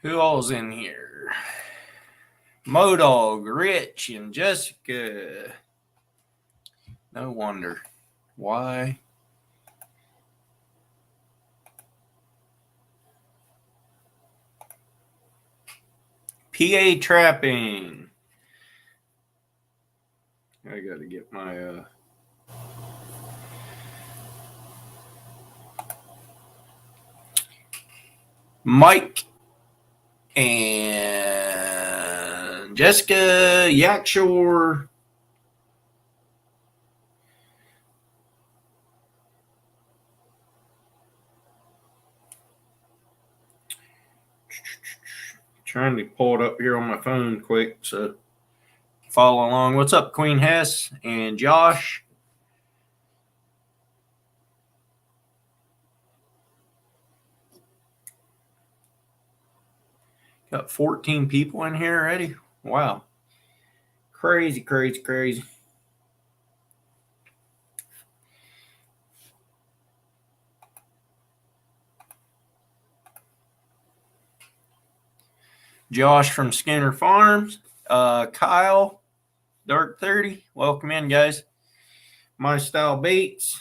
Who all's in here? Modog, Rich, and Jessica. No wonder. Why? PA Trapping. I gotta get my Mike and Jessica Yakshore. Trying to pull it up here on my phone quick so follow along. What's up, Queen Hess and Josh? Got 14 people in here already. Wow. Crazy, crazy, crazy. Josh from Skinner Farms. Kyle, Dark 30. Welcome in, guys. My Style Baits.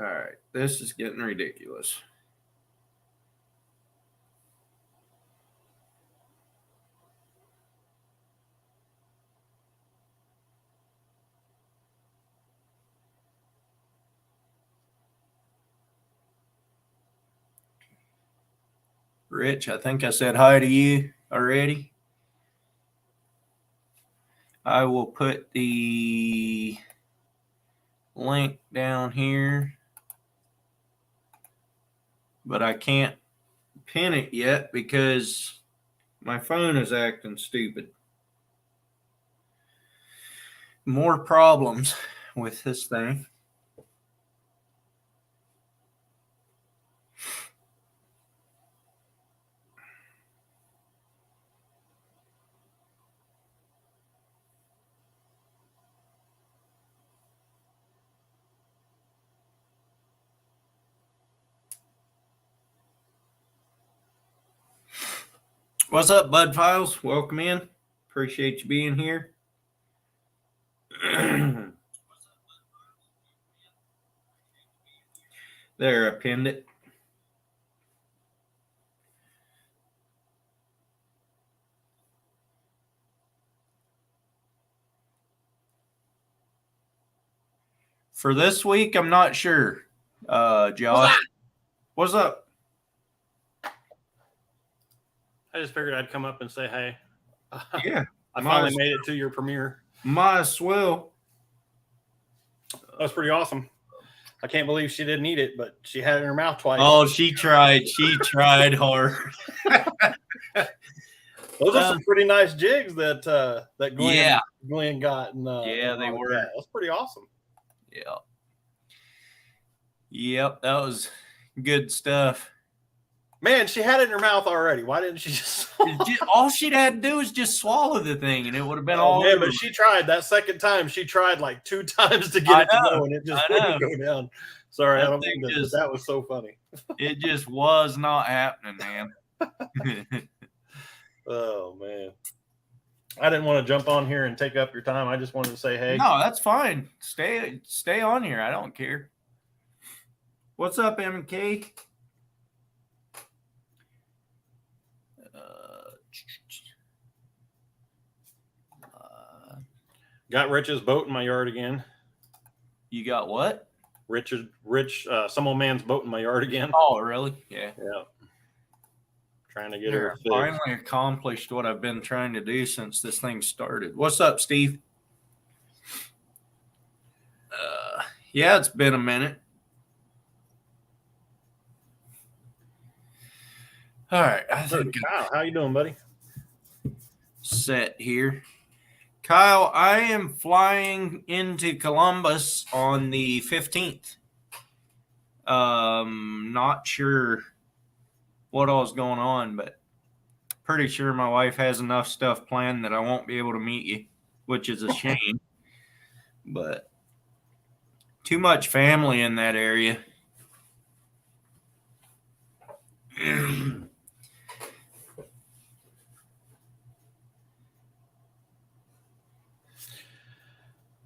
All right. This is getting ridiculous. Rich, I think I said hi to you already. I will put the link down here, but I can't pin it yet because my phone is acting stupid. More problems with this thing. What's up, Bud Files? Welcome in. Appreciate you being here. There, I pinned it. For this week, I'm not sure. Josh, what's up? I just figured I'd come up and say hey. Yeah. I finally made it to your premiere. Might as well. That was pretty awesome. I can't believe she didn't eat it, but she had it in her mouth twice. Oh, she tried. She tried hard. Those are some pretty nice jigs that Glenn got. And, yeah, they were. That was pretty awesome. Yeah. Yep, that was good stuff. Man, she had it in her mouth already. Why didn't she just? All she'd had to do was just swallow the thing, and it would have been all. Man, but she tried that second time. She tried like 2 times to get it to go, and it just wouldn't go down. Sorry, I don't think that was so funny. It just was not happening, man. Oh man, I didn't want to jump on here and take up your time. I just wanted to say hey. No, that's fine. Stay on here. I don't care. What's up, MK? Got Rich's boat in my yard again. You got what? Rich, some old man's boat in my yard again. Oh, really? Yeah. Yeah. Trying to get her fixed. Finally accomplished what I've been trying to do since this thing started. What's up, Steve? Yeah, it's been a minute. All right. I think Kyle, how you doing, buddy? Set here. Kyle, I am flying into Columbus on the 15th. Not sure what all's going on, but pretty sure my wife has enough stuff planned that I won't be able to meet you, which is a shame. But too much family in that area.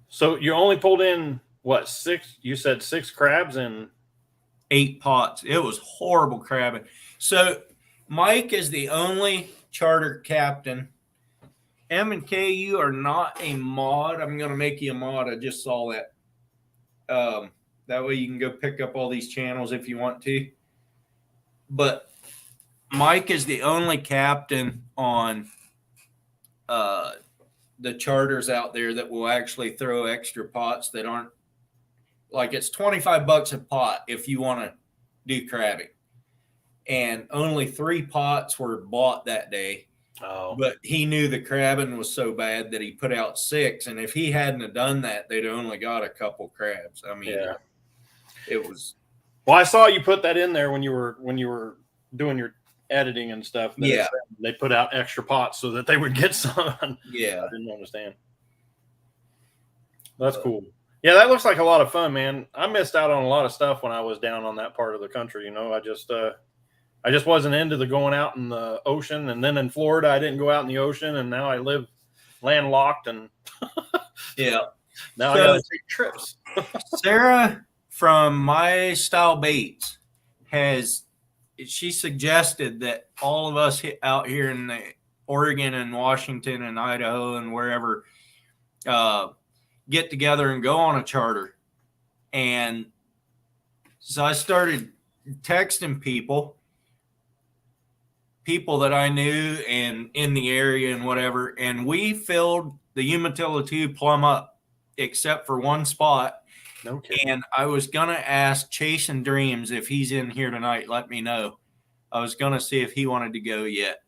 So you only pulled in what, 6? You said 6 crabs and 8 pots. It was horrible crabbing. So Mike is the only charter captain. M&K, you are not a mod. I'm going to make you a mod. I just saw that. That way you can go pick up all these channels if you want to. But Mike is the only captain on the charters out there that will actually throw extra pots that aren't like, it's $25 a pot if you want to do crabbing. And only 3 pots were bought that day. oh, But he knew the crabbing was so bad that he put out 6. And if he hadn't have done that, they'd only got a couple crabs. I mean, yeah. It was. Well, I saw you put that in there when you were doing your editing and stuff. Yeah. They put out extra pots so that they would get some. Yeah. I didn't understand. That's cool. Yeah, that looks like a lot of fun, man. I missed out on a lot of stuff when I was down on that part of the country. You know, I just wasn't into the going out in the ocean. And then in Florida, I didn't go out in the ocean. And now I live landlocked. And Yeah. now I got to take trips. Sarah from My Style Baits she suggested that all of us out here in the Oregon and Washington and Idaho and wherever get together and go on a charter. And so I started texting people that I knew and in the area and whatever. And we filled the Umatilla 2 plumb up, except for one spot. No kidding. And I was going to ask Chasing Dreams if he's in here tonight. Let me know. I was going to see if he wanted to go yet.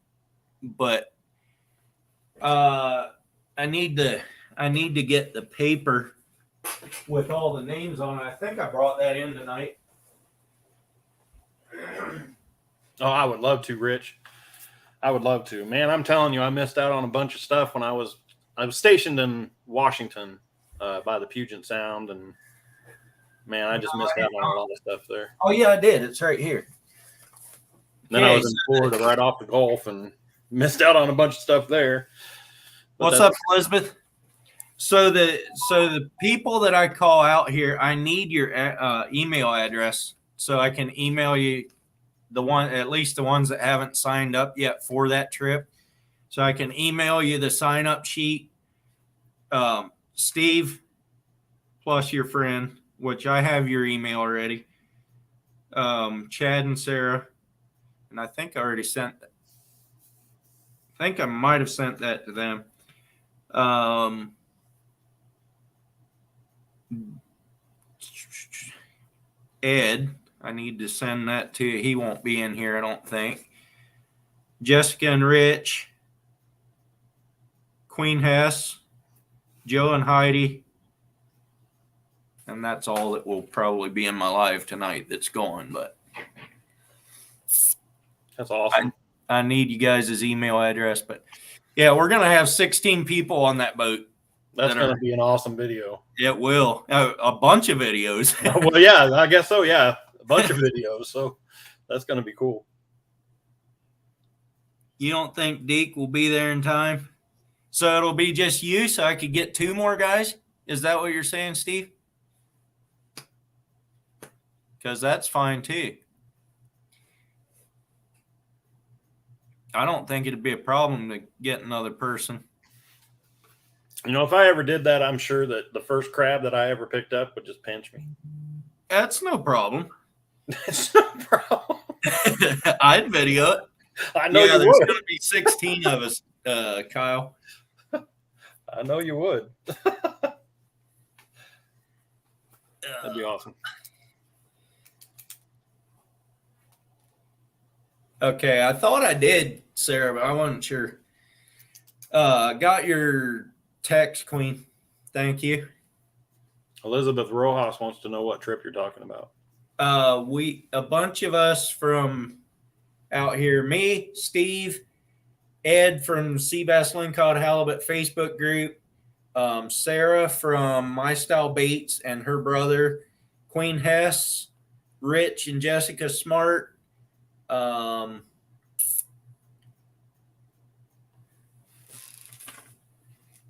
But I need to get the paper with all the names on it. I think I brought that in tonight. Oh, I would love to, Rich. I would love to. Man, I'm telling you, I missed out on a bunch of stuff when I was stationed in Washington by the Puget Sound, and man, I just missed out on a lot of stuff there. Oh yeah, I did. It's right here. Then I was in Florida right off the Gulf and missed out on a bunch of stuff there. But what's up, Elizabeth? So the people that I call out here, I need your email address so I can email you at least the ones that haven't signed up yet for that trip. So I can email you the sign up sheet. Steve plus your friend, which I have your email already. Chad and Sarah. And I think I already sent that. I think I might have sent that to them. Ed, I need to send that to you. He won't be in here, I don't think. Jessica and Rich, Queen Hess, Joe and Heidi. And that's all that will probably be in my live tonight that's going. But that's awesome. I need you guys' email address. But yeah, we're going to have 16 people on that boat. That's going to be an awesome video. It will. A bunch of videos. Well, yeah, I guess so. Yeah, a bunch of videos. So that's going to be cool. You don't think Deke will be there in time? So it'll be just you, so I could get 2 more guys? Is that what you're saying, Steve? Because that's fine too. I don't think it'd be a problem to get another person. You know, if I ever did that, I'm sure that the first crab that I ever picked up would just pinch me. That's no problem. That's no problem. I'd video it. I know you would. There's going to be 16 of us, Kyle. I know you would. That'd be awesome. Okay, I thought I did, Sarah, but I wasn't sure. Got your text, Queen. Thank you. Elizabeth Rojas wants to know what trip you're talking about. A bunch of us from out here, me, Steve, Ed from Seabass Lingcod Halibut Facebook group, Sarah from My Style Baits and her brother, Queen Hess, Rich and Jessica Smart,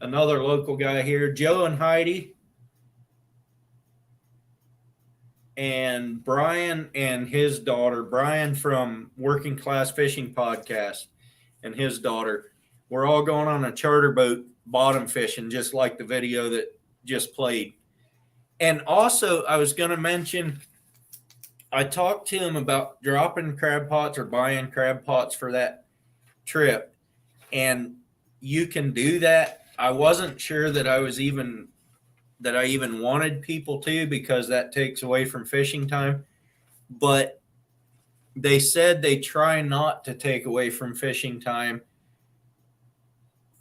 Another local guy here, Joe and Heidi, and Brian and his daughter, Brian from Working Class Fishing Podcast, and his daughter. We're all going on a charter boat bottom fishing, just like the video that just played. And also, I was going to mention, I talked to him about dropping crab pots or buying crab pots for that trip. And you can do that. I wasn't sure that I even wanted people to, because that takes away from fishing time. But they said they try not to take away from fishing time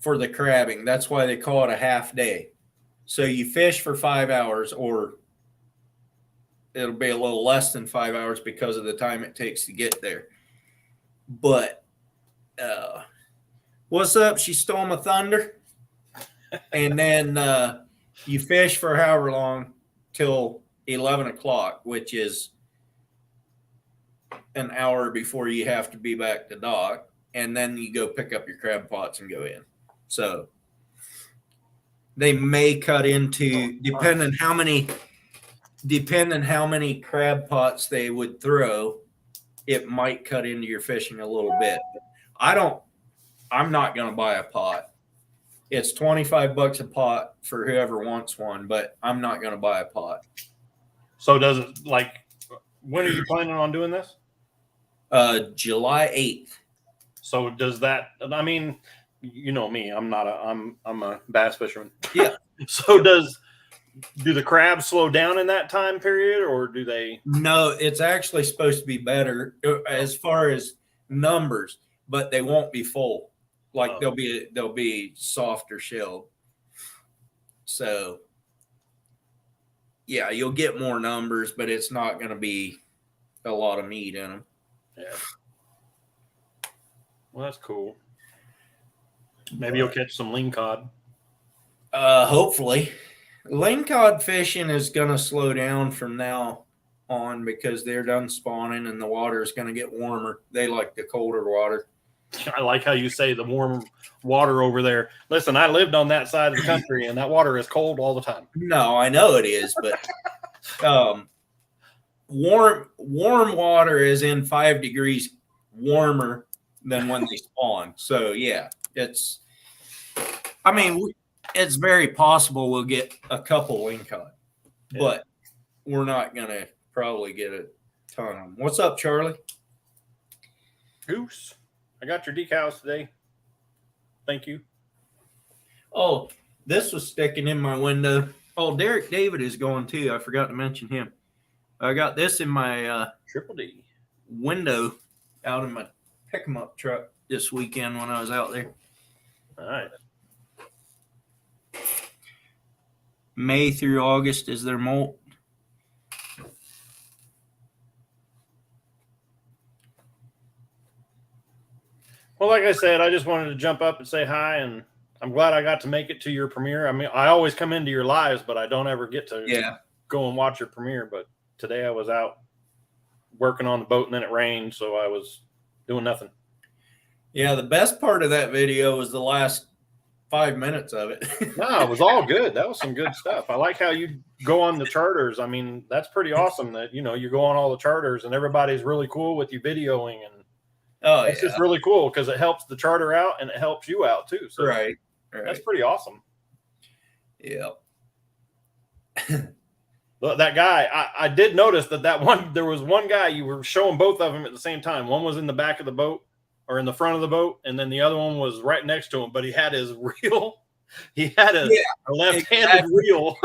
for the crabbing. That's why they call it a half day. So you fish for 5 hours, or it'll be a little less than 5 hours because of the time it takes to get there. But what's up? She stole my thunder. And then you fish for however long till 11 o'clock, which is an hour before you have to be back to dock. And then you go pick up your crab pots and go in. So they may cut into, depending how many crab pots they would throw, it might cut into your fishing a little bit. I'm not going to buy a pot. It's $25 a pot for whoever wants one, but I'm not going to buy a pot. So does it, like, when are you planning on doing this? July 8th. So does that, I mean, you know me, I'm a bass fisherman. Yeah. So do the crabs slow down in that time period, or do they? No, it's actually supposed to be better as far as numbers, but they won't be full. Like they'll be softer shelled. So yeah, you'll get more numbers, but it's not going to be a lot of meat in them. Yeah. Well, that's cool. Maybe you'll catch some lingcod. Hopefully. Lingcod fishing is going to slow down from now on because they're done spawning and the water is going to get warmer. They like the colder water. I like how you say the warm water over there. Listen, I lived on that side of the country, and that water is cold all the time. No, I know it is, but warm water is in 5 degrees warmer than when they spawn. So yeah, it's very possible we'll get a couple lingcod, but we're not gonna probably get a ton of them. What's up, Charlie? Goose. I got your decals today. Thank you. Oh, this was sticking in my window. Oh, Derek David is going too. I forgot to mention him. I got this in my Triple D window out in my pick-em-up truck this weekend when I was out there. All right. May through August is their molt. Well, like I said, I just wanted to jump up and say hi, and I'm glad I got to make it to your premiere. I mean, I always come into your lives, but I don't ever get to go and watch your premiere. But today I was out working on the boat, and then it rained, so I was doing nothing. Yeah, the best part of that video was the last 5 minutes of it. No, it was all good. That was some good stuff. I like how you go on the charters. I mean, that's pretty awesome that, you go on all the charters and everybody's really cool with you videoing, and it's just really cool because it helps the charter out and it helps you out too. So right. That's pretty awesome. Yeah. That guy, I did notice there was one guy, you were showing both of them at the same time. One was in the back of the boat or in the front of the boat, and then the other one was right next to him, but he had his reel. He had a left-handed reel.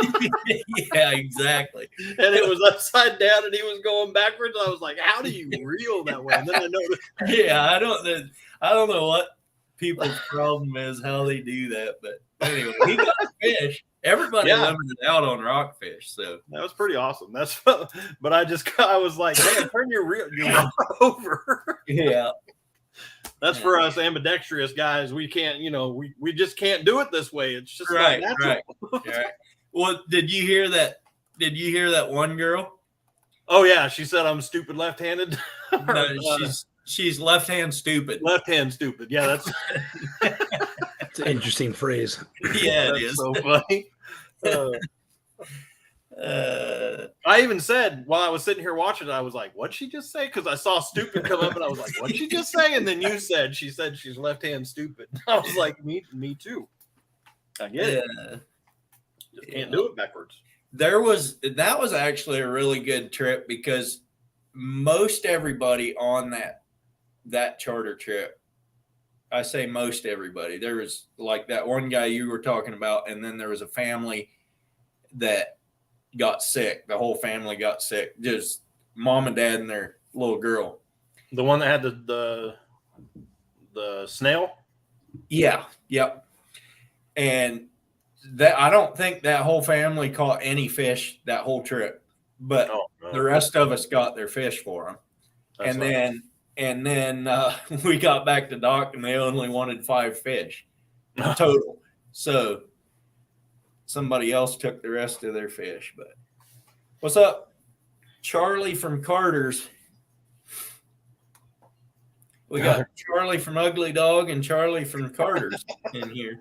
Yeah, exactly. And it was upside down, and he was going backwards. I was like, how do you reel that way? And then I noticed. Yeah, I don't know what people's problem is, how they do that. But anyway, he got fish. Everybody limited out on rockfish. So that was pretty awesome. But I was like, man, turn your reel over. Yeah. That's for us ambidextrous guys. We can't, we just can't do it this way. It's just not natural. Right. Well, did you hear that? Did you hear that one girl? Oh yeah, she said I'm stupid left-handed. No, She's left hand stupid. Left hand stupid. Yeah, that's It's an interesting phrase. Yeah, it that's is. so funny. Uh, I even said while I was sitting here watching it, I was like, "What'd she just say?" Because I saw "stupid" come up, and I was like, "What'd she just say?" And then you said, "She said she's left hand stupid." I was like, "Me too." I get it. Just can't do it backwards. that was actually a really good trip because most everybody on that charter trip, I say most everybody, there was like that one guy you were talking about, and then there was a family that got sick. The whole family got sick, just mom and dad and their little girl. The one that had the snail. Yeah, yep. And that I don't think that whole family caught any fish that whole trip, but Oh, no. the rest of us got their fish for them. That's And then we got back to dock, and they only wanted 5 fish total. So somebody else took the rest of their fish. But what's up, Charlie from Carter's? We got Charlie from Ugly Dog and Charlie from Carter's in here.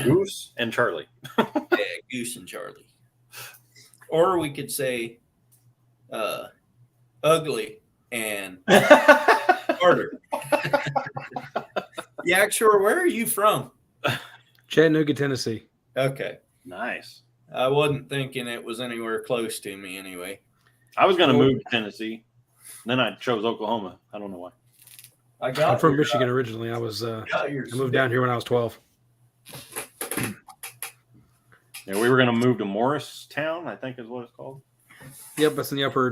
Goose and Charlie. Yeah, Goose and Charlie. Or we could say Ugly and Carter. Yeah, sure. Where are you from? Chattanooga, Tennessee. Okay. Nice. I wasn't thinking it was anywhere close to me anyway. I was going to move to Tennessee. Then I chose Oklahoma. I don't know why. I'm I'm from Michigan originally. I moved down here when I was 12. Yeah, we were going to move to Morristown, I think is what it's called. Yep, that's in the upper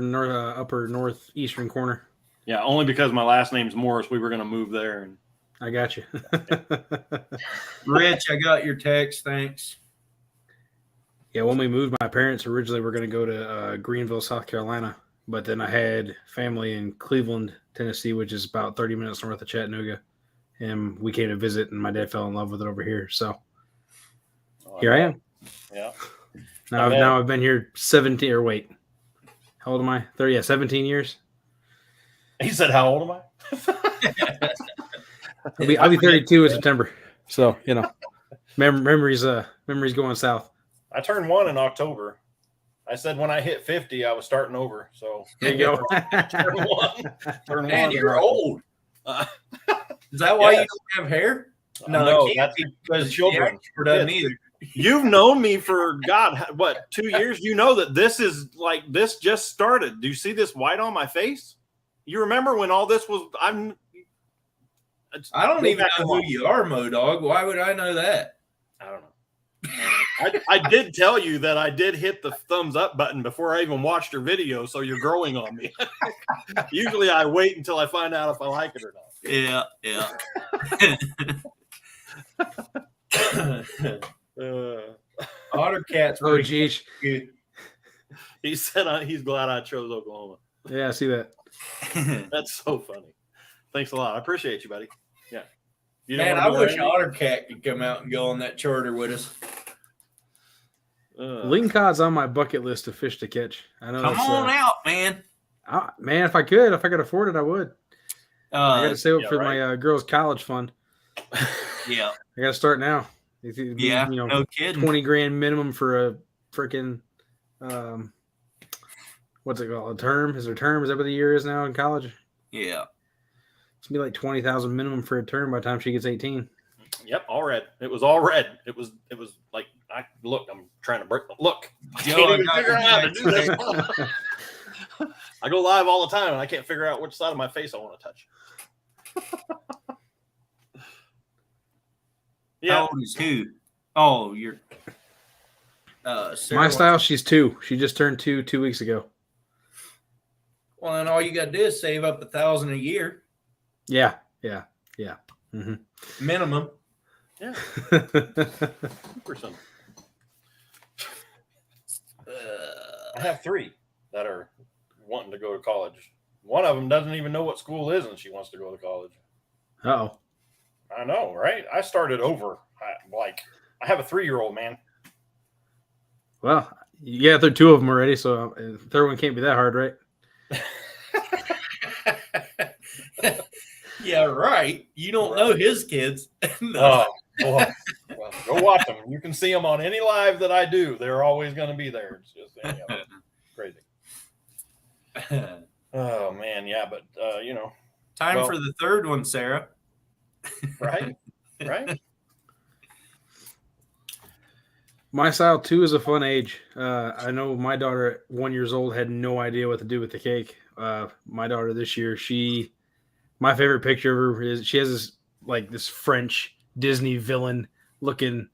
northeastern corner. Yeah, only because my last name's Morris, we were going to move there. And I got you. Rich, I got your text. Thanks. Yeah, when we moved, my parents originally were going to go to Greenville, South Carolina, but then I had family in Cleveland, Tennessee, which is about 30 minutes north of Chattanooga, and we came to visit, and my dad fell in love with it over here. So here I am. Yeah. Now I've been here 17. Or wait, how old am I? 30. Yeah, 17 years. He said, "How old am I?" I'll be 32 in September. So memories going south. I turned 1 in October. I said when I hit 50, I was starting over. So There you go. turn 1. Turn Man, 1. you're old. Is that why Yes. you don't have hair? No, it can't that's be the because children. children doesn't either. You've known me for what 2 years? You know that this just started. Do you see this white on my face? You remember when all this was? I don't even know who you are, Modog. Why would I know that? I don't know. I did tell you that I did hit the thumbs up button before I even watched your video, so you're growing on me. Usually I wait until I find out if I like it or not. Yeah. Otter Cat's Oh, geez. good. He said he's glad I chose Oklahoma. Yeah, I see that. That's so funny. Thanks a lot. I appreciate you, buddy. Yeah. You don't Man, wanna I go wish there? Otter Cat could come out and go on that charter with us. Lingcod's on my bucket list of fish to catch. I know. Come on out, man. Man, if I could afford it, I would. I got to save up for right. my girls' college fund. Yeah. I got to start now. Yeah. No kidding. 20 grand minimum for a freaking, what's it called? A term? Is there a term? Is that what the year is now in college? Yeah. It's gonna be like 20,000 minimum for a term by the time she gets 18. Yep, all red. It was all red. It was like I'm trying to break. Look, I Joe, can't I even got figure your out how to do this. Yeah, I go live all the time, and I can't figure out which side of my face I want to touch. How old is who? Oh, you're. Sarah my style, she's 2. She just turned 2 weeks ago. Well, then all you got to do is save up $1,000 a year Yeah. Mm-hmm. minimum. Yeah, 2%. I have 3 that are wanting to go to college. One of them doesn't even know what school is, and she wants to go to college. Uh-oh. I know, right? I started over. I have a 3-year-old, man. Well, yeah, there are 2 of them already, so the third one can't be that hard, right? Yeah, right. You don't know his kids. No. Oh, boy. Well, go watch them. You can see them on any live that I do. They're always going to be there. It's just crazy. Oh man, yeah, but Time Well- for the third one, Sarah. right, right. My style too is a fun age. I know my daughter at 1 year old had no idea what to do with the cake. My daughter this year, my favorite picture of her is she has this French Disney villain looking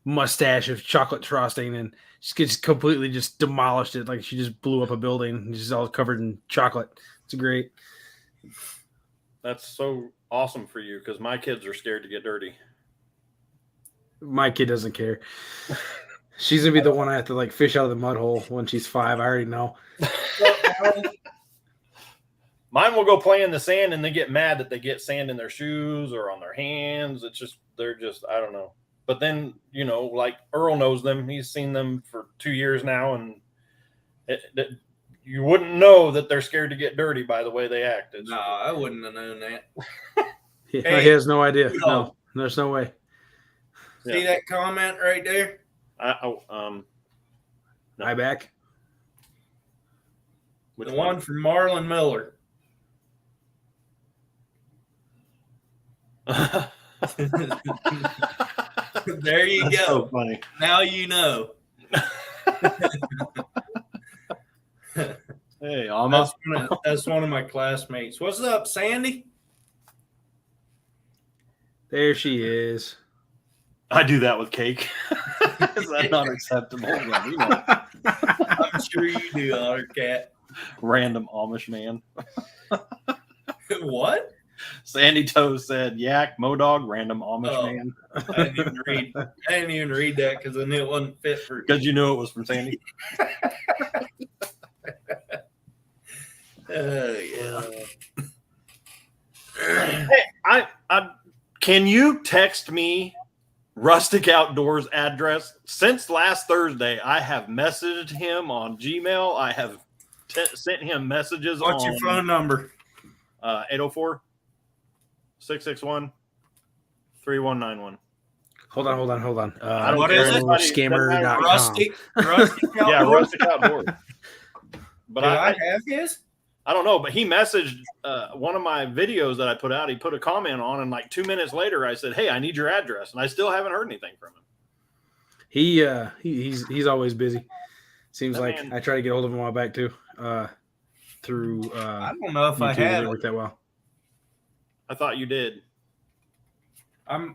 mustache of chocolate frosting, and she gets completely just demolished it. Like she just blew up a building. And she's all covered in chocolate. It's great. That's so awesome for you because my kids are scared to get dirty. My kid doesn't care. She's gonna be the one I have to fish out of the mud hole when she's 5. I already know. Mine will go play in the sand and they get mad that they get sand in their shoes or on their hands. They're just, I don't know. But then, like Earl knows them. He's seen them for 2 years now. And you wouldn't know that they're scared to get dirty by the way they act. No, I wouldn't have known that. He Hey, has no idea. no. No, there's no way. See that comment right there? No. I back. Which The one from Marlon Miller. There you That's so go. funny. Now you know. Hey, almost. That's one of my classmates. What's up, Sandy? There she is. I do that with cake. Is that not acceptable? Yeah, we know. I'm sure you do, Otter Cat. Random Amish man. What? Sandy Toe said, "Yak, Modog, random Amish Oh. man." I didn't even read that because I knew it wasn't fit for. Because you knew it was from Sandy. Yeah. Hey, I can you text me Rustic Outdoors address? Since last Thursday, I have messaged him on Gmail. I have sent him messages What's on your phone number? 804-661-3191. Hold on. I don't What care. is it? Scammer.com. Rustic Yeah, Outdoors? Rustic Outdoors. But Do I I have his? I don't know, but he messaged one of my videos that I put out. He put a comment on, and 2 minutes later, I said, "Hey, I need your address," and I still haven't heard anything from him. He's always busy. Seems That like man- I try to get hold of him a while back too. Through I don't know if I YouTube. It have didn't it. work that well. I thought you did. I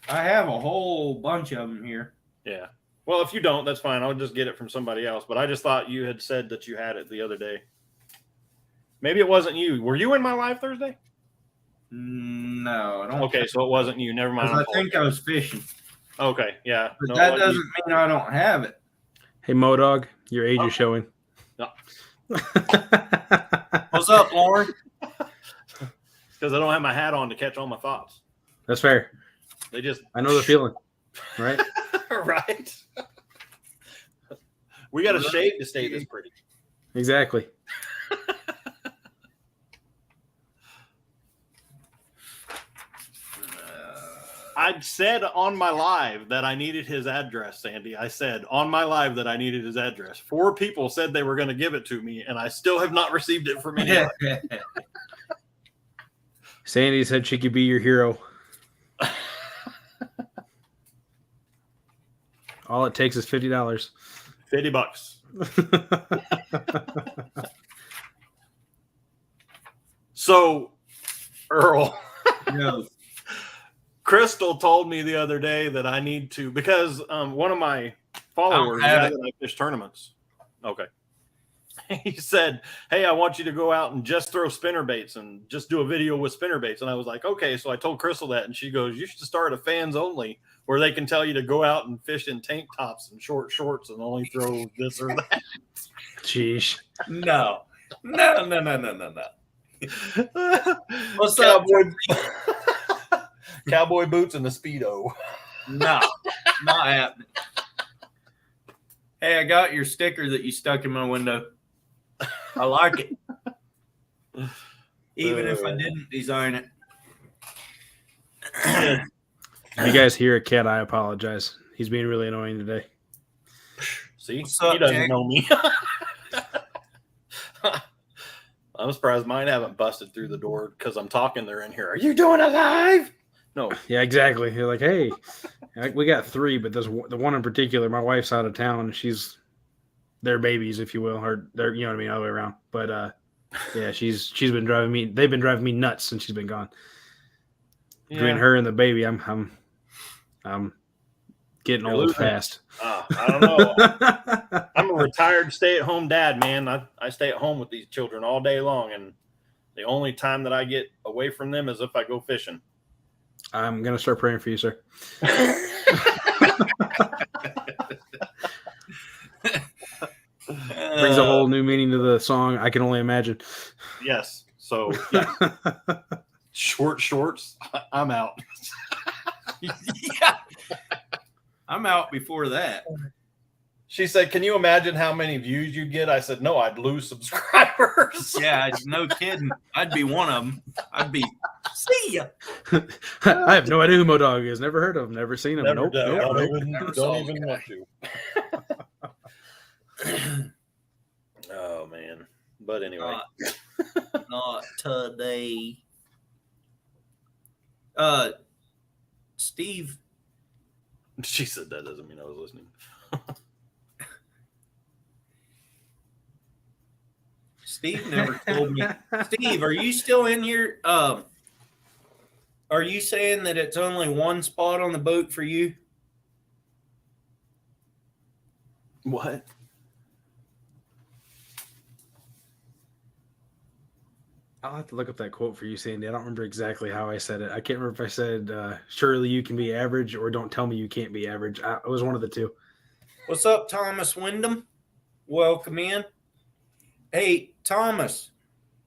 have a whole bunch of them here. Yeah. Well, if you don't, that's fine. I'll just get it from somebody else. But I just thought you had said that you had it the other day. Maybe it wasn't you. Were you in my live Thursday? No, I don't. Okay, so it wasn't you. Never mind. 'Cause I think I was fishing, Okay, yeah. but No, that it wasn't doesn't mean I don't have it. Hey Modog, your age is showing. No. What's up, Lauren? because I don't have my hat on to catch all my thoughts. That's fair. They just I know the feeling, right? right. We got to shave to stay this pretty. Exactly. I said on my live that I needed his address, Sandy. I said on my live that I needed his address. 4 people said they were going to give it to me, and I still have not received it from anyone. Sandy said she could be your hero. All it takes is $50. $50. So, Earl, No. Crystal told me the other day that I need to, because one of my followers, have that I fish tournaments. Okay. He said, "Hey, I want you to go out and just throw spinner baits and just do a video with spinner baits." And I was like, "Okay." So I told Crystal that, and she goes, "You should start a fans only where they can tell you to go out and fish in tank tops and short shorts and only throw this or that." Sheesh. No. What's up? Cowboy, cowboy boots and the Speedo. No, not happening. Hey, I got your sticker that you stuck in my window. I like it. even if I didn't design it. If you guys hear a cat, I apologize. He's being really annoying today. See, What's up, he doesn't Jake? know me. I'm surprised mine haven't busted through the door because I'm talking. They're in here. Are you doing it live? No. Yeah, exactly. You're like, hey, we got 3, but the one in particular, my wife's out of town, and they're babies, if you will, or they're, you know what I mean, all the way around. But yeah, she's been driving me. They've been driving me nuts since she's been gone. Between her and the baby, I'm getting You're old losing it. fast. I don't know. I'm a retired stay-at-home dad, man. I stay at home with these children all day long, and the only time that I get away from them is if I go fishing. I'm gonna start praying for you, sir. Brings a whole new meaning to the song. I can only imagine. Yes. So yeah. Short shorts. I'm out. Yeah. I'm out before that. She said, "Can you imagine how many views you'd get?" I said, "No, I'd lose subscribers." Yeah, no kidding. I'd be one of them. I'd be, see ya. I have no idea who Modog is. Never heard of him. Never seen him. Never Nope. done. Nope. Never saw Don't the even guy. want to. Oh man. But anyway. Not today. Steve, She said that doesn't mean I was listening. Steve never told me. Steve, are you still in here? Are you saying that it's only one spot on the boat for you? What? I'll have to look up that quote for you, Sandy. I don't remember exactly how I said it. I can't remember if I said, surely you can be average, or don't tell me you can't be average. It was one of the two. What's up, Thomas Wyndham? Welcome in. Hey, Thomas,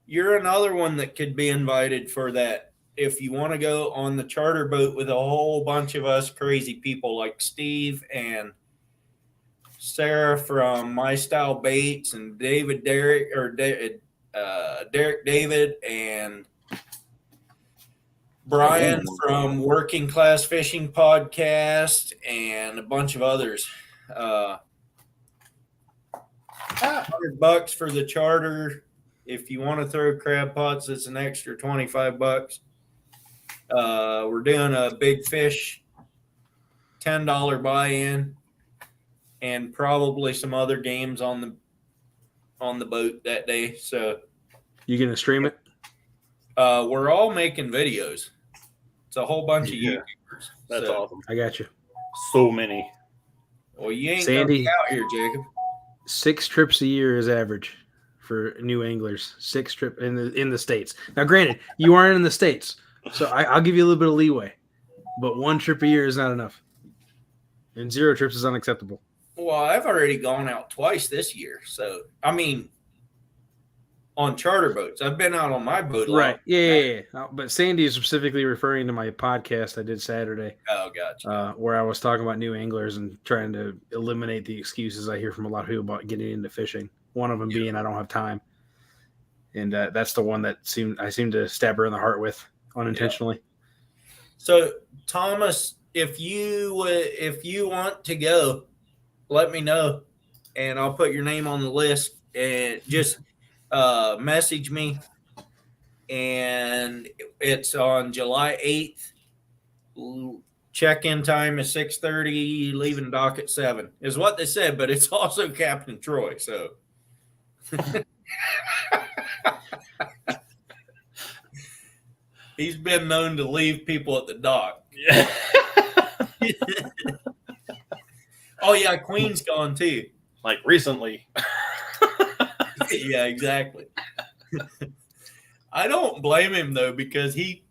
you're another one that could be invited for that. If you want to go on the charter boat with a whole bunch of us crazy people like Steve and Sarah from My Style Baits and Derek David and Brian from Working Class Fishing Podcast and a bunch of others. $100 for the charter. If you want to throw crab pots, it's an extra $25. We're doing a big fish $10 buy-in and probably some other games on the boat that day. So You gonna stream it? we're all making videos. It's a whole bunch of Yeah. YouTubers. That's So, awesome. I got you. So many. well, you ain't Sandy. gonna be out here, Jacob. 6 trips a year is average for new anglers. 6 trip in the States. Now, granted, you aren't in the States, so I'll give you a little bit of leeway. But 1 trip a year is not enough, and 0 trips is unacceptable. Well, I've already gone out twice this year. So, I mean, on charter boats. I've been out on my boat a lot. Right? Yeah. But Sandy is specifically referring to my podcast I did Saturday, Oh, gotcha. where I was talking about new anglers and trying to eliminate the excuses I hear from a lot of people about getting into fishing. One of them being I don't have time, and that's the one that I seem to stab her in the heart with unintentionally. So, Thomas, if you want to go, let me know, and I'll put your name on the list. And just message me. And it's on July 8th. Check-in time is 6:30. Leaving dock at 7 is what they said, but it's also Captain Troy. So. He's been known to leave people at the dock. Yeah. Oh, yeah, Queen's gone too. Like recently. Yeah, exactly. I don't blame him, though, because he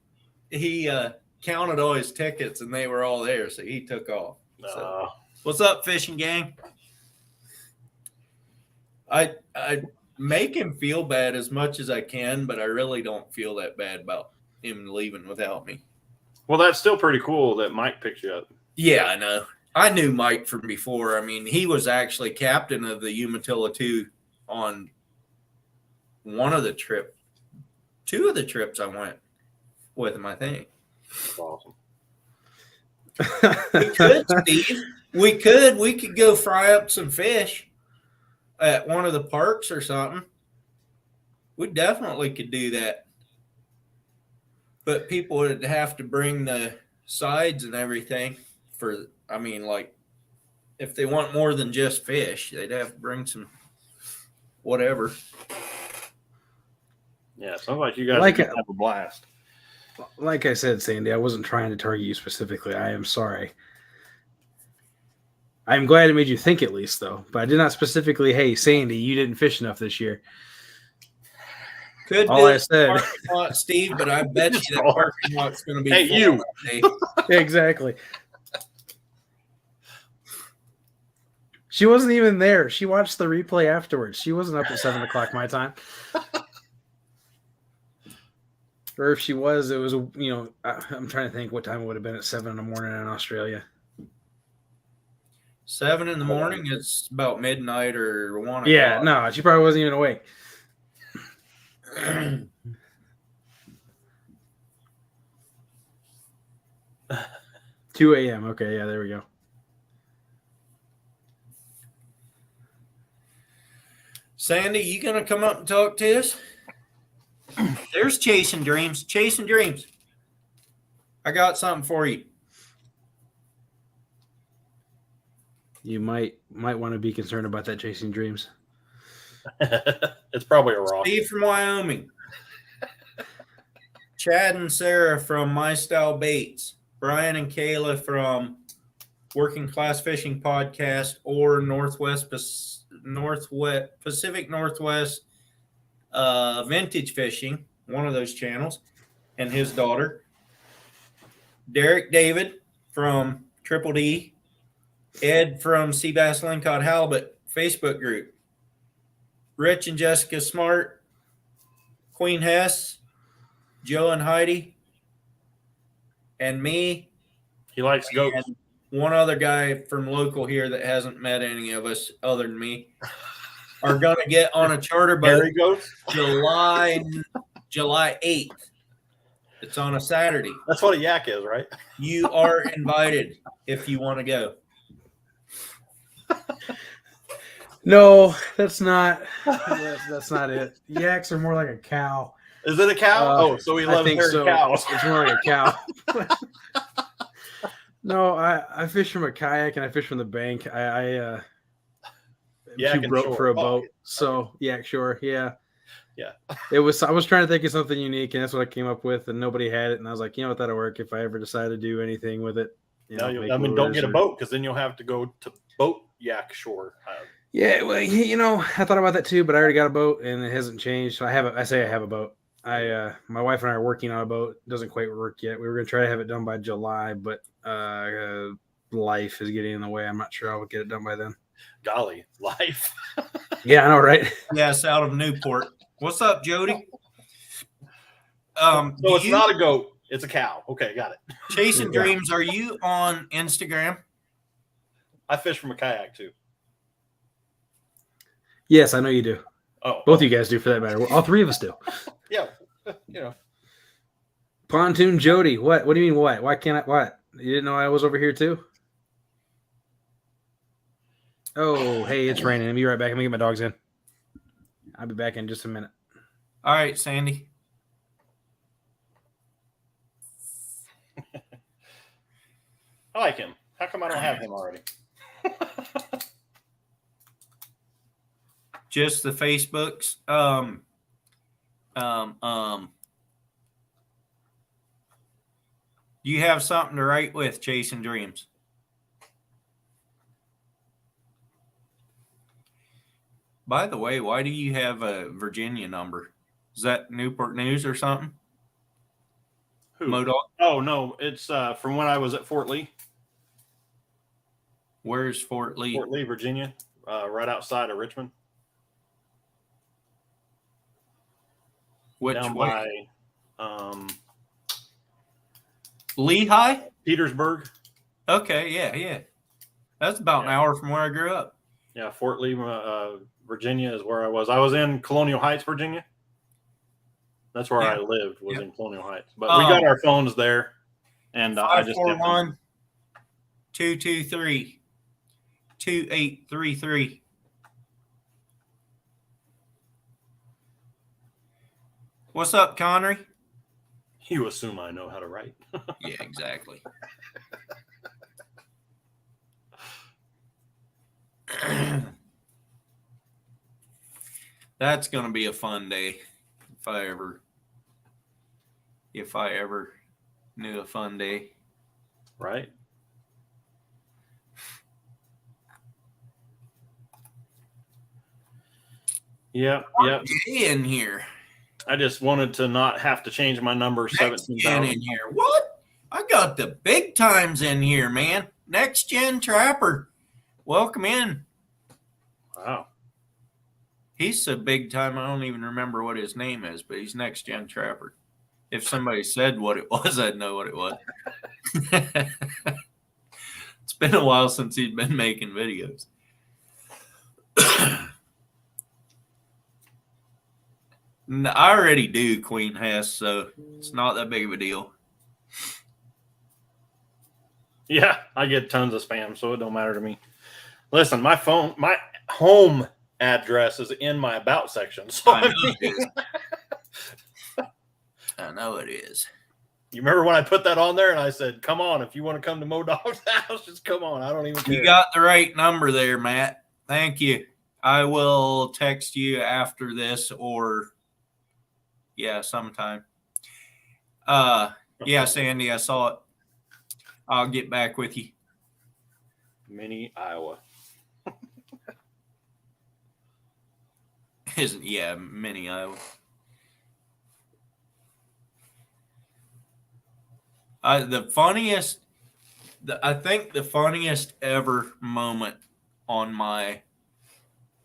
counted all his tickets and they were all there, so he took off. So, what's up, fishing gang? I make him feel bad as much as I can, but I really don't feel that bad about him leaving without me. Well, that's still pretty cool that Mike picked you up. Yeah, I know. I knew Mike from before. I mean, he was actually captain of the Umatilla 2 on one of the 2 of the trips I went with him, I think. That's awesome. We could, Steve. We could go fry up some fish at one of the parks or something. We definitely could do that. But people would have to bring the sides and everything like if they want more than just fish, they'd have to bring some whatever. Yeah, sounds like you guys Like are gonna have a blast. Like I said, Sandy, I wasn't trying to target you specifically. I am sorry. I'm glad it made you think at least, though. But I did not specifically, hey, Sandy, you didn't fish enough this year. Could All do I the said. parking lot, Steve, but I bet you that parking lot's going to be Hey, full you. that day. Exactly. She wasn't even there. She watched the replay afterwards. She wasn't up at 7 o'clock my time. Or if she was, it was, I'm trying to think what time it would have been at 7 in the morning in Australia. 7 in the morning, it's about midnight or 1 o'clock. Yeah, no, she probably wasn't even awake. 2 a.m. Okay, yeah, there we go. Sandy, you going to come up and talk to us? There's Chasing Dreams. Chasing Dreams. I got something for you. You might want to be concerned about that Chasing Dreams. It's probably a rock. Steve from Wyoming. Chad and Sarah from My Style Baits. Brian and Kayla from Working Class Fishing Podcast or Pacific Northwest Vintage Fishing, one of those channels, and his daughter. Derek David from Triple D. Ed from Sea Bass Lingcod Halibut Facebook group. Rich and Jessica Smart. Queen Hess. Joe and Heidi. And me. He likes goats. And one other guy from local here that hasn't met any of us other than me are going to get on a charter boat Hairy goats? July 8th. It's on a Saturday. That's what a yak is, right? You are invited if you want to go. No, that's not. That's not it. Yaks are more like a cow. Is it a cow? So he loves hairy cows. It's more like a cow. No, I fish from a kayak and I fish from the bank. I'm too broke for a boat. So yak shore, yeah. Yeah. I was trying to think of something unique, and that's what I came up with, and nobody had it, and I was like, you know what, that'll work if I ever decide to do anything with it. Don't get a boat because then you'll have to go to boat yak shore. Yeah, well, I thought about that too, but I already got a boat and it hasn't changed. So I have a boat. My wife and I are working on a boat. It doesn't quite work yet. We were going to try to have it done by July, but life is getting in the way. I'm not sure I'll get it done by then. Golly, life. Yeah, I know, right? Yes, out of Newport. What's up, Jody? So it's not a goat. It's a cow. Okay, got it. Chasing Dreams, are you on Instagram? I fish from a kayak too. Yes, I know you do. Oh, both of you guys do, for that matter. All three of us do. Yeah, Pontoon Jody, what? What do you mean? What? Why can't I? What? You didn't know I was over here too? Oh, hey, it's raining. I'll be right back. Let me get my dogs in. I'll be back in just a minute. All right, Sandy. I like him. How come I don't have him already? Just the Facebooks. Do you have something to write with, Chasing Dreams? By the way, why do you have a Virginia number? Is that Newport News or something? Who? Modog? Oh, no. It's from when I was at Fort Lee. Where's Fort Lee? Fort Lee, Virginia, right outside of Richmond. Which down way? By Lehigh? Petersburg. Okay, yeah. That's about an hour from where I grew up. Yeah, Fort Lee, Virginia is where I was. I was in Colonial Heights, Virginia. That's where Yeah. I lived, was Yep. in Colonial Heights. But we got our phones there, and I just kept them. 541-223-2833. What's up, Connery? You assume I know how to write. Yeah, exactly. That's gonna be a fun day if I ever knew a fun day. Right? Yep. Jay in here. I just wanted to not have to change my number. Next gen 17,000. in here. What? I got the big times in here, man. Next gen trapper. Welcome in. Wow. He's so big time I don't even remember what his name is, but he's next gen trapper. If somebody said what it was, I'd know what it was. It's been a while since he's been making videos. I already do Queen Hess, so it's not that big of a deal. Yeah, I get tons of spam, so it don't matter to me. Listen, my home address is in my about section. So I know it is. I know it is. You remember when I put that on there and I said, come on, if you want to come to Mo Dog's house, just come on. I don't even care. You got the right number there, Matt. Thank you. I will text you after this or sometime. Yeah, Sandy, I saw it. I'll get back with you. Mini Iowa. Mini Iowa. I think the funniest ever moment on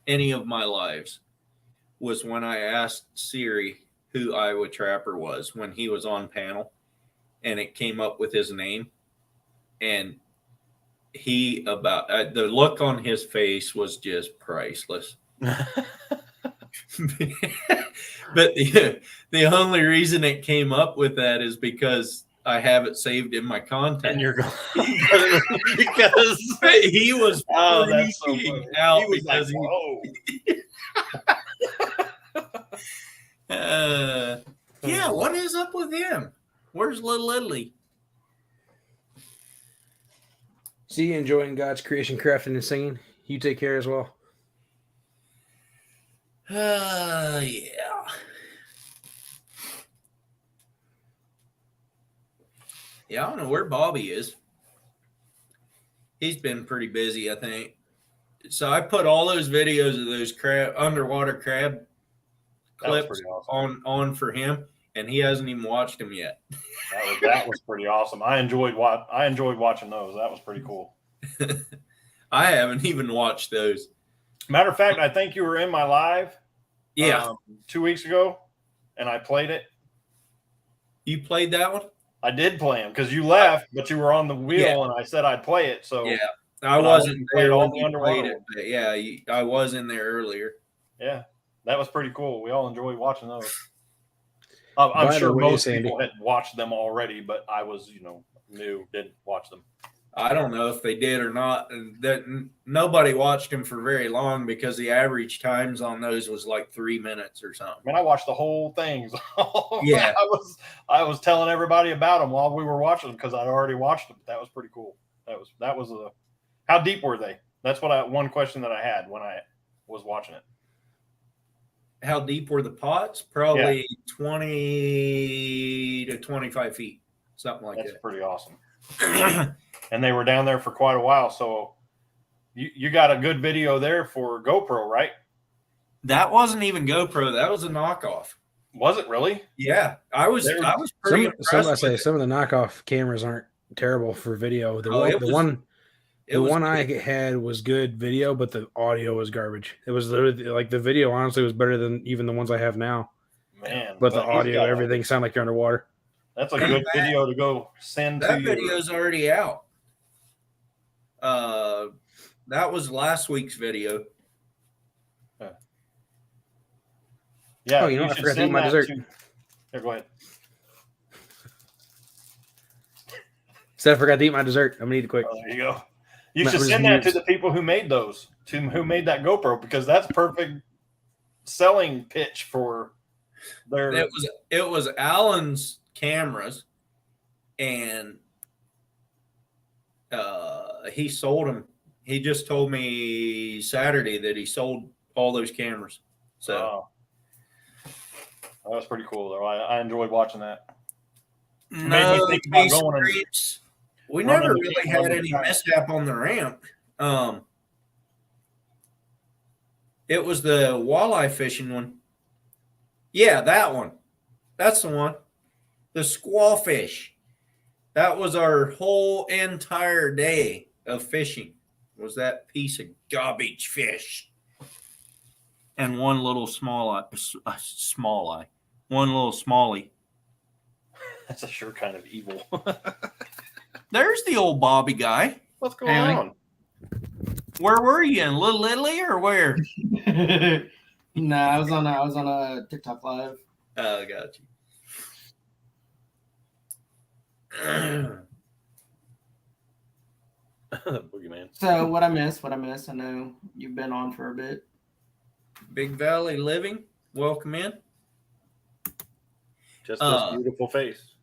any of my lives was when I asked Siri who Iowa Trapper was when he was on panel, and it came up with his name, and the look on his face was just priceless. But the only reason it came up with that is because I have it saved in my contacts. And you're going because he was that's so freaking funny. out He was because what is up with him? Where's little Italy? See you enjoying God's creation, crafting, and singing. You take care as well. Yeah. Yeah, I don't know where Bobby is. He's been pretty busy, I think. So I put all those videos of those underwater crab clips on for him, and he hasn't even watched them yet. That was pretty awesome. I enjoyed watching those. That was pretty cool. I haven't even watched those. Matter of fact, I think you were in my live. Yeah. 2 weeks ago, and I played it. You played that one? I did play him because you left, but you were on the wheel, and I said I'd play it. So yeah, I wasn't there when you underwater played it, but yeah, I was in there earlier. Yeah, that was pretty cool. We all enjoyed watching those. I'm sure most people had watched them already, but I was, new, didn't watch them. I don't know if they did or not. That nobody watched them for very long because the average times on those was like 3 minutes or something. Man, I watched the whole thing. Yeah, I was telling everybody about them while we were watching them because I'd already watched them. That was pretty cool. That was how deep were they? That's one question that I had when I was watching it. How deep were the pots? Probably 20 to 25 feet, something like that. That's pretty awesome. And they were down there for quite a while. So you got a good video there for GoPro, right? That wasn't even GoPro. That was a knockoff. Was it really? Yeah, I was pretty impressed. Some of the knockoff cameras aren't terrible for video. The one I had was good video, but the audio was garbage. It was literally like the video honestly was better than even the ones I have now. Man, but the audio, everything sounded like you're underwater. That's a good video to go send to you. That video's already out. That was last week's video. Yeah. Oh, I forgot to eat my dessert. Here, go ahead. Said I forgot to eat my dessert. I'm gonna eat it quick. Oh, there you go. You Matt, should we're send just that to the people who made those, who made that GoPro, because that's perfect selling pitch for their. It was Alan's cameras, and he sold them. He just told me Saturday that he sold all those cameras. So that was pretty cool, though. I enjoyed watching that. no, Made me think about these going and streets, we running never the really team had on the any track. mishap on the ramp. It was the walleye fishing one. Yeah, that one. That's the one. The squall fish. That was our whole entire day of fishing. Was that piece of garbage fish. And one little small eye. One little smallie. That's a sure kind of evil. There's the old Bobby guy. What's going Howdy. on? Where were you in Little Italy or where? No, I was on a TikTok live. Oh, got you. Boogeyman. So what I missed. I know you've been on for a bit. Big Valley Living, welcome in. Just this beautiful face.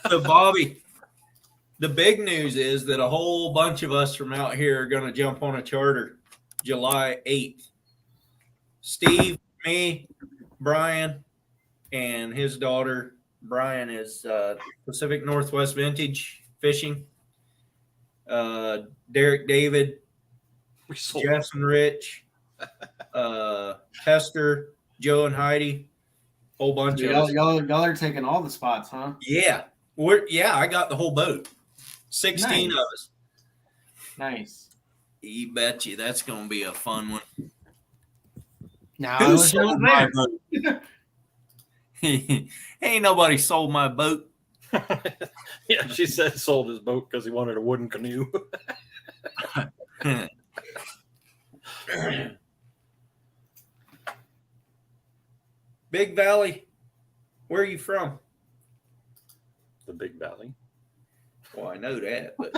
So, Bobby, the big news is that a whole bunch of us from out here are going to jump on a charter July 8th. Steve, me, Brian, and his daughter. Brian is Pacific Northwest Vintage Fishing. Derek David, We sold Jess and Rich, Hester, Joe and Heidi, whole bunch of us. Y'all are taking all the spots, huh? Yeah, I got the whole boat. 16 Nice. of us. Nice. You bet you that's going to be a fun one. Now I Who was sold my there. boat? Ain't nobody sold my boat. Yeah, she said sold his boat because he wanted a wooden canoe. Big Valley, where are you from? The Big Valley. Well, I know that, but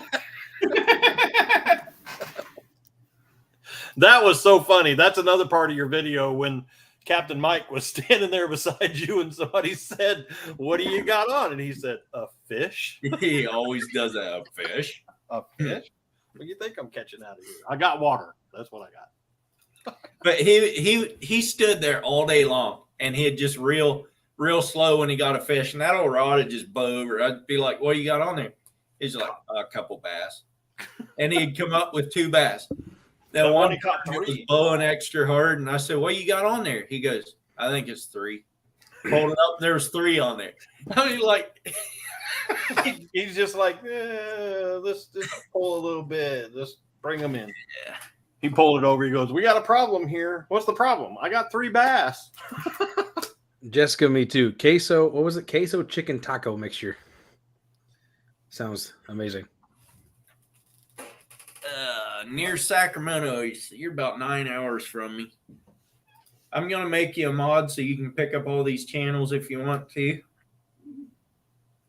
That was so funny. That's another part of your video when Captain Mike was standing there beside you and somebody said, "What do you got on?" And he said, "A fish." he always does have fish. A fish? What do you think I'm catching out of here? I got water. That's what I got. But he stood there all day long, and he'd just real slow when he got a fish, and that old rod would just bow over. I'd be like, "What you got on there?" He's like, "A couple bass," and he'd come up with 2 bass. That But one when he caught time it was 3. blowing extra hard, and I said, "What you got on there?" He goes, "I think it's 3." Pulled it up, there was 3 on there. I mean, like, He's just like, let's just pull a little bit. Just bring them in. Yeah. He pulled it over. He goes, "We got a problem here." "What's the problem?" "I got 3 bass." Jessica, me too. Queso, what was it? Queso chicken taco mixture. Sounds amazing. near Sacramento. You're about 9 hours from me. I'm going to make you a mod so you can pick up all these channels if you want to.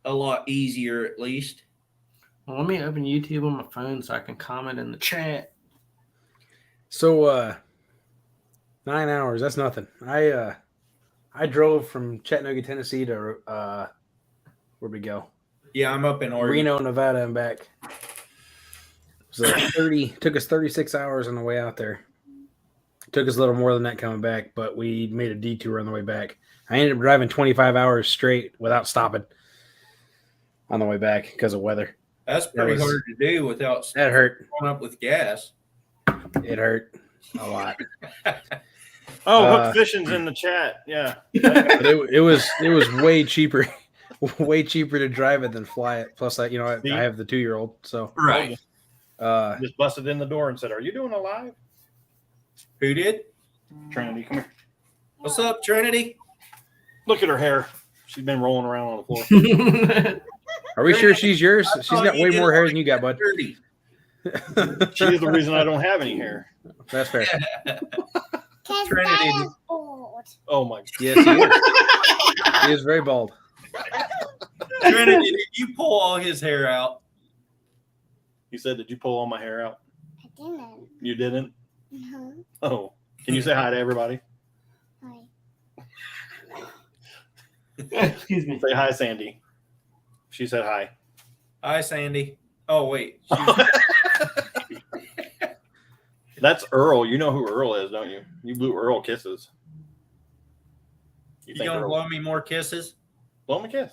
A lot easier, at least. Well, let me open YouTube on my phone so I can comment in the chat. So 9 hours, that's nothing. I drove from Chattanooga, Tennessee to where'd we go? Yeah, I'm up in Oregon. Reno, Nevada, and back. So took us 36 hours on the way out there. Took us a little more than that coming back, but we made a detour on the way back. I ended up driving 25 hours straight without stopping on the way back because of weather. That's pretty hard to do without That hurt. going up with gas. It hurt a lot. Oh, Hook Fishing's in the chat. Yeah. But it was way cheaper, way cheaper to drive it than fly it. Plus, I have the 2-year-old, so Right. Just busted in the door and said, "Are you doing a live?" Who did? Trinity, come here. What's up, Trinity? Look at her hair. She's been rolling around on the floor. Are we sure she's yours? I She's thought got you way did more hair like than you got, bud. 30. She is the reason I don't have any hair. That's fair. Because Trinity. I am old. Oh my! Yes, he is. He is very bald. Trinity, did you pull all his hair out? You said, did you pull all my hair out? I didn't. You didn't. No. Oh, can you say hi to everybody? Hi. Excuse me. Say hi, Sandy. She said hi. Hi, Sandy. Oh, wait. That's Earl. You know who Earl is, don't you? You blew Earl kisses. You gonna blow me more kisses? Blow him a kiss.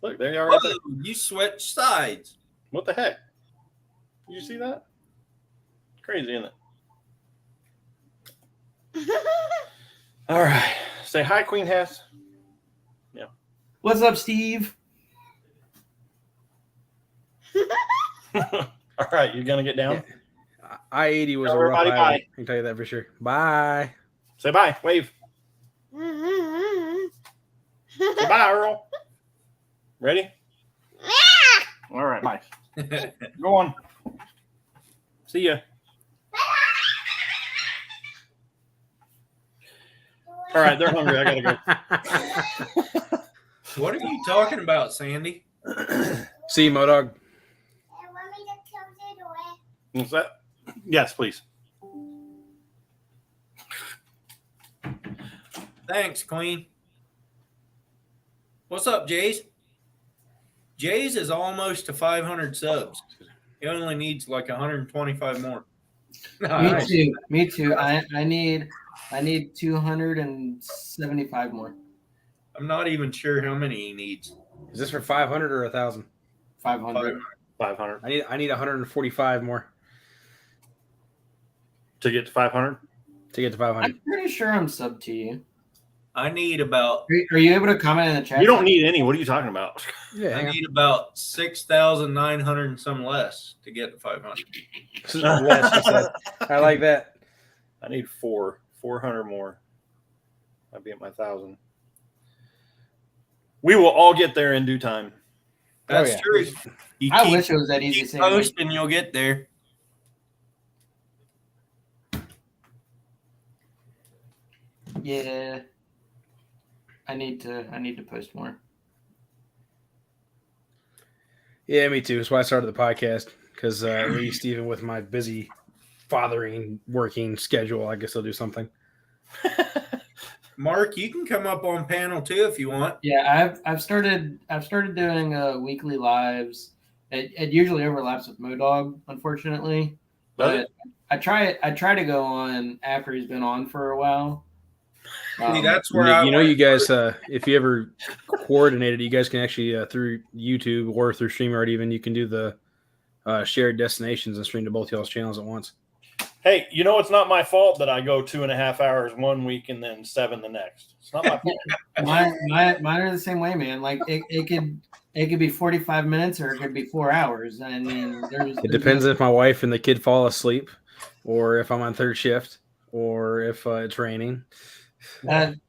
Look, there you are. Right there. Whoa, you switched sides. What the heck? Did you see that? Crazy, isn't it? All right. Say hi, Queen Hess. What's up, Steve? All right, you gonna get down? I-80 was Tell a rough everybody highway. bye. I can tell you that for sure. Bye. Say bye. Wave. Say bye, Earl. Ready? All right, bye. Go on. See ya. All right, they're hungry. I gotta go. What are you talking about, Sandy? See you, Modog. Want me to close the door? What's that? Yes, please. Thanks, Queen. What's up, Jays? Jays is almost to 500 subs. He only needs like 125 more. Me too. Me too. I need 275 more. I'm not even sure how many he needs. Is this for 500 or 1,000? 500. 500 I need 145 more to get to 500. to get to 500. I'm pretty sure I'm sub to you. I need about Are you able to comment in the chat? You don't need any. What are you talking about? Yeah, I hang on. need about 6,900 and some less to get to 500. Less, he said. I like that. I need 400 more. I'd be at my 1,000. We will all get there in due time. That's yeah. true. You I keep, wish it was that easy. keep Sandy. posting, you'll get there. Yeah. I need to post more. Yeah, me too. That's why I started the podcast because at least even with my busy fathering working schedule, I guess I'll do something. Mark, you can come up on panel too if you want. Yeah, I've started doing weekly lives. It usually overlaps with Modog, unfortunately. But I try to go on after he's been on for a while. See, that's where I You know, went. you guys, if you ever coordinated, you guys can actually through YouTube or through StreamYard even, you can do the shared destinations and stream to both y'all's channels at once. Hey, you know, it's not my fault that I go 2.5 hours one week and then 7 the next. It's not my fault. Mine are the same way, man. Like it could be 45 minutes or it could be 4 hours. I mean, It depends if my wife and the kid fall asleep, or if I'm on third shift, or if it's raining. Can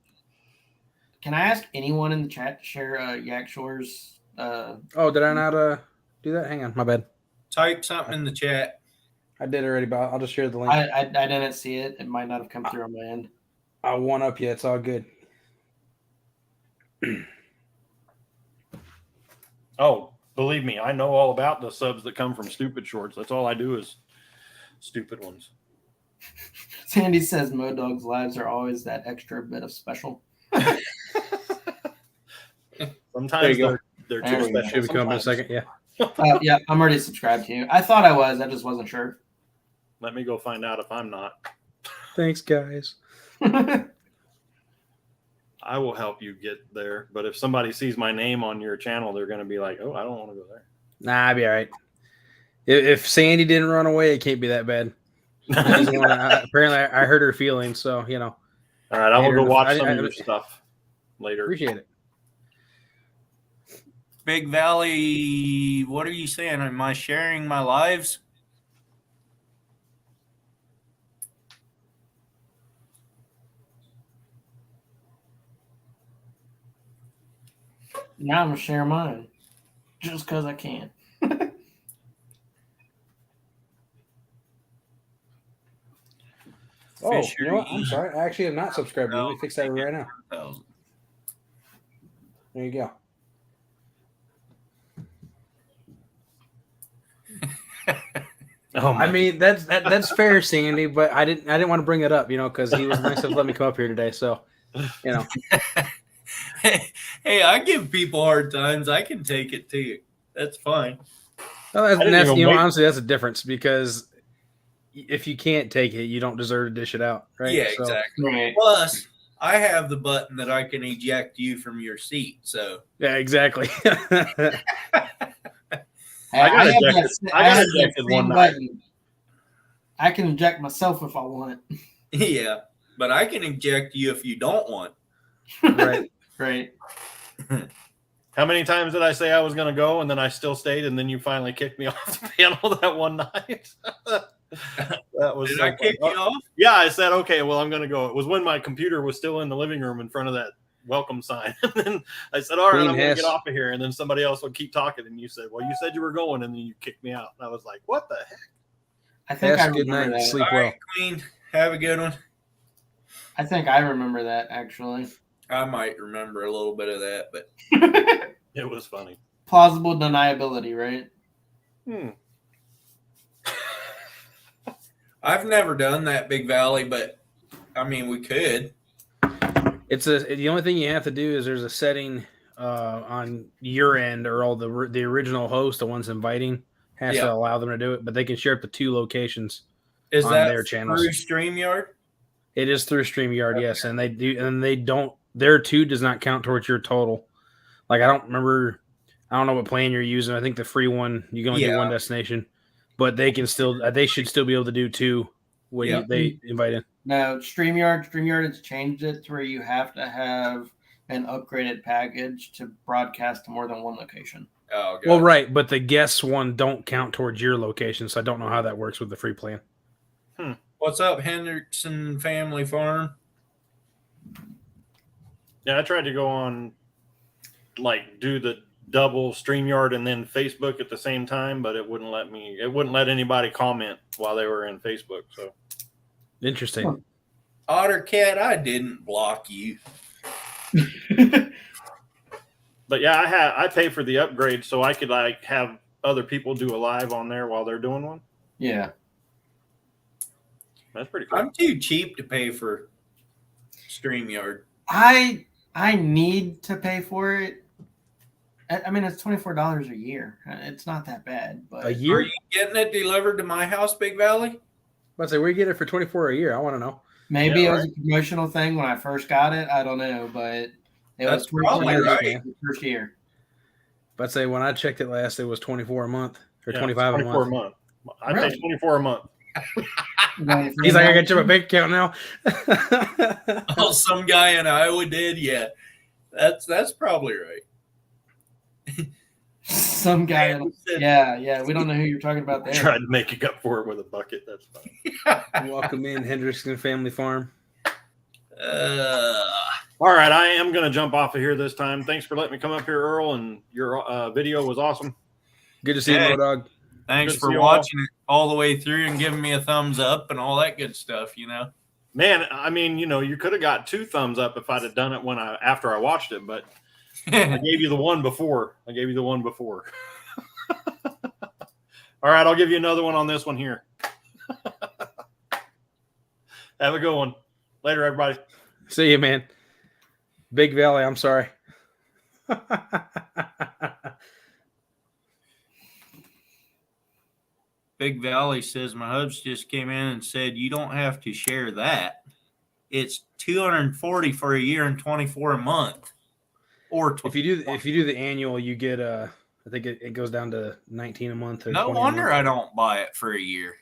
I ask anyone in the chat to share Yak Shore's? Oh, did I not do that? Hang on, my bad. Type something in the chat. I did already, but I'll just share the link. I didn't see it. It might not have come through on my end. I'll one up you. It's all good. Oh, believe me, I know all about the subs that come from stupid shorts. That's all I do is stupid ones. Sandy says Modog's lives are always that extra bit of special. Sometimes you go. they're There too we go. special. Should we come in a Sometimes. second? Yeah. Yeah, I'm already subscribed to you. I thought I was. I just wasn't sure. Let me go find out if I'm not. Thanks, guys. I will help you get there. But if somebody sees my name on your channel, they're going to be like, oh, I don't want to go there. Nah, I'll be all right. If Sandy didn't run away, it can't be that bad. Apparently, I hurt her feelings, so you know. All right, I will go watch some I- of your stuff later. Appreciate it. Big Valley, what are you saying? Am I sharing my lives? Now I'm gonna share mine, just because I can. Oh, Fisher you know what? I'm sorry. I actually am not subscribed. Let me fix that right now. 1,000. There you go. Oh, I mean, that's fair, Sandy, but I didn't want to bring it up, because he was nice enough to let me come up here today. So, Hey, I give people hard times. I can take it too. That's fine. well, I didn't that's even wait. honestly, that's a difference because if you can't take it, you don't deserve to dish it out, right? Yeah, So, exactly. Right. Plus, I have the button that I can eject you from your seat. So yeah, exactly. I got have ejected. that- I got have that ejected same one night. button. I can eject myself if I want. yeah, but I can eject you if you don't want. Right. Right. How many times did I say I was going to go, and then I still stayed, and then you finally kicked me off the panel that one night? That was Did so I kick fun. you off? Yeah, I said, okay, well, I'm going to go. It was when my computer was still in the living room in front of that welcome sign. And then I said, all right, Queen I'm going to get Hess. off of here. And then somebody else would keep talking, and you said, well, you said you were going, and then you kicked me out. And I was like, what the heck? I think I Yes, good remember night. that. Sleep All well. right, Queen. Have a good one. I think I remember that actually. I might remember a little bit of that, but It was funny. Plausible deniability, right? I've never done that Big Valley. But I mean, we could. It's the only thing you have to do is there's a setting on your end or all the original host, the ones inviting, has Yeah. to allow them to do it, but they can share up to 2 locations. Is On that their channels. through StreamYard? It is through StreamYard, yes, and they don't. Their 2 does not count towards your total. Like I don't know what plan you're using. I think the free one you can only do Yeah. one destination, but they can still they should still be able to do 2 when Yeah. they invite in. No, StreamYard has changed it to where you have to have an upgraded package to broadcast to more than one location. Oh, God. Well, right, but the guests one don't count towards your location, so I don't know how that works with the free plan. What's up, Hendrickson Family Farm? Yeah, I tried to go on, like, do the double StreamYard and then Facebook at the same time, but it wouldn't let me. It wouldn't let anybody comment while they were in Facebook. So Interesting. Ottercat, I didn't block you. But yeah, I pay for the upgrade so I could like have other people do a live on there while they're doing one. Yeah. That's pretty cool. I'm too cheap to pay for StreamYard. I need to pay for it. I mean, it's $24 a year. It's not that bad, but A Are year? you getting it delivered to my house, Big Valley? Let's say where you get it for 24 a year. I want to know. maybe Yeah, it was a promotional thing when I first got it. I don't know, but it That's was probably $24 right. the first year. But say when I checked it last, it was 24 a month or Yeah, 25 a 24 month. I Really? pay 24 a month. He's like, I got you my bank account now. Oh, some guy in Iowa did. Yeah, that's probably right. Some guy. Yeah. We don't know who you're talking about I there. tried to make up for it with a bucket. That's fine. Welcome in Hendrickson Family Farm. All right, I am going to jump off of here this time. Thanks for letting me come up here, Earl, and your video was awesome. Good to see Hey. you, Dog. Thanks Good to for see you all. watching it all the way through and giving me a thumbs up and all that good stuff. You know. Man, I mean, you could have got 2 thumbs up if I'd have done it after I watched it, but I gave you the one before. All right, I'll give you another one on this one here. Have a good one. Later, everybody. See you, man. Big Valley, I'm sorry. Big Valley says my hubs just came in and said you don't have to share that. It's $240 for a year and $24 a month. Or if you do the annual, you get I think it goes down to 19 a month. Or no 20 a wonder month. I don't buy it for a year.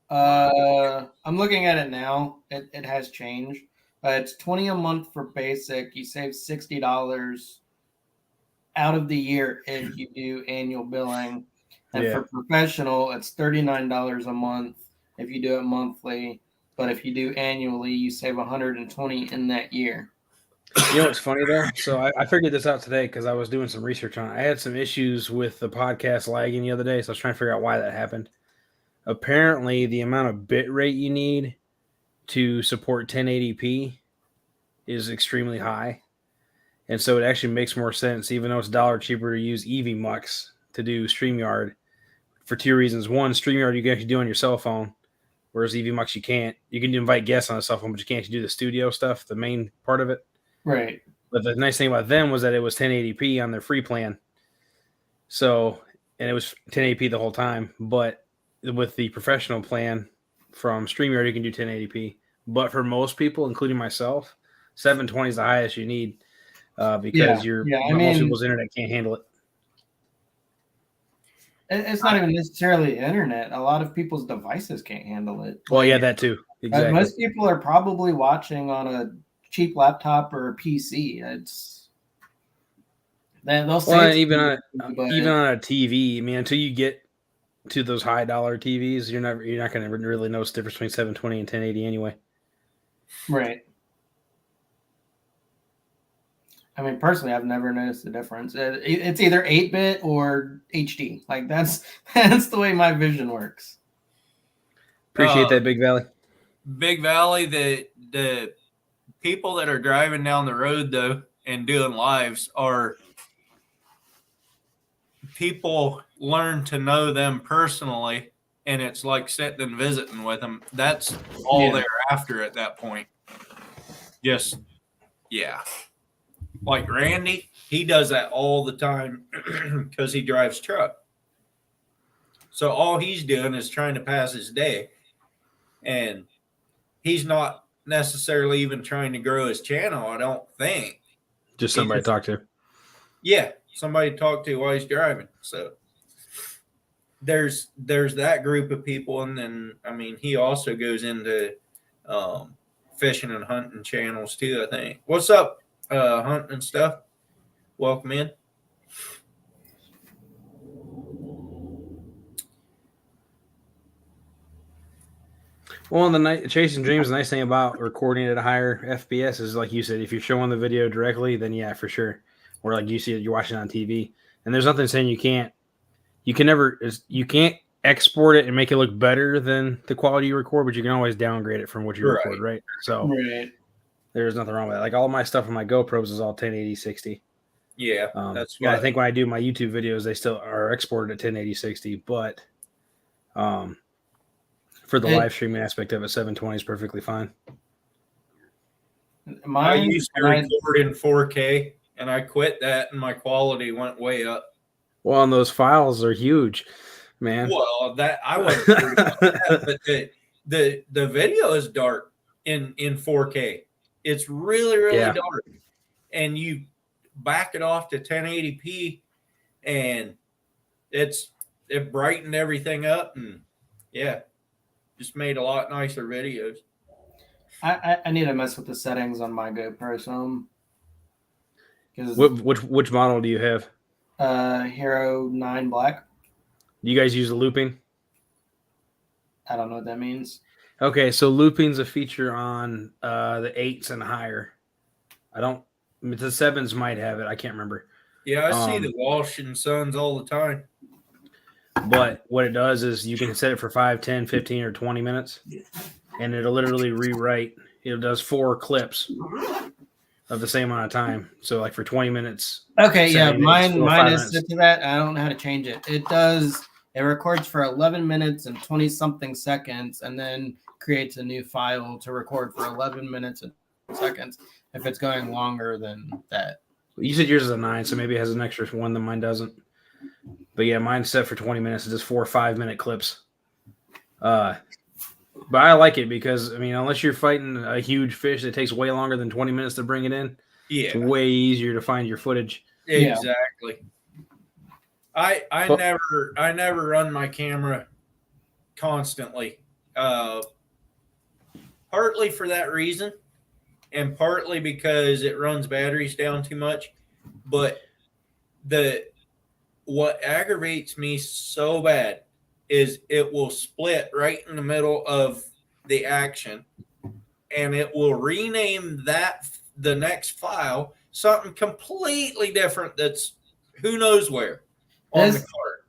I'm looking at it now. It has changed. It's $20 a month for basic. You save $60 out of the year if you do annual billing. And Yeah. for professional, it's $39 a month if you do it monthly. But if you do annually, you save $120 in that year. You know what's funny though? So I figured this out today because I was doing some research on it. I had some issues with the podcast lagging the other day, so I was trying to figure out why that happened. Apparently, the amount of bit rate you need to support 1080p is extremely high. And so it actually makes more sense, even though it's $1 cheaper to use EVMux to do StreamYard for two reasons. One, StreamYard you can actually do on your cell phone, whereas EVMux you can't. You can invite guests on a cell phone, but you can't actually do the studio stuff, the main part of it. Right. But the nice thing about them was that it was 1080p on their free plan. So, and it was 1080p the whole time. But with the professional plan from StreamYard, you can do 1080p. But for most people, including myself, 720 is the highest you need because most people's internet can't handle it. It's not even necessarily internet. A lot of people's devices can't handle it. Well, yeah, that too. Exactly. Most people are probably watching on a cheap laptop or a PC. They'll say Well, it's even on but- even on a TV, I mean, until you get to those high dollar TVs, you're not going to really notice the difference between 720 and 1080 anyway. Right. I mean, personally, I've never noticed the difference. It's either 8-bit or HD. Like that's the way my vision works. Appreciate that, Big Valley. Big Valley, the people that are driving down the road though and doing lives are people learn to know them personally, and it's like sitting and visiting with them. That's all they're after at that point. Just like Randy, he does that all the time because he drives truck. So all he's doing is trying to pass his day, and he's not necessarily even trying to grow his channel, I don't think. Just somebody to talk to. Yeah, somebody to talk to while he's driving. So there's that group of people, and then I mean he also goes into fishing and hunting channels too, I think. What's up, hunting and stuff? Welcome in. Well, Chasing Dreams, the nice thing about recording at a higher FPS is, like you said, if you're showing the video directly, then yeah, for sure. Or like you see it, you're watching it on TV, and there's nothing saying you can't export it and make it look better than the quality you record, but you can always downgrade it from what you record, right? So there's nothing wrong with that. Like all my stuff on my GoPros is all 1080 60. Yeah, that's I think when I do my YouTube videos, they still are exported at 1080 60, but for the live streaming aspect of it, 720 is perfectly fine. I used to record in 4K, and I quit that, and my quality went way up. Well, and those files are huge, man. Well, that I wasn't worried about that, but the video is dark in 4K. It's really dark, and you back it off to 1080p, and it brightened everything up, and just made a lot nicer videos. I need to mess with the settings on my GoPro some. Which model do you have? Hero 9 Black. Do you guys use the looping? I don't know what that means. Okay, so looping's a feature on the 8s and higher. The 7s might have it. I can't remember. Yeah, I see the Walsh and Sons all the time. But what it does is you can set it for 5, 10, 15, or 20 minutes, and it'll literally rewrite. It does 4 clips of the same amount of time. So like for 20 minutes. Okay, yeah, mine is set to that. I don't know how to change it. It records for 11 minutes and 20 something seconds, and then creates a new file to record for 11 minutes and seconds if it's going longer than that. You said yours is a 9, so maybe it has an extra one that mine doesn't. But yeah, mine's set for 20 minutes. It's just 4 5-minute clips. But I like it because, I mean, unless you're fighting a huge fish that takes way longer than 20 minutes to bring it in, it's way easier to find your footage. Exactly. I never run my camera constantly. Partly for that reason, and partly because it runs batteries down too much. But what aggravates me so bad is it will split right in the middle of the action, and it will rename the next file something completely different that's who knows where on the card.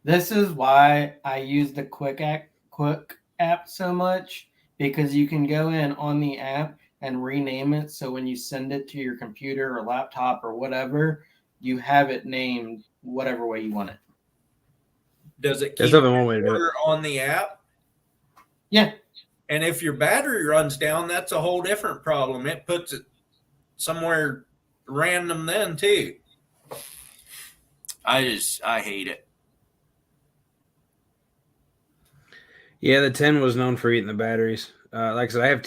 This is why I use the Quick app so much, because you can go in on the app and rename it. So when you send it to your computer or laptop or whatever, you have it named whatever way you want it. Does it There's keep nothing one way to do it. order on the app? Yeah. And if your battery runs down, that's a whole different problem. It puts it somewhere random then too. I hate it. Yeah, the 10 was known for eating the batteries. Like I said, I have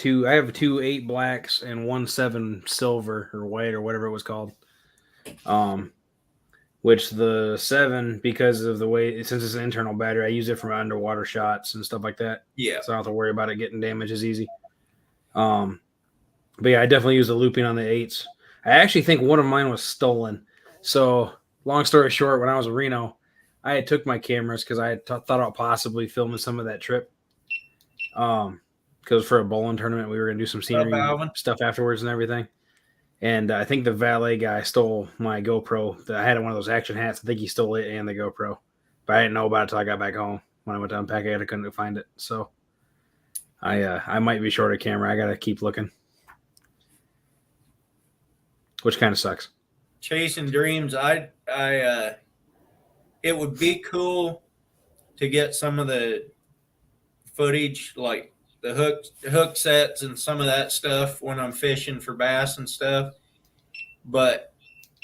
two 8 blacks and 1 7 silver or white or whatever it was called. Which the 7, because of the way, since it's an internal battery, I use it for underwater shots and stuff like that. Yeah. So I don't have to worry about it getting damaged as easy. But yeah, I definitely use the looping on the 8s. I actually think one of mine was stolen. So long story short, when I was in Reno, I had took my cameras because I had thought about possibly filming some of that trip. Because for a bowling tournament, we were going to do some scenery Alvin? stuff afterwards and everything. And I think the valet guy stole my GoPro. I had one of those action hats. I think he stole it and the GoPro. But I didn't know about it until I got back home. When I went to unpack it, I couldn't find it. So I might be short a camera. I got to keep looking. Which kind of sucks. Chasing dreams. It would be cool to get some of the footage, like the hook sets and some of that stuff when I'm fishing for bass and stuff. But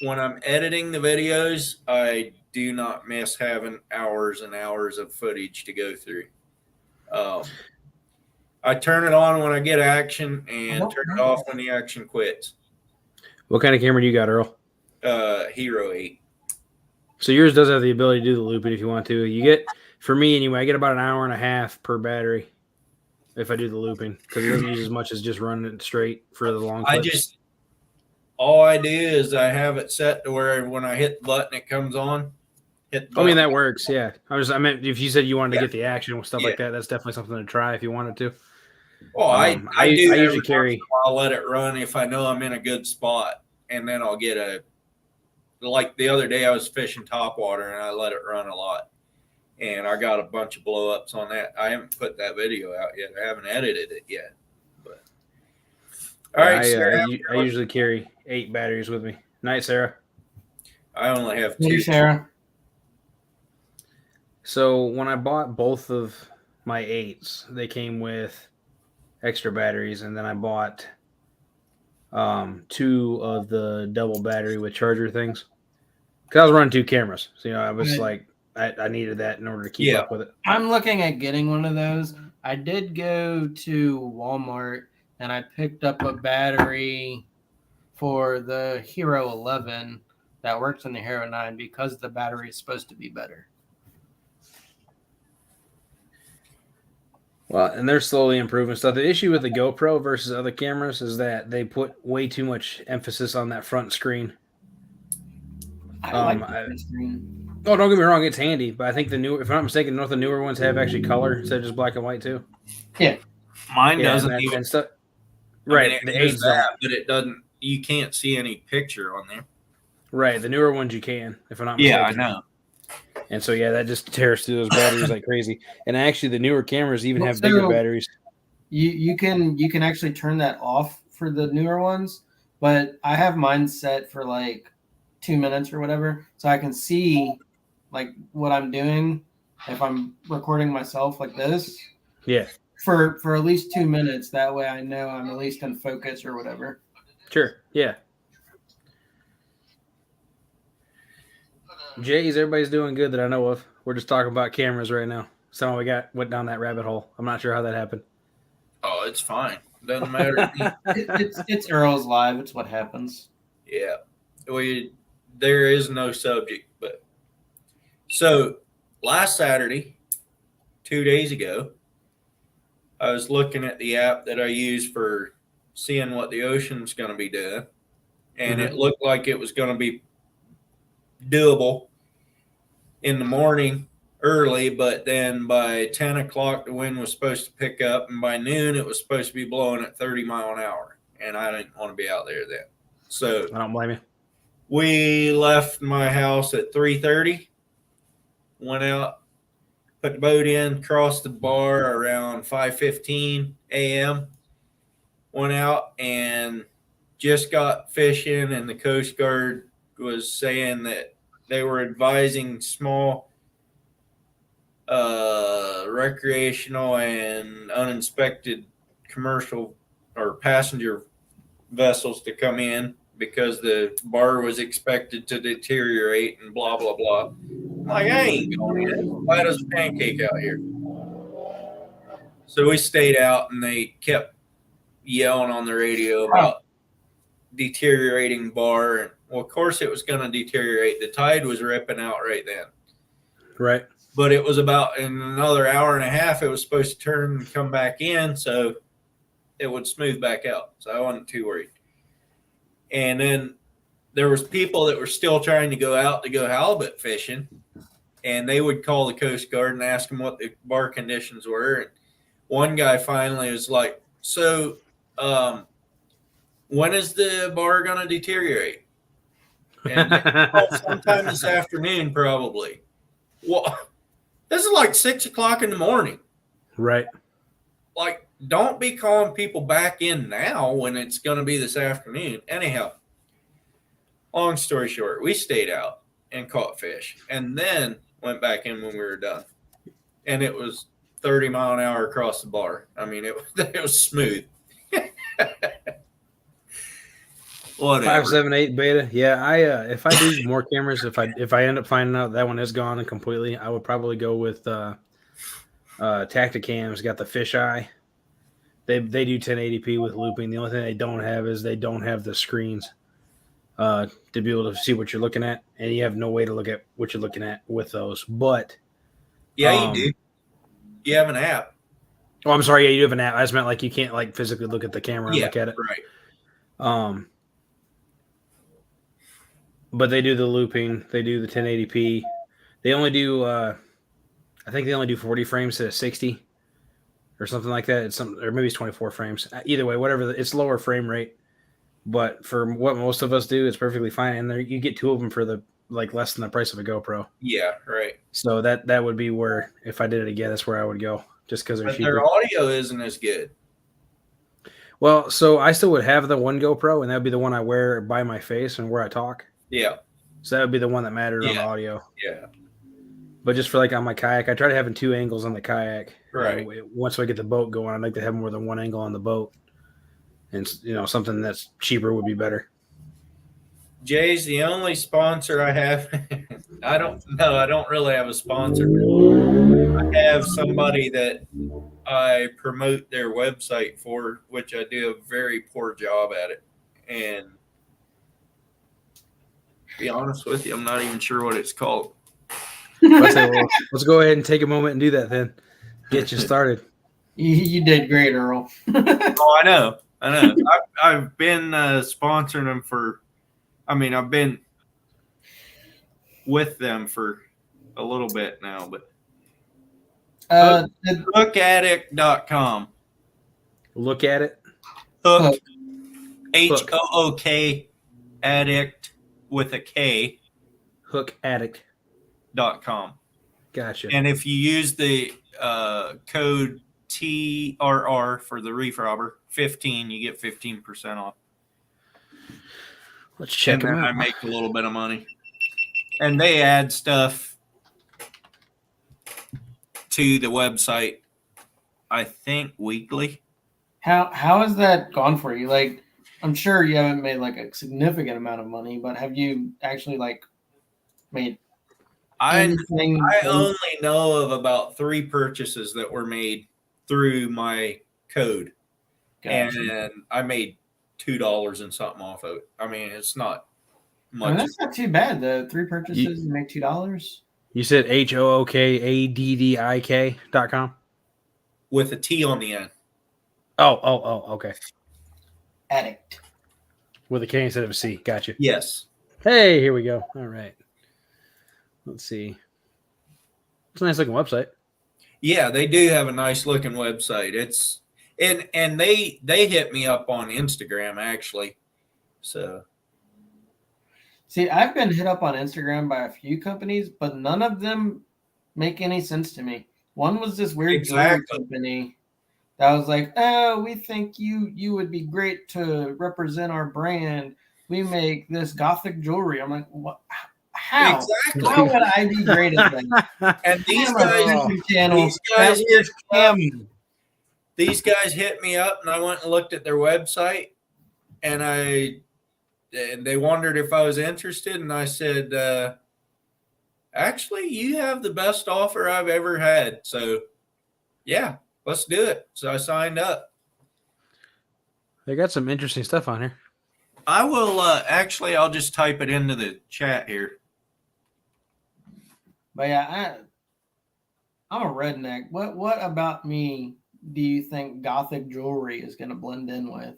when I'm editing the videos, I do not miss having hours and hours of footage to go through. I turn it on when I get action and turn it off when the action quits. What kind of camera do you got, Earl? Hero 8. So yours does have the ability to do the looping if you want to. You get, for me anyway, I get about an hour and a half per battery if I do the looping because it doesn't use as much as just running it straight for the long clips. All I do is I have it set to where when I hit the button, it comes on. Hit the button. I mean, that works, yeah. I meant if you said you wanted to Yeah. get the action and stuff like that, that's definitely something to try if you wanted to. Well, I do. I usually every carry. once in a while, I'll let it run if I know I'm in a good spot, and then I'll get like the other day I was fishing topwater and I let it run a lot, and I got a bunch of blow ups on that. I haven't put that video out yet. I haven't edited it yet. But all right, Sarah, I usually carry 8 batteries with me. Night, Sarah. I only have Hey, 2. Sarah. So when I bought both of my 8s, they came with extra batteries, and then I bought 2 of the double battery with charger things because I was running 2 cameras. So I was like, I needed that in order to keep up with it. I'm looking at getting one of those. I did go to Walmart and I picked up a battery for the Hero 11 that works in the Hero 9 because the battery is supposed to be better. Well, and they're slowly improving stuff. The issue with the GoPro versus other cameras is that they put way too much emphasis on that front screen. I like the front screen. Oh, don't get me wrong, it's handy, but I think if I'm not mistaken, the newer ones have actually color instead of just black and white too. Yeah. Mine Yeah, doesn't and even. stuff. I Right, mean, the it does 8s that, don't. but it doesn't. You can't see any picture on there. Right, the newer ones you can, if I'm not mistaken. Yeah, I know. And so that just tears through those batteries like crazy. And actually, the newer cameras even have bigger batteries. You can actually turn that off for the newer ones, but I have mine set for like 2 minutes or whatever, so I can see like what I'm doing if I'm recording myself like this. Yeah, For at least 2 minutes. That way I know I'm at least in focus or whatever. sure. Yeah. Jay's, everybody's doing good that I know of. We're just talking about cameras right now. Somehow went down that rabbit hole. I'm not sure how that happened. Oh, it's fine. Doesn't matter to me. It's Earl's live. It's what happens. Yeah. There is no subject, but so last Saturday, 2 days ago, I was looking at the app that I use for seeing what the ocean's going to be doing, and it looked like it was going to be doable in the morning early, but then by 10 o'clock the wind was supposed to pick up, and by noon it was supposed to be blowing at 30 mile an hour, and I didn't want to be out there then. So I don't blame you. we left my house at 3:30, went out put the boat in, crossed the bar around 5:15 a.m. Went out and just got fishing, and the Coast Guard was saying that they were advising small recreational and uninspected commercial or passenger vessels to come in because the bar was expected to deteriorate and blah blah blah. I'm like, I ain't going in. Why does pancake out here? So we stayed out, and they kept yelling on the radio about deteriorating bar. And well, of course, it was going to deteriorate. The tide was ripping out right then. Right. But it was about in another hour and a half, it was supposed to turn and come back in, so it would smooth back out. So I wasn't too worried. And then there was people that were still trying to go out to go halibut fishing, and they would call the Coast Guard and ask them what the bar conditions were. And one guy finally was like, so when is the bar going to deteriorate? And sometime this afternoon, probably. Well, this is like 6 o'clock in the morning. Right. Like, don't be calling people back in now when it's going to be this afternoon. Anyhow, long story short, we stayed out and caught fish and then went back in when we were done. And it was 30 mile an hour across the bar. I mean, it was smooth. Whatever. 578 beta. Yeah, I if I do more cameras, if I end up finding out that one is gone and completely, I would probably go with Tacticam's got the fisheye. They do 1080p with looping. The only thing they don't have is they don't have the screens to be able to see what you're looking at, and you have no way to look at what you're looking at with those. But yeah, you do. You have an app. Oh, I'm sorry. Yeah, you have an app. I just meant like you can't like physically look at the camera and look at it. Right. But they do the looping. They do the 1080p. They only do, I think they only do 40 frames to 60 or something like that. Or maybe it's 24 frames. Either way, whatever. It's lower frame rate. But for what most of us do, it's perfectly fine. And there, you get two of them for the like less than the price of a GoPro. Yeah, right. So that would be where, if I did it again, that's where I would go, just because they're cheaper. Their audio isn't as good. Well, so I still would have the one GoPro, and that would be the one I wear by my face and where I talk. Yeah. So that would be the one that mattered on the audio. Yeah. But just for like on my kayak, I try to having two angles on the kayak. Right. Once I get the boat going, I'd like to have more than one angle on the boat. And, something that's cheaper would be better. Jay's the only sponsor I have. I don't really have a sponsor. I have somebody that I promote their website for, which I do a very poor job at it. And to be honest with you, I'm not even sure what it's called. Let's go ahead and take a moment and do that then. Get you started. You did great, Earl. Oh, I know. I've been sponsoring them for, I've been with them for a little bit now, but hookaddict.com. Look at it. Hook, Hook, addict with a K. Hookaddict.com. Gotcha. Gotcha. And if you use the code TRR for the Reef Robber 15, you get 15% off. Let's check them out. I make a little bit of money. And they add stuff to the website, I think, weekly. How has that gone for you? Like, I'm sure you haven't made like a significant amount of money, but have you actually like made anything? I only know of about 3 purchases that were made through my code. Gotcha. And I made $2 and something off of it. It's not much. That's not too bad. The 3 purchases you make $2. You said HOOKADDIK.com with a T on the end. Oh, okay. Addict with a K instead of a C. Gotcha. Yes. Hey, here we go. All right. Let's see. It's a nice looking website. Yeah, they do have a nice looking website. It's and they hit me up on Instagram actually. So see, I've been hit up on Instagram by a few companies, but none of them make any sense to me. One was this weird jewelry Exactly. company that was like, "Oh, we think you would be great to represent our brand. We make this gothic jewelry." I'm like, "What? How? Exactly. How would I be great at that?" And these I'm a guys, YouTube channel. these guys That weird hit me up. cam. These guys hit me up, and I went and looked at their website, and they wondered if I was interested, and I said, actually, you have the best offer I've ever had. So, yeah, let's do it. So I signed up. They got some interesting stuff on here. I will actually. I'll just type it into the chat here. But yeah, I'm a redneck. What about me do you think gothic jewelry is going to blend in with?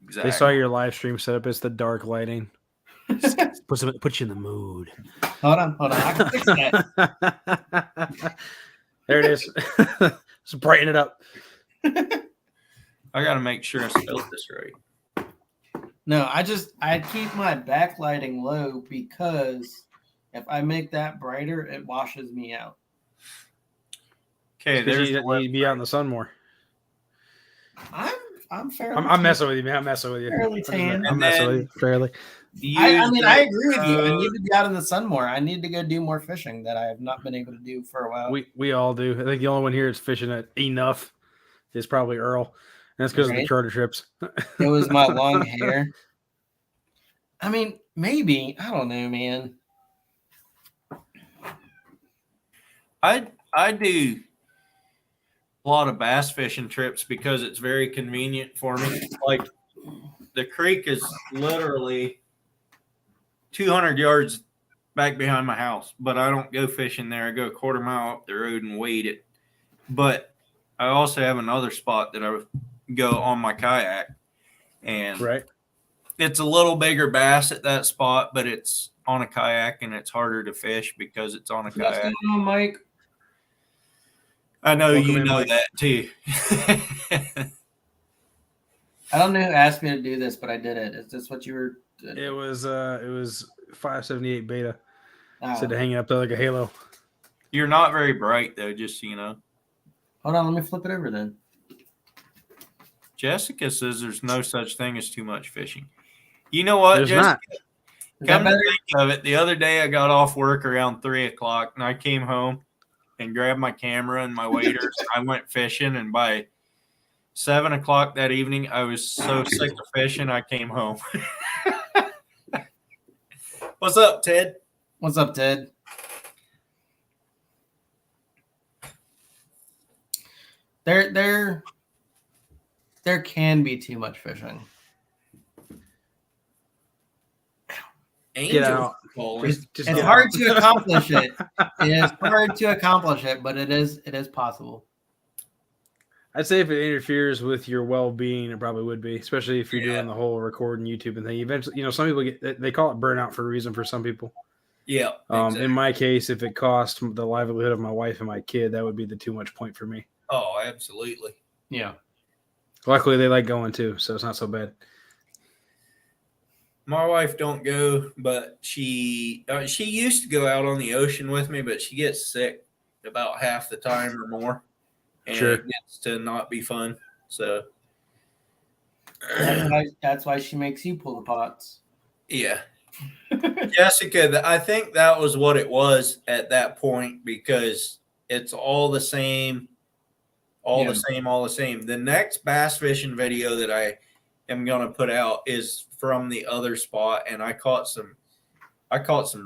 Exactly. They saw your live stream setup. It's the dark lighting. Put you in the mood. Hold on. I can fix that. There it is. Just brighten it up. I got to make sure I spelled this right. No, I keep my backlighting low because if I make that brighter, it washes me out. Okay, there's You need to be out in the sun more. I'm fairly. I'm messing with you, man. I'm messing with you. Fairly tan. I'm messing with you. Fairly. I mean, I agree with you. I need to be out in the sun more. I need to go do more fishing that I have not been able to do for a while. We all do. I think the only one here that's fishing at enough is probably Earl. And that's because of the Right. charter trips. It was my long hair. I mean, maybe. I don't know, man. I do a lot of bass fishing trips because it's very convenient for me. Like the creek is literally 200 yards back behind my house, but I don't go fishing there. I go a quarter mile up the road and wade it. But I also have another spot that I go on my kayak, and Right. it's a little bigger bass at that spot, but it's on a kayak and it's harder to fish because it's on a What's kayak. going on, Mike? I know Welcome you in, know Mike. that too. I don't know who asked me to do this, but I did it. Is this what you were? It was 578 beta. Oh. Said to hang it up there like a halo. You're not very bright though, just so you know. Hold on, let me flip it over then. Jessica says there's no such thing as too much fishing. You know what, There's Jessica? not. Is that Come to better? think of it, the other day I got off work around 3:00 and I came home and grabbed my camera and my waders. I went fishing, and by 7:00 that evening, I was so sick of fishing, I came home. What's up, Ted? What's up, Ted? There can be too much fishing. Angel out. calling. Just It's get hard out. to accomplish it. It is hard to accomplish it, but it is possible. I'd say if it interferes with your well-being, it probably would be, especially if you're Yeah. doing the whole recording YouTube and thing. Eventually, some people they call it burnout for a reason. For some people, Yeah. Exactly. in my case, if it cost the livelihood of my wife and my kid, that would be the too much point for me. Oh, absolutely. Yeah. Luckily, they like going too, so it's not so bad. My wife don't go, but she used to go out on the ocean with me, but she gets sick about half the time or more, and Sure. it gets to not be fun. So, That's why she makes you pull the pots. yeah, Jessica, I think that was what it was at that point because it's all the same, all Yeah. the same. The next bass fishing video that I am gonna put out is from the other spot, and I caught some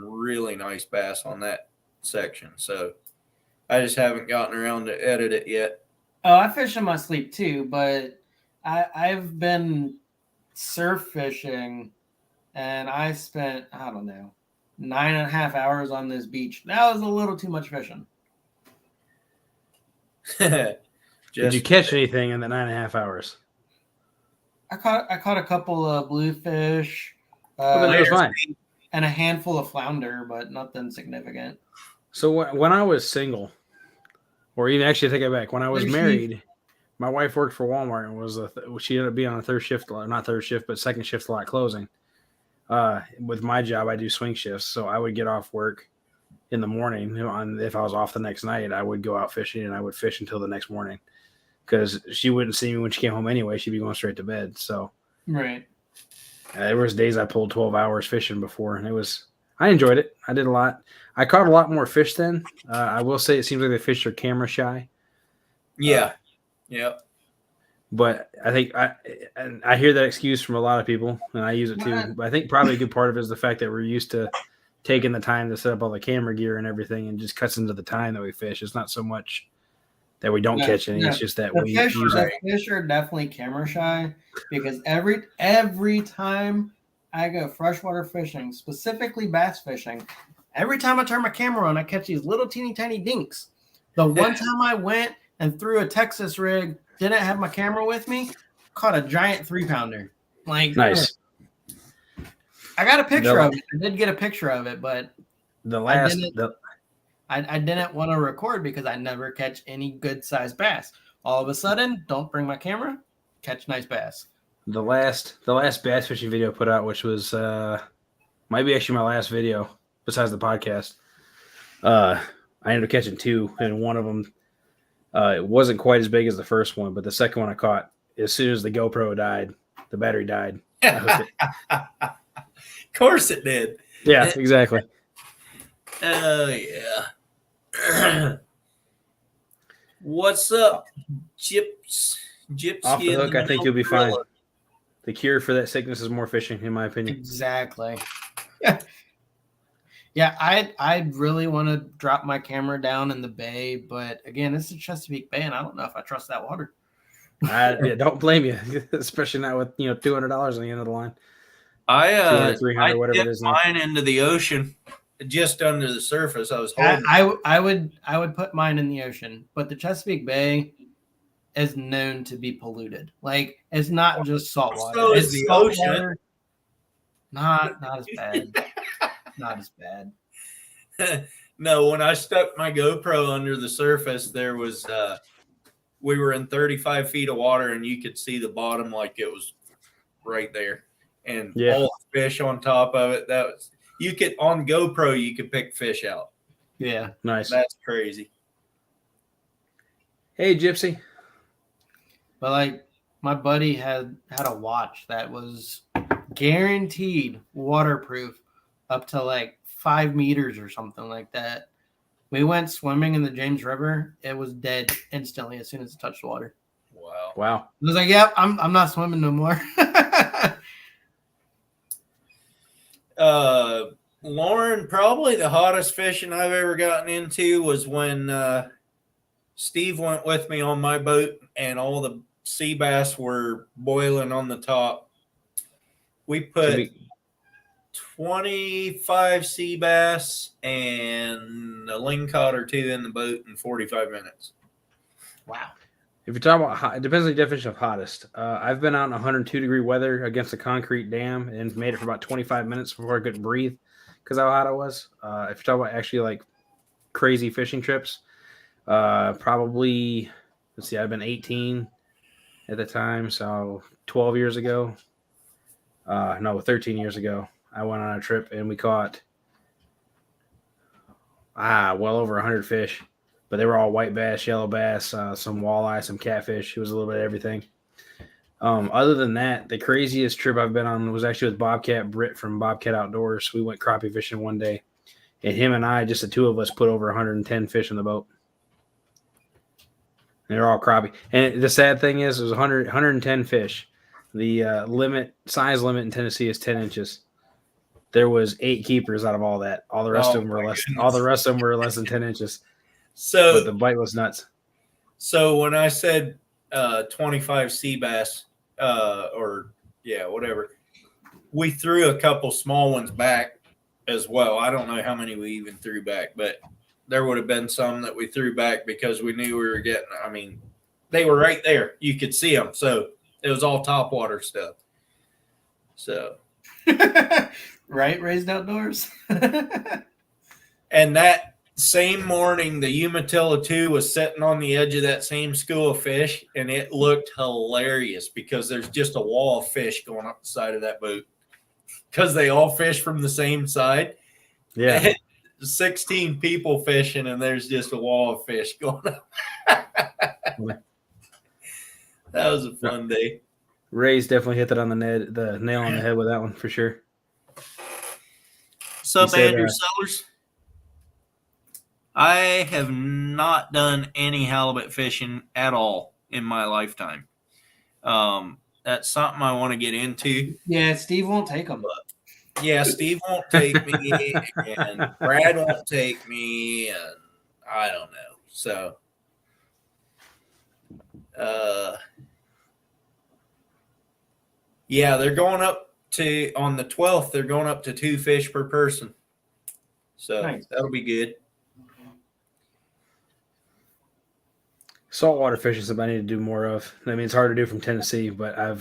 really nice bass on that section. So I just haven't gotten around to edit it yet. Oh, I fish in my sleep too, but I've been surf fishing, and I spent, I don't know, 9.5 hours on this beach. That was a little too much fishing. Did you catch anything in the 9.5 hours? I caught a couple of bluefish, Well, then it was Layers. fine. and a handful of flounder, but nothing significant. So when I was single, or even actually take it back, when I was There's married, my wife worked for Walmart and was she ended up being on a third shift, not third shift, but second shift a lot closing. With my job, I do swing shifts, so I would get off work in the morning. If I was off the next night, I would go out fishing and I would fish until the next morning because she wouldn't see me when she came home anyway. She'd be going straight to bed. So Right. there was days I pulled 12 hours fishing before, and I enjoyed it. I did a lot. I caught a lot more fish then. I will say it seems like the fish are camera shy. Yeah. Yep. But I think I hear that excuse from a lot of people, and I use it too. But I think probably a good part of it is the fact that we're used to taking the time to set up all the camera gear and everything, and just cuts into the time that we fish. It's not so much that we don't catch any; it's just that we use it. The fish are definitely camera shy because every time I go freshwater fishing, specifically bass fishing, every time I turn my camera on, I catch these little teeny tiny dinks. The one time I went and threw a Texas rig, didn't have my camera with me, caught a giant 3-pounder. Like Nice. I got a picture of it. I did get a picture of it, but I didn't want to record because I never catch any good sized bass. All of a sudden, don't bring my camera, catch nice bass. The last bass fishing video I put out, which was might be actually my last video besides the podcast. I ended up catching 2, and one of them it wasn't quite as big as the first one, but the second one I caught as soon as the GoPro died, the battery died. Of course it did. Yeah, exactly. Oh yeah. What's up, Gypsy? Off the hook, I think you'll be fine. Gorilla? The cure for that sickness is more fishing, in my opinion. Exactly. Yeah, I really want to drop my camera down in the bay, but again, this is Chesapeake Bay, and I don't know if I trust that water. Don't blame you, especially not with $200 on the end of the line. I 300, whatever it dipped is now. mine into the ocean, just under the surface. I was holding. I would put mine in the ocean, but the Chesapeake Bay is known to be polluted. Like it's not just salt water. So is the ocean. Water. Not as bad. Not as bad. No, when I stuck my GoPro under the surface, there was we were in 35 feet of water, and you could see the bottom like it was right there, and all the fish on top of it. That was on GoPro you could pick fish out. Yeah, Nice. That's crazy. Hey, Gypsy. but like my buddy had a watch that was guaranteed waterproof up to like 5 meters or something like that. We went swimming in the James River. It was dead instantly as soon as it touched water. Wow. I was like, "Yep, I'm not swimming no more." Lauren, probably the hottest fishing I've ever gotten into was when Steve went with me on my boat and all the sea bass were boiling on the top. We put 25 sea bass and a lingcod or 2 in the boat in 45 minutes. Wow. If you're talking about hot, it depends on the definition of hottest. I've been out in 102-degree weather against a concrete dam and made it for about 25 minutes before I couldn't breathe because how hot it was. If you're talking about actually like crazy fishing trips, probably, let's see, I've been 18 at the time, so 12 years ago. 13 years ago, I went on a trip and we caught well over 100 fish. But they were all white bass, yellow bass, some walleye, some catfish. It was a little bit of everything. Other than that, the craziest trip I've been on was actually with Bobcat Britt from Bobcat Outdoors. We went crappie fishing one day, and him and I, just the two of us, put over 110 fish in the boat. And they're all crappie. And the sad thing is, it was 110 fish. The size limit in Tennessee is 10 inches. There was 8 keepers out of all that. All the rest of them were less. Goodness. All the rest of them were less than 10 inches. So But the bite was nuts. So when I said 25 sea bass, whatever, we threw a couple small ones back as well. I don't know how many we even threw back, but there would have been some that we threw back because we knew we were getting. I mean, they were right there; you could see them. So it was all topwater stuff. So Right, raised outdoors. and that same morning, the Umatilla 2 was sitting on the edge of that same school of fish, and it looked hilarious because there's just a wall of fish going up the side of that boat because they all fish from the same side. Yeah. 16 people fishing, and there's just a wall of fish going up. That was a fun day. Ray's definitely hit that on the nail on the head with that one for sure. What's up, said, Andrew Sellers? I have not done any halibut fishing at all in my lifetime. That's something I want to get into. Yeah, Steve won't take them. Yeah, Steve won't take me, and Brad won't take me, and I don't know. So, yeah, they're going up to on the 12th. They're going up to 2 fish per person. So Nice. that'll be good. Saltwater fishing is something I need to do more of. I mean, it's hard to do from Tennessee, but I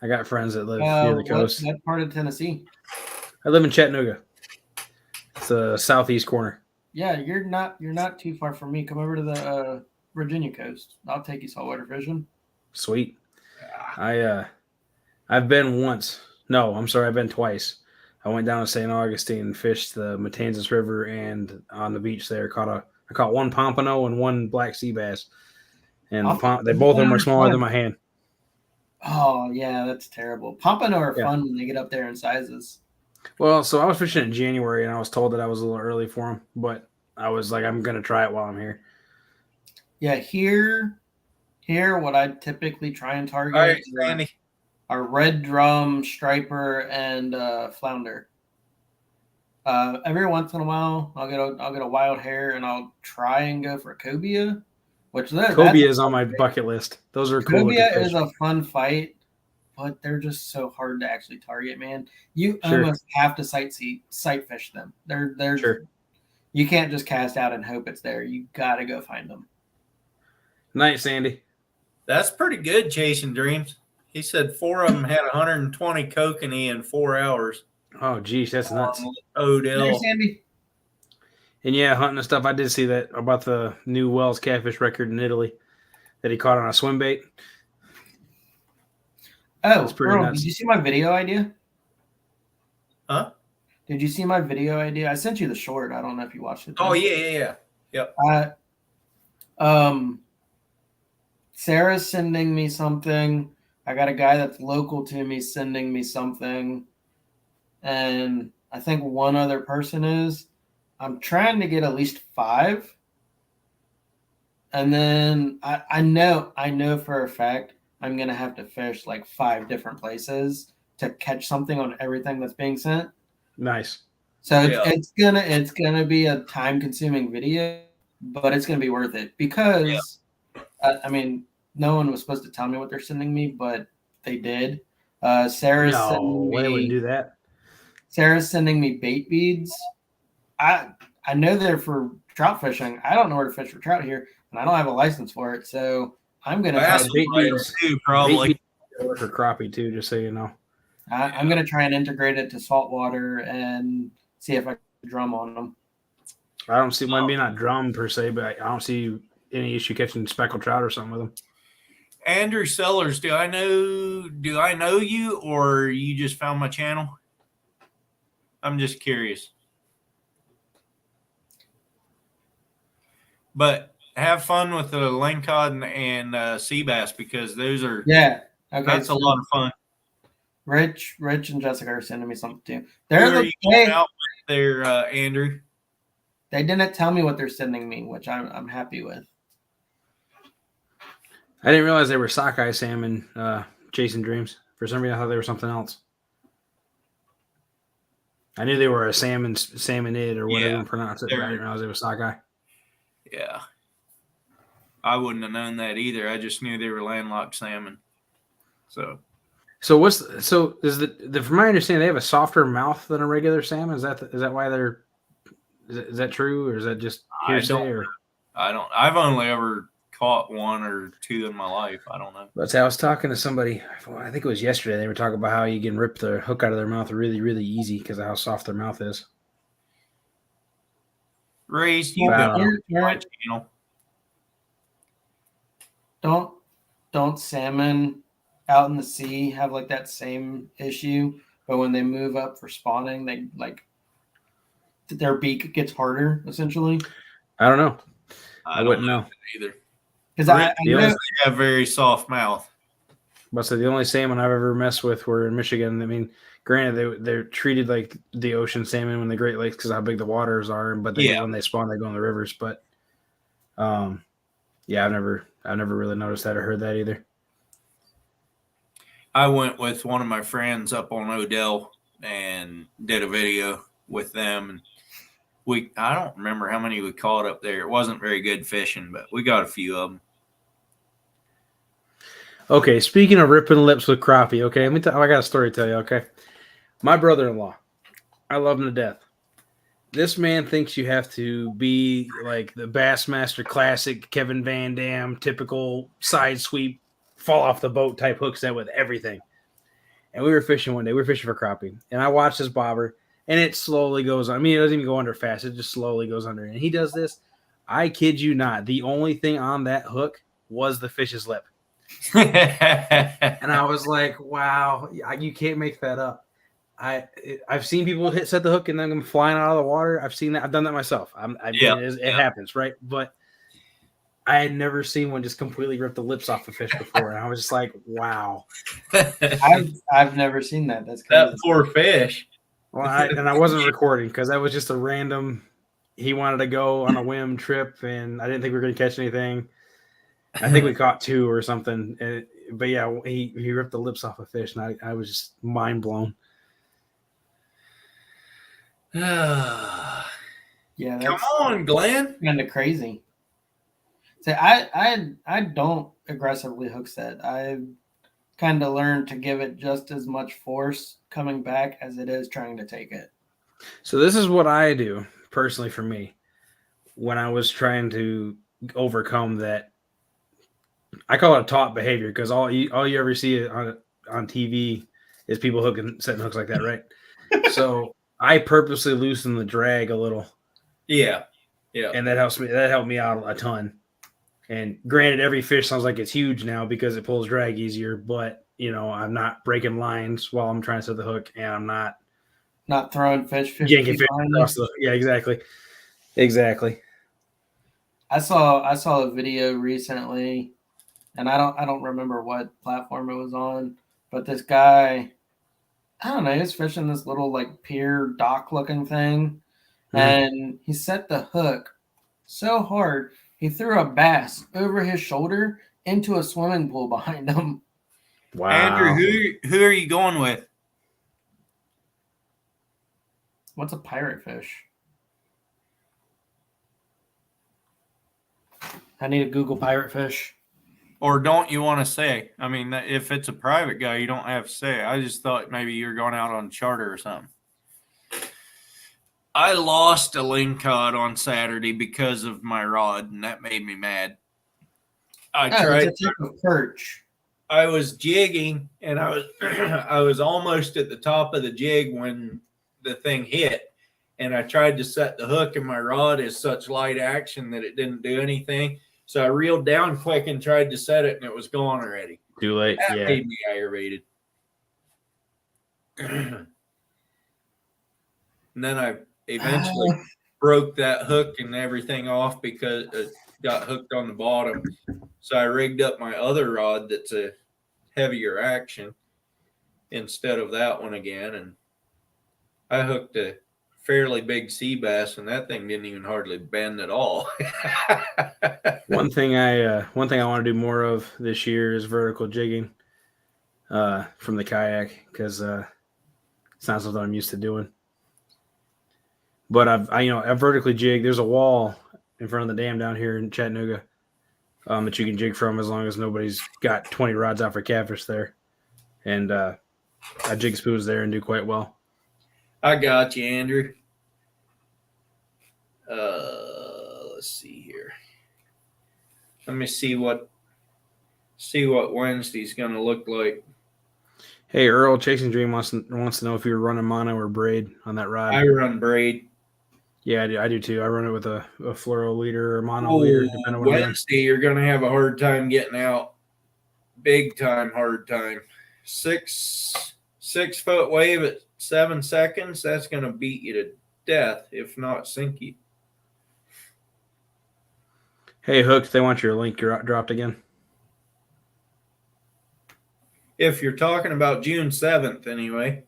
got friends that live near the coast. What part of Tennessee? I live in Chattanooga. It's the southeast corner. Yeah, you're not too far from me. Come over to the Virginia coast. I'll take you saltwater fishing. Sweet. I've been once. No, I'm sorry, I've been twice. I went down to St. Augustine, fished the Matanzas River, and on the beach there I caught one pompano and one black sea bass. And they both of them were smaller than my hand. Oh yeah, that's terrible. Pompano are Yeah. fun when they get up there in sizes. Well, so I was fishing in January, and I was told that I was a little early for them, but I was like, I'm going to try it while I'm here. Yeah, here, what I typically try and target All right, Sandy. are red drum, striper, and flounder. Every once in a while, I'll get a wild hair, and I'll try and go for a cobia, which Cobia is on my bucket list. Those are cool. Cobia is a fun fight, but they're just so hard to actually target, man. You almost have to sight fish them. They're sure. You can't just cast out and hope it's there. You got to go find them. Night, Sandy. That's pretty good, Chasing Dreams. He said 4 of them had 120 kokanee in 4 hours. Oh, geez, that's nuts. Odell. There's Sandy. And yeah, hunting and stuff. I did see that about the new Wells catfish record in Italy that he caught on a swim bait. Oh, pretty Earl, nuts. did you see my video idea? Huh? Did you see my video idea? I sent you the short. I don't know if you watched it. Oh, yeah. Yep. Sarah's sending me something. I got a guy that's local to me sending me something. And I think one other person is. I'm trying to get at least 5. And then I know for a fact I'm going to have to fish like 5 different places to catch something on everything that's being sent. Nice. So it's gonna be a time-consuming video, but it's gonna be worth it because I mean, no one was supposed to tell me what they're sending me, but they did. Sarah's sending me. They wouldn't do that. Sarah's sending me bait beads. I know they're for trout fishing. I don't know where to fish for trout here, and I don't have a license for it. So I'm gonna try bait beads too, probably. For crappie too, just so you know. I'm gonna try and integrate it to saltwater and see if I can drum on them. I don't see maybe not drum per se, but I don't see any issue catching speckled trout or something with them. Andrew Sellers, do I know you, or you just found my channel? I'm just curious. But have fun with the lingcod and sea bass, because those are that's a lot of fun. Rich and Jessica are sending me something too. Who are you going out with there, Andrew? They didn't tell me what they're sending me, which I'm happy with. I didn't realize they were sockeye salmon, Chasing Dreams. For some reason, I thought they were something else. I knew they were a salmonid or whatever you pronounce it, but I didn't realize they were sockeye. Yeah. I wouldn't have known that either. I just knew they were landlocked salmon. So is from my understanding, they have a softer mouth than a regular salmon? Is that why they're? Is that true, or is that just hearsay? I've only ever caught 1 or 2 in my life. I don't know. But I was talking to somebody. I think it was yesterday. They were talking about how you can rip the hook out of their mouth really, really easy because of how soft their mouth is. Raised, you've been on my channel. Don't salmon out in the sea have like that same issue, but when they move up for spawning, they like their beak gets harder, essentially? I don't know. I don't wouldn't know. either. Because I The know, only- They have very soft mouth. But so the only salmon I've ever messed with were in Michigan. I mean, granted, they're treated like the ocean salmon when the Great Lakes because of how big the waters are. But Yeah. when they spawn, they go in the rivers. But, yeah, I've never really noticed that or heard that either. I went with one of my friends up on Odell and did a video with them, and I don't remember how many we caught up there. It wasn't very good fishing, but we got a few of them. Okay, speaking of ripping lips with crappie, okay, I got a story to tell you, okay? My brother-in-law, I love him to death. This man thinks you have to be like the Bassmaster Classic, Kevin Van Dam, typical side sweep, fall off the boat type hook set with everything. And we were fishing one day. We were fishing for crappie. And I watched this bobber, and it slowly goes on. I mean, it doesn't even go under fast. It just slowly goes under. And he does this. I kid you not. The only thing on that hook was the fish's lip. And I was like, wow, you can't make that up. I've seen people set the hook and then come flying out of the water. I've seen that. I've done that myself. It happens, right? But I had never seen one just completely rip the lips off a fish before. And I was just like, wow. I've never seen that. That's crazy. That poor fish. Well, I wasn't recording because that was just a random. He wanted to go on a whim trip, and I didn't think we were going to catch anything. I think we caught 2 or something. But yeah, he ripped the lips off a fish, and I was just mind blown. Yeah, Come that's on, Glenn. kind of crazy. So I don't aggressively hook set. I kind of learned to give it just as much force coming back as it is trying to take it. So this is what I do personally for me when I was trying to overcome that. I call it taught behavior because all you ever see on TV is people setting hooks like that, right? So I purposely loosen the drag a little. Yeah. And that helps me. That helped me out a ton. And granted, every fish sounds like it's huge now because it pulls drag easier. But I'm not breaking lines while I'm trying to set the hook, and I'm not throwing fish yanking fish behind across you. the. Yeah, exactly. I saw a video recently, and I don't remember what platform it was on, but this guy, I don't know, he was fishing this little like pier dock looking thing, and he set the hook so hard he threw a bass over his shoulder into a swimming pool behind him. Wow. Andrew, who are you going with? What's a pirate fish? I need to Google pirate fish. Or don't you want to say? I mean, if it's a private guy, you don't have to say. I just thought maybe you're going out on charter or something. I lost a lingcod on Saturday because of my rod, and that made me mad. I tried. It's a type of perch. I was jigging, and I was almost at the top of the jig when the thing hit, and I tried to set the hook, and my rod is such light action that it didn't do anything. So I reeled down quick and tried to set it, and it was gone already. Too late. That Yeah. made me aggravated. And then I eventually broke that hook and everything off because it got hooked on the bottom. So I rigged up my other rod that's a heavier action instead of that one again. And I hooked a fairly big sea bass, and that thing didn't even hardly bend at all. One thing I want to do more of this year is vertical jigging from the kayak because it's not something I'm used to doing. But I've vertically jigged. There's a wall in front of the dam down here in Chattanooga that you can jig from as long as nobody's got 20 rods out for catfish there. And I jig spoons there and do quite well. I got you, Andrew. Let's see here. Let me see what Wednesday's going to look like. Hey, Earl, Chasing Dream wants to know if you're running mono or braid on that rod. I run braid. Yeah, I do too. I run it with a fluoro leader or mono leader, depending on what I'm doing. Wednesday, you're going to have a hard time getting out. Big time hard time. 6 foot wave at 7 seconds. That's going to beat you to death, if not sink you. Hey, Hook, they want your link dropped again. If you're talking about June 7th, anyway.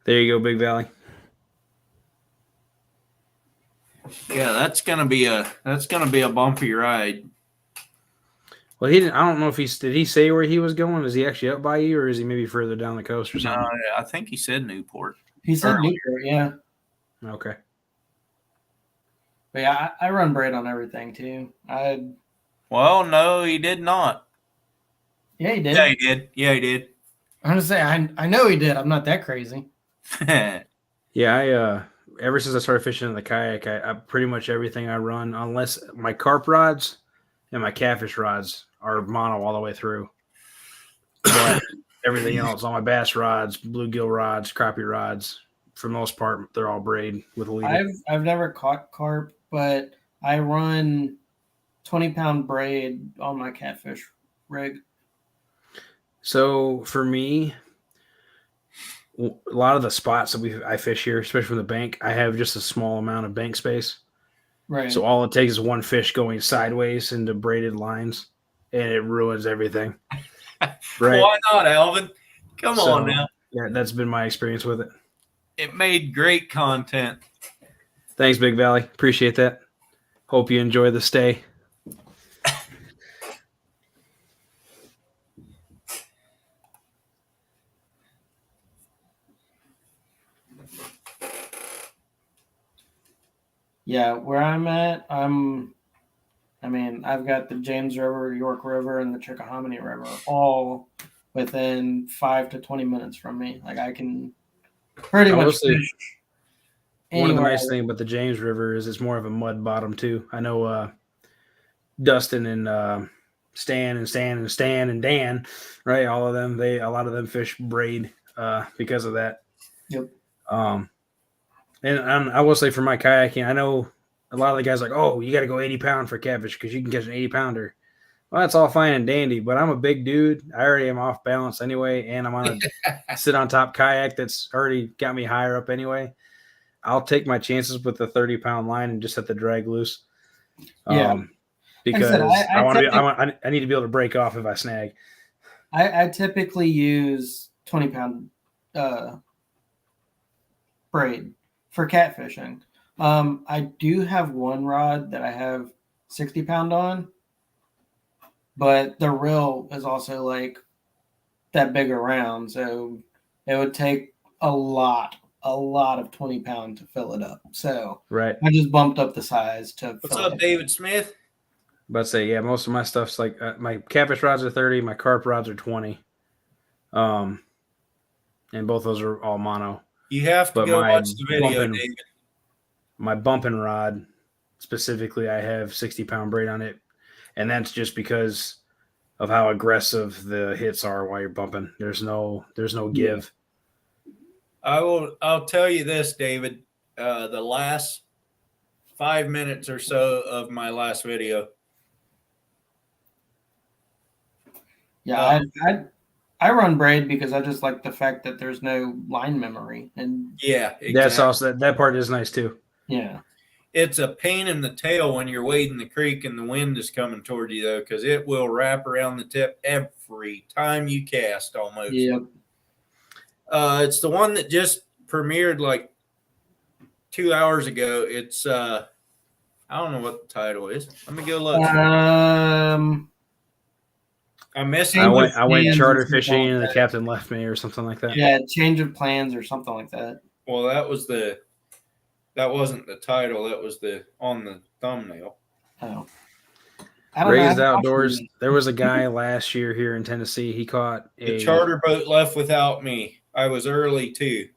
There you go, Big Valley. Yeah, that's gonna be a bumpy ride. Well, he didn't. I don't know if did he say where he was going? Is he actually up by you, or is he maybe further down the coast or something? I think he said Newport. He said Earlier. Newport, yeah. Okay. But yeah, I run braid on everything too. Well, no, he did not. Yeah, he did. Yeah, he did. Yeah, he did. I'm gonna say I know he did. I'm not that crazy. Yeah, I ever since I started fishing in the kayak, I pretty much everything I run, unless my carp rods and my catfish rods are mono all the way through. But everything else, all my bass rods, bluegill rods, crappie rods, for the most part, they're all braid with a leader. I've never caught carp, but I run 20-pound braid on my catfish rig. So for me, a lot of the spots that I fish here, especially from the bank, I have just a small amount of bank space. Right. So all it takes is one fish going sideways into braided lines, and it ruins everything. Right? Why not, Alvin? Come on now. Yeah, that's been my experience with it. It made great content. Thanks, Big Valley. Appreciate that. Hope you enjoy the stay. Yeah, where I'm at, I've got the James River, York River, and the Chickahominy River all within 5 to 20 minutes from me. Like I can pretty much fish One of the anywhere. nice things about the James River is it's more of a mud bottom too. I know Dustin and Stan and Dan, right? All of them, a lot of them fish braid because of that. Yep. And I will say for my kayaking, I know a lot of the guys are like, oh, you got to go 80-pound for catfish because you can catch an 80-pounder. Well, that's all fine and dandy, but I'm a big dude. I already am off balance anyway, and I'm on a sit on top kayak that's already got me higher up anyway. I'll take my chances with the 30-pound line and just set the drag loose. Yeah. Because I need to be able to break off if I snag. I typically use 20-pound braid for catfishing. I do have one rod that I have 60-pound on, but the reel is also like that big around, so it would take a lot of 20-pound to fill it up. So right, I just bumped up the size to. What's up, David Smith? But say, yeah, most of my stuff's like my catfish rods are 30, my carp rods are 20, and both those are all mono. You have to go watch the video, David. My bumping rod, specifically, I have 60-pound braid on it, and that's just because of how aggressive the hits are while you're bumping. There's no give. I'll tell you this, David. The last 5 minutes or so of my last video. Yeah, I run braid because I just like the fact that there's no line memory, and yeah, exactly. That's also that part is nice too. Yeah, it's a pain in the tail when you're wading the creek and the wind is coming toward you though, because it will wrap around the tip every time you cast almost. Yep. It's the one that just premiered like 2 hours ago. It's I don't know what the title is. Let me go look. I missed it. I went charter Plans or fishing something and like the captain left me or something like that. Yeah, change of plans or something like that. Well, that wasn't the title. That was on the thumbnail. Oh. Raised Outdoors. There was a guy last year here in Tennessee. He caught The charter boat left without me. I was early too.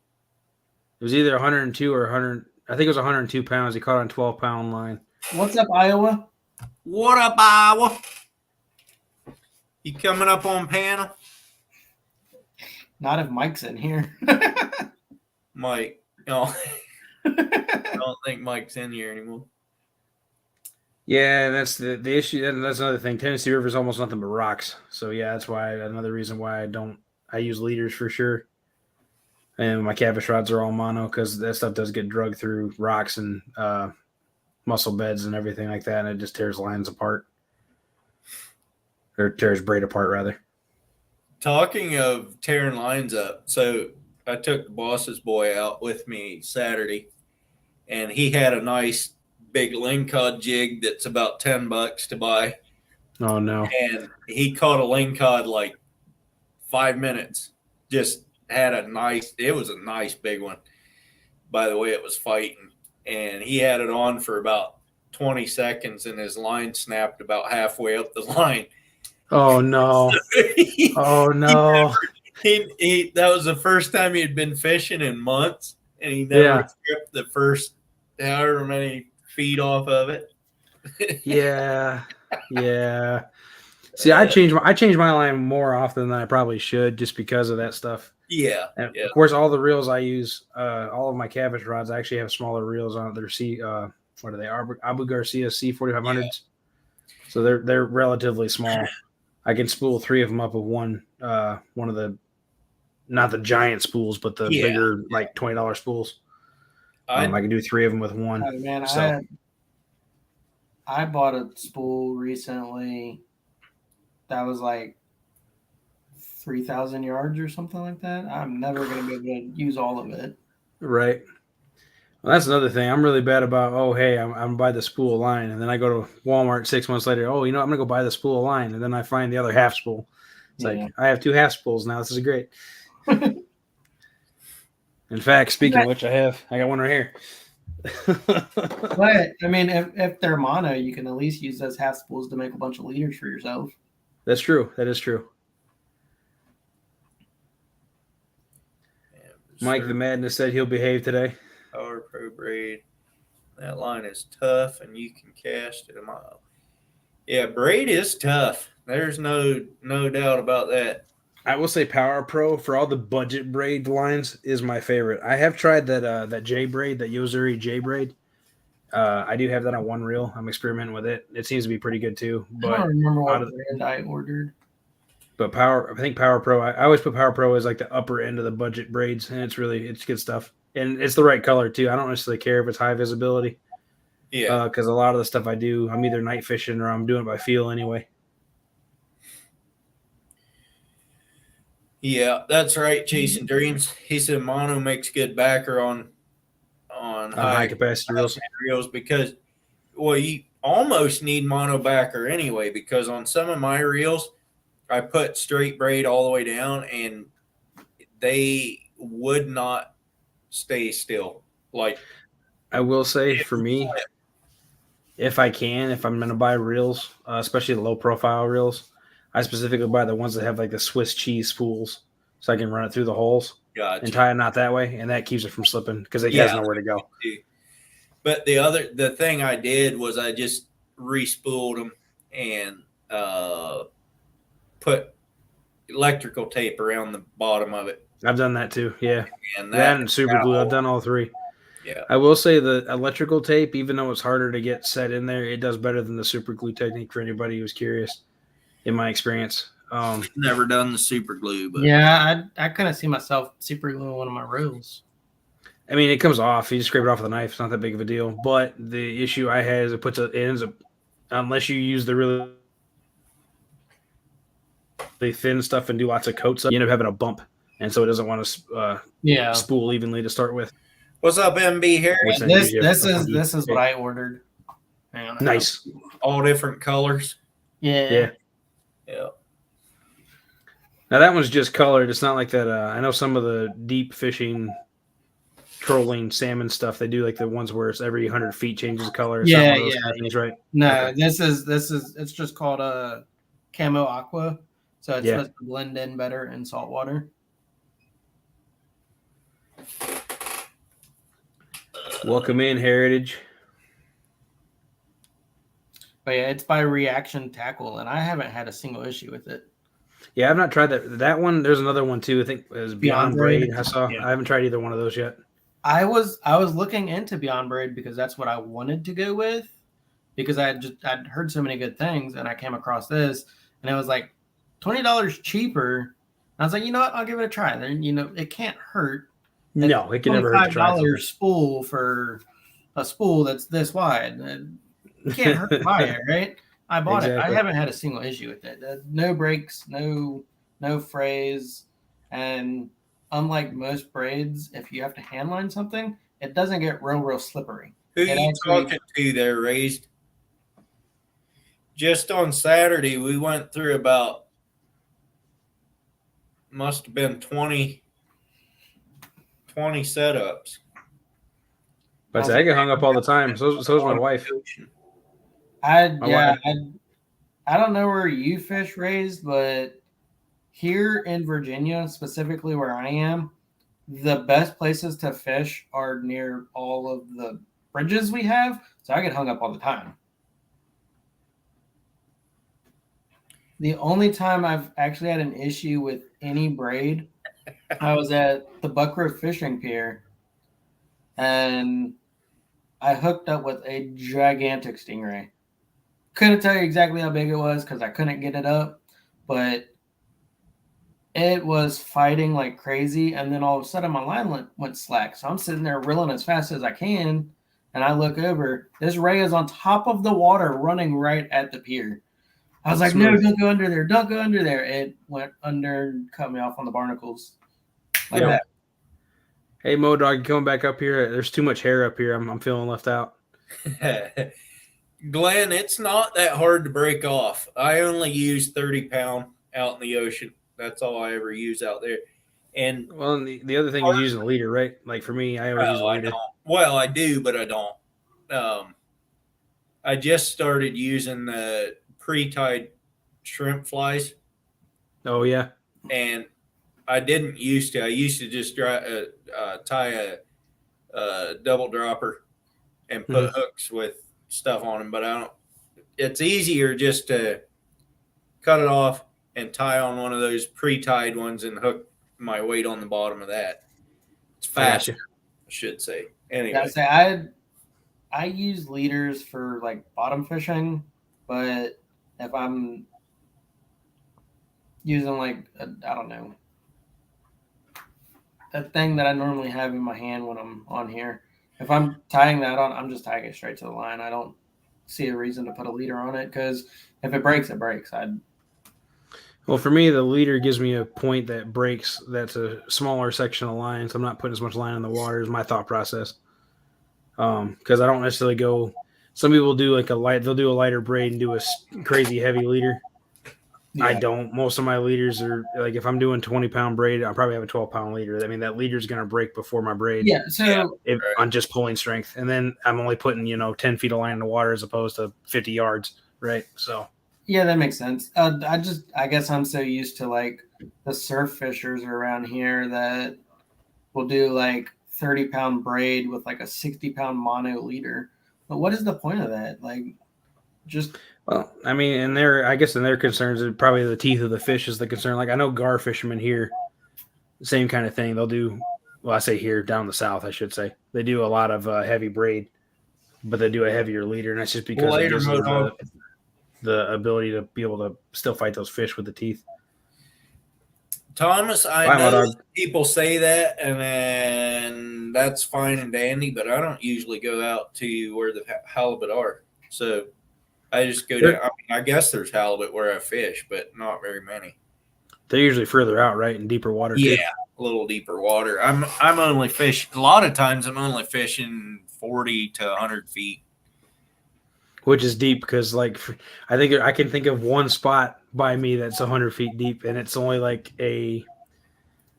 It was either 102 or 100. I think it was 102 pounds. He caught on 12-pound line. What's up, Iowa? What up, Iowa? You coming up on panel? Not if Mike's in here. Mike. No. I don't think Mike's in here anymore. Yeah, that's the issue. That's another thing. Tennessee River is almost nothing but rocks. So yeah, that's why another reason why I don't I use leaders for sure. And my Cavish rods are all mono because that stuff does get drugged through rocks and muscle beds and everything like that, and it just tears lines apart. Or tears braid apart, rather. Talking of tearing lines up, so I took the boss's boy out with me Saturday, and he had a nice big lingcod jig that's about $10 to buy, Oh, no. and he caught a lingcod like 5 minutes. Just had it was a nice big one. By the way, it was fighting, and he had it on for about 20 seconds, and his line snapped about halfway up the line. Oh, no. Oh, no. He that was the first time he had been fishing in months, and he never stripped the first however many feet off of it. Yeah. Yeah. See, I change my line more often than I probably should just because of that stuff. Yeah, And yeah. of course, all the reels I use, all of my Cavish rods, I actually have smaller reels on it. They're what are they? Abu Garcia C4500s. So they're relatively small. I can spool 3 of them up with one of the, not the giant spools, but the bigger like $20 spools. I can do 3 of them with one. Oh, man, So- I bought a spool recently that was like 3,000 yards or something like that. I'm never going to be able to use all of it. Right. Well, that's another thing. I'm really bad about, oh, hey, I'm going to buy the spool of line. And then I go to Walmart 6 months later. Oh, I'm going to go buy the spool of line. And then I find the other half spool. It's like, I have 2 half spools now. This is great. In fact, speaking of which, I got one right here. But, I mean, if they're mono, you can at least use those half spools to make a bunch of leaders for yourself. That's true. That is true. Mike the Madness said he'll behave today. Power Pro braid. That line is tough, and you can cast it a mile. Yeah, braid is tough. There's no doubt about that. I will say Power Pro for all the budget braid lines is my favorite. I have tried that J braid, that Yozuri J braid. I do have that on one reel. I'm experimenting with it. It seems to be pretty good too. I But don't remember what brand I ordered. But I think Power Pro. I always put Power Pro as like the upper end of the budget braids, and it's good stuff. And it's the right color too. I don't necessarily care if it's high visibility. Yeah, Because a lot of the stuff I do, I'm either night fishing or I'm doing it by feel anyway. yeah, that's right. Chasing Dreams. He said mono makes good backer on High capacity reels. reels because, well, you almost need mono backer anyway because on some of my reels, I put straight braid all the way down and they would not stay still. Like, I will say for me, if I'm going to buy reels, especially the low profile reels, I specifically buy the ones that have like the Swiss cheese spools so I can run it through the holes gotcha. and tie a knot that way. And that keeps it from slipping because it has nowhere to go. But the thing I did was I just re-spooled them and put electrical tape around the bottom of it. I've done that too. Yeah. And That and super glue. I've done all 3. Yeah. I will say the electrical tape, even though it's harder to get set in there, it does better than the super glue technique for anybody who's curious, in my experience. Never done the super glue, but Yeah, I couldn't see myself super gluing one of my reels. I mean, it comes off. You just scrape it off with a knife. It's not that big of a deal. But the issue I had is it ends up, unless you use the really thin stuff and do lots of coats, you end up having a bump. And so it doesn't want to spool evenly to start with. what's up, MB Harry? Which then This gives you a- is what I ordered. Hang on. Nice. All different colors. Yeah. Yeah. Now that one's just colored. It's not like that. I know some of the deep fishing, trolling salmon stuff. They do like the ones where it's every 100 feet changes color. It's not one of those kind of things, right? No, Okay. this is it's just called Camo Aqua. So it's Yeah. supposed to blend in better in salt water. Welcome in, Heritage. But yeah, it's by Reaction Tackle, and I haven't had a single issue with it. Yeah, I've not tried that. That one, there's another one too. I think it was Beyond Beyond Braid. Braid. I saw. Yeah. I haven't tried either one of those yet. I was looking into Beyond Braid because that's what I wanted to go with, because I'd heard so many good things, and I came across this, and it was like $20 cheaper. I was like, you know what? I'll give it a try. Then it can't hurt. No, it can never hurt to try something. $25 spool for a spool that's this wide. It can't hurt to buy it, right? I bought it. I haven't had a single issue with it. No breaks, no frays, and unlike most braids, if you have to handline something, it doesn't get real slippery. Who you talking to there, Raised? Just on Saturday, we went through about, must have been 20 setups. But I get hung up all the time. So's my wife. I don't know where you fish, Raised, but here in Virginia, specifically where I am, the best places to fish are near all of the bridges we have. So I get hung up all the time. The only time I've actually had an issue with any braid, I was at the Buckrow Fishing Pier, and I hooked up with a gigantic stingray. Couldn't tell you exactly how big it was because I couldn't get it up, but it was fighting like crazy. And then all of a sudden my line went slack. So I'm sitting there reeling as fast as I can. And I look over, this ray is on top of the water running right at the pier. I was like, no, don't go under there. Don't go under there. It went under and cut me off on the barnacles. Like that. Hey, Modog, you coming back up here? There's too much hair up here. I'm feeling left out. Glenn, it's not that hard to break off. I only use 30-pound out in the ocean. That's all I ever use out there. And the other thing is using a leader, right? Like for me, I always use a leader. Well, I do, but I don't. I just started using the pre-tied shrimp flies. Oh yeah. And I didn't used to. I used to just tie a double dropper and put hooks with stuff on them, but I don't. It's easier just to cut it off and tie on one of those pre-tied ones and hook my weight on the bottom of that. It's faster, I should say. Anyway, I use leaders for like bottom fishing, but if I'm using like I don't know, that thing that I normally have in my hand when I'm on here, if I'm tying that on, I'm just tying it straight to the line. I don't see a reason to put a leader on it because if it breaks, it breaks. Well, for me, the leader gives me a point that breaks. That's a smaller section of line, so I'm not putting as much line in the water. Is my thought process. Because I don't necessarily go. Some people do like they'll do a lighter braid and do a crazy heavy leader. Yeah. I don't. Most of my leaders are like if I'm doing 20-pound braid, I'll probably have a 12-pound leader. I mean, that leader is going to break before my braid. Yeah. So on just pulling strength, and then I'm only putting 10 feet of line in the water as opposed to 50 yards, right? So. Yeah, that makes sense. I guess I'm so used to like the surf fishers around here that will do like 30-pound braid with like a 60-pound mono leader. But what is the point of that? Like, just well, I mean, I guess in their concerns, probably the teeth of the fish is the concern. Like I know gar fishermen here, same kind of thing. They'll do. Well, I say here down the south, I should say they do a lot of heavy braid, but they do a heavier leader, and that's just because it gives them the ability to be able to still fight those fish with the teeth. Thomas, I know people say that, and that's fine and dandy, but I don't usually go out to where the halibut are. So I just go down. I mean, I guess there's halibut where I fish, but not very many. They're usually further out, right, in deeper water. Yeah, a little deeper water. I'm only fishing. A lot of times, I'm only fishing 40 to 100 feet. Which is deep because, like, I think I can think of one spot by me that's 100 feet deep, and it's only like a,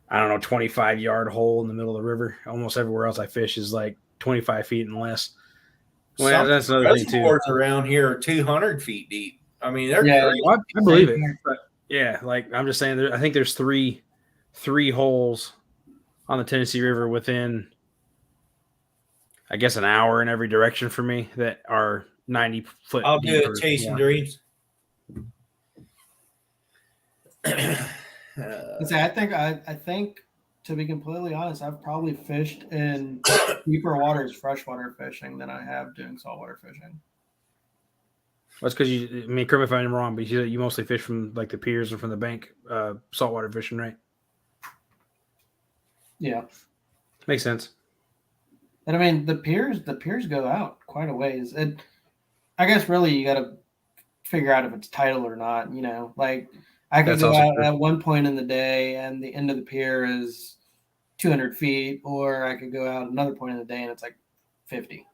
25-yard hole in the middle of the river. Almost everywhere else I fish is like 25 feet and less. Well, that's another thing too. Around here are 200 feet deep. I mean, they're I believe it. But yeah, like I'm just saying, I think there's three holes on the Tennessee River within, I guess, an hour in every direction for me that are 90 foot. I'll do it chasing dreams. I think to be completely honest, I've probably fished in deeper waters freshwater fishing than I have doing saltwater fishing. That's because correct me if I'm wrong, but you mostly fish from like the piers or from the bank, saltwater fishing, right? Yeah. Makes sense. And I mean, the piers go out quite a ways. And I guess really you got to figure out if it's tidal or not. You know, like I could That's go also out true. at one point in the day and the end of the pier is 200 feet, or I could go out another point in the day and it's like 50.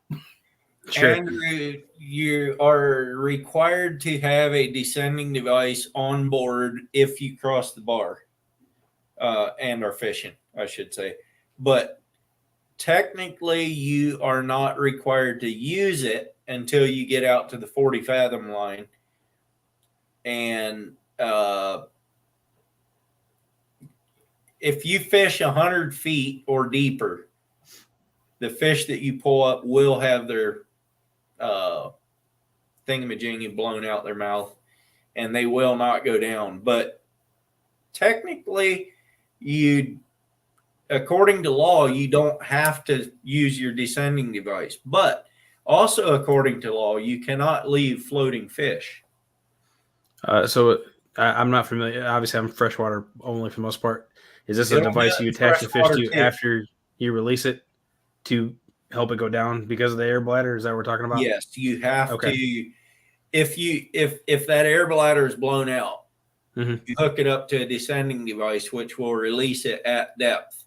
Sure. Andrew, you are required to have a descending device on board if you cross the bar and are fishing, I should say. But technically, you are not required to use it until you get out to the 40 fathom line. And if you fish 100 feet or deeper, the fish that you pull up will have their thingamajiggy blown out their mouth, and they will not go down. But technically, according to law, you don't have to use your descending device. But also, according to law, you cannot leave floating fish. So I'm not familiar. Obviously, I'm freshwater only for the most part. Is this a It'll device do it you in attach the fish freshwater, to too. after you release it to help it go down because of the air bladder? Is that what we're talking about? Yes, you have Okay. to. If that air bladder is blown out, Mhm. you hook it up to a descending device, which will release it at depth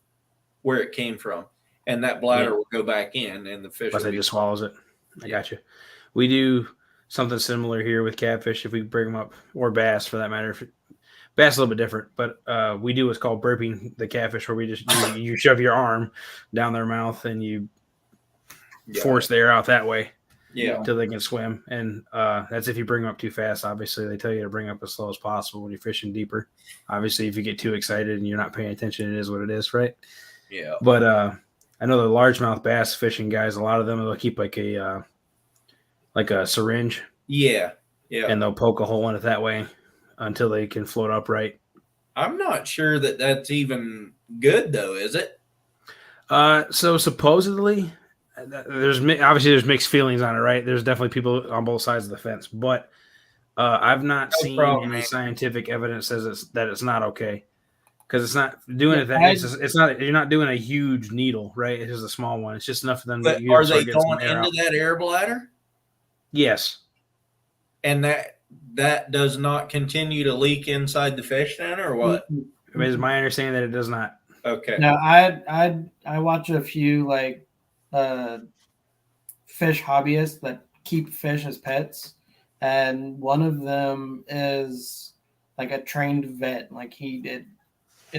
where it came from, and that bladder Yeah. will go back in, and the fish Plus, will it be just swallows it. I Yeah. got you. We do something similar here with catfish if we bring them up, or bass for that matter. Bass is a little bit different, but we do what's called burping the catfish, where we just you shove your arm down their mouth and you force the air out that way Yeah. until they can swim. And that's if you bring them up too fast. Obviously, they tell you to bring up as slow as possible when you're fishing deeper. Obviously, if you get too excited and you're not paying attention, it is what it is, right? Yeah. But I know the largemouth bass fishing guys, a lot of them they'll keep like a syringe Yeah. Yeah. and they'll poke a hole in it that way until they can float upright. I'm not sure that that's even good, though, is it? So supposedly, there's mixed feelings on it, right? There's definitely people on both sides of the fence, but I've not No seen problem, any man. scientific evidence that it's not okay because it's not doing it that it's not you're not doing a huge needle, right? It's just a small one. It's just enough for them But to are start they getting some going air into out. that air bladder? Yes. And that does not continue to leak inside the fish then, or what? I mean, it's my understanding that it does not. Okay. Now I watch a few like fish hobbyists that keep fish as pets, and one of them is like a trained vet. Like it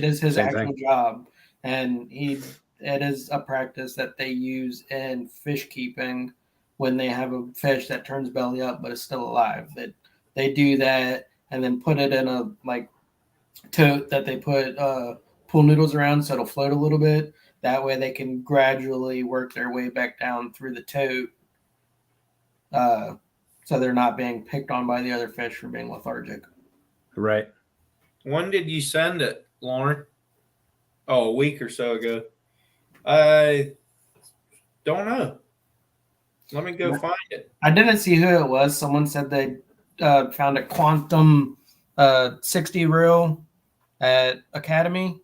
is his Same actual thing. job, and it is a practice that they use in fish keeping when they have a fish that turns belly up but is still alive. That they do that and then put it in a like tote that they put pool noodles around so it'll float a little bit. That way they can gradually work their way back down through the tote, so they're not being picked on by the other fish for being lethargic. Right. When did you send it, Lauren? Oh, a week or so ago. I don't know. Let me go find it. I didn't see who it was. Someone said they found a Quantum 60 reel at Academy.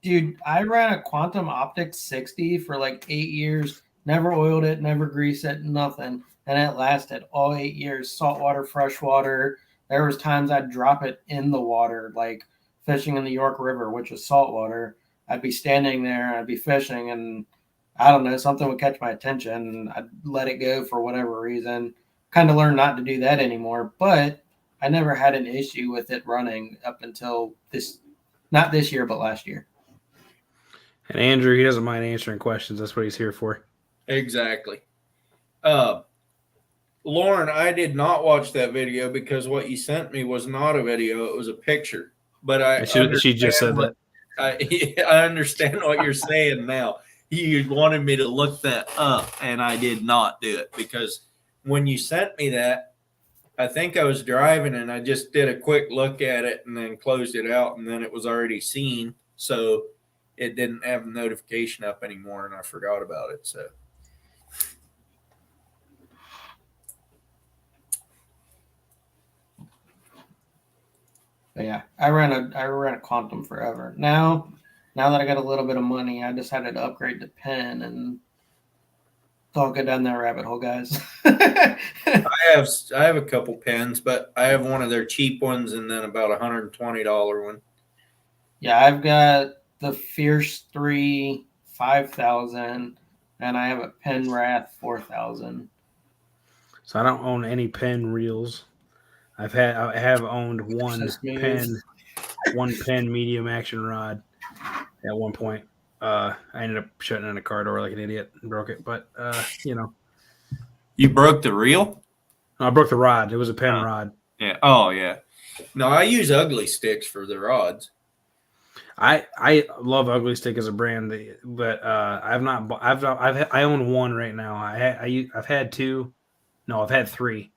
Dude, I ran a Quantum Optics 60 for like 8 years. Never oiled it, never greased it, nothing. And it lasted all 8 years. Saltwater, freshwater. There was times I'd drop it in the water, like fishing in the York River, which is saltwater. I'd be standing there, I'd be fishing, and I don't know, something would catch my attention, and I'd let it go for whatever reason. Kind of learned not to do that anymore, but I never had an issue with it running up until not this year, but last year. And Andrew, he doesn't mind answering questions. That's what he's here for. Exactly. Lauren, I did not watch that video because what you sent me was not a video; it was a picture. But She just said that. I understand what you're saying now. You wanted me to look that up, and I did not do it because when you sent me that, I think I was driving and I just did a quick look at it and then closed it out, and then it was already seen, so it didn't have a notification up anymore, and I forgot about it. So. But yeah, I ran a Quantum forever. Now now that I got a little bit of money, I decided to upgrade to pen, and don't go down that rabbit hole, guys. I have a couple pens, but I have one of their cheap ones and then about $120 one. Yeah, I've got the Fierce 3 5000, and I have a Penwrath 4000. So I don't own any pen reels. I have owned one pen medium action rod at one point. I ended up shutting in a car door like an idiot and broke it. But You broke the reel? I broke the rod. It was a pen rod. Yeah. Oh yeah. No, I use Ugly Sticks for the rods. I love Ugly Stick as a brand, but I own one right now. I've had two. No, I've had three.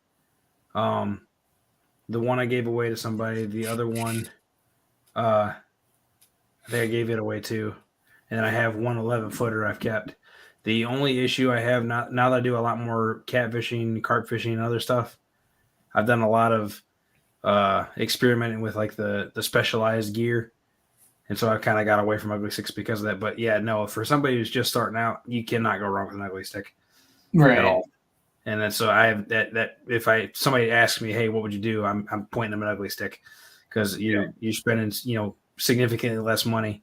The one I gave away to somebody. The other one, I think I gave it away too. And I have one 11-footer I've kept. The only issue I have now that I do a lot more catfishing, carp fishing, and other stuff, I've done a lot of experimenting with like the specialized gear. And so I kind of got away from Ugly Sticks because of that. But yeah, no, for somebody who's just starting out, you cannot go wrong with an Ugly Stick at all. And then so I have that if somebody asks me, hey, what would you do? I'm pointing them an Ugly Stick because you're spending significantly less money,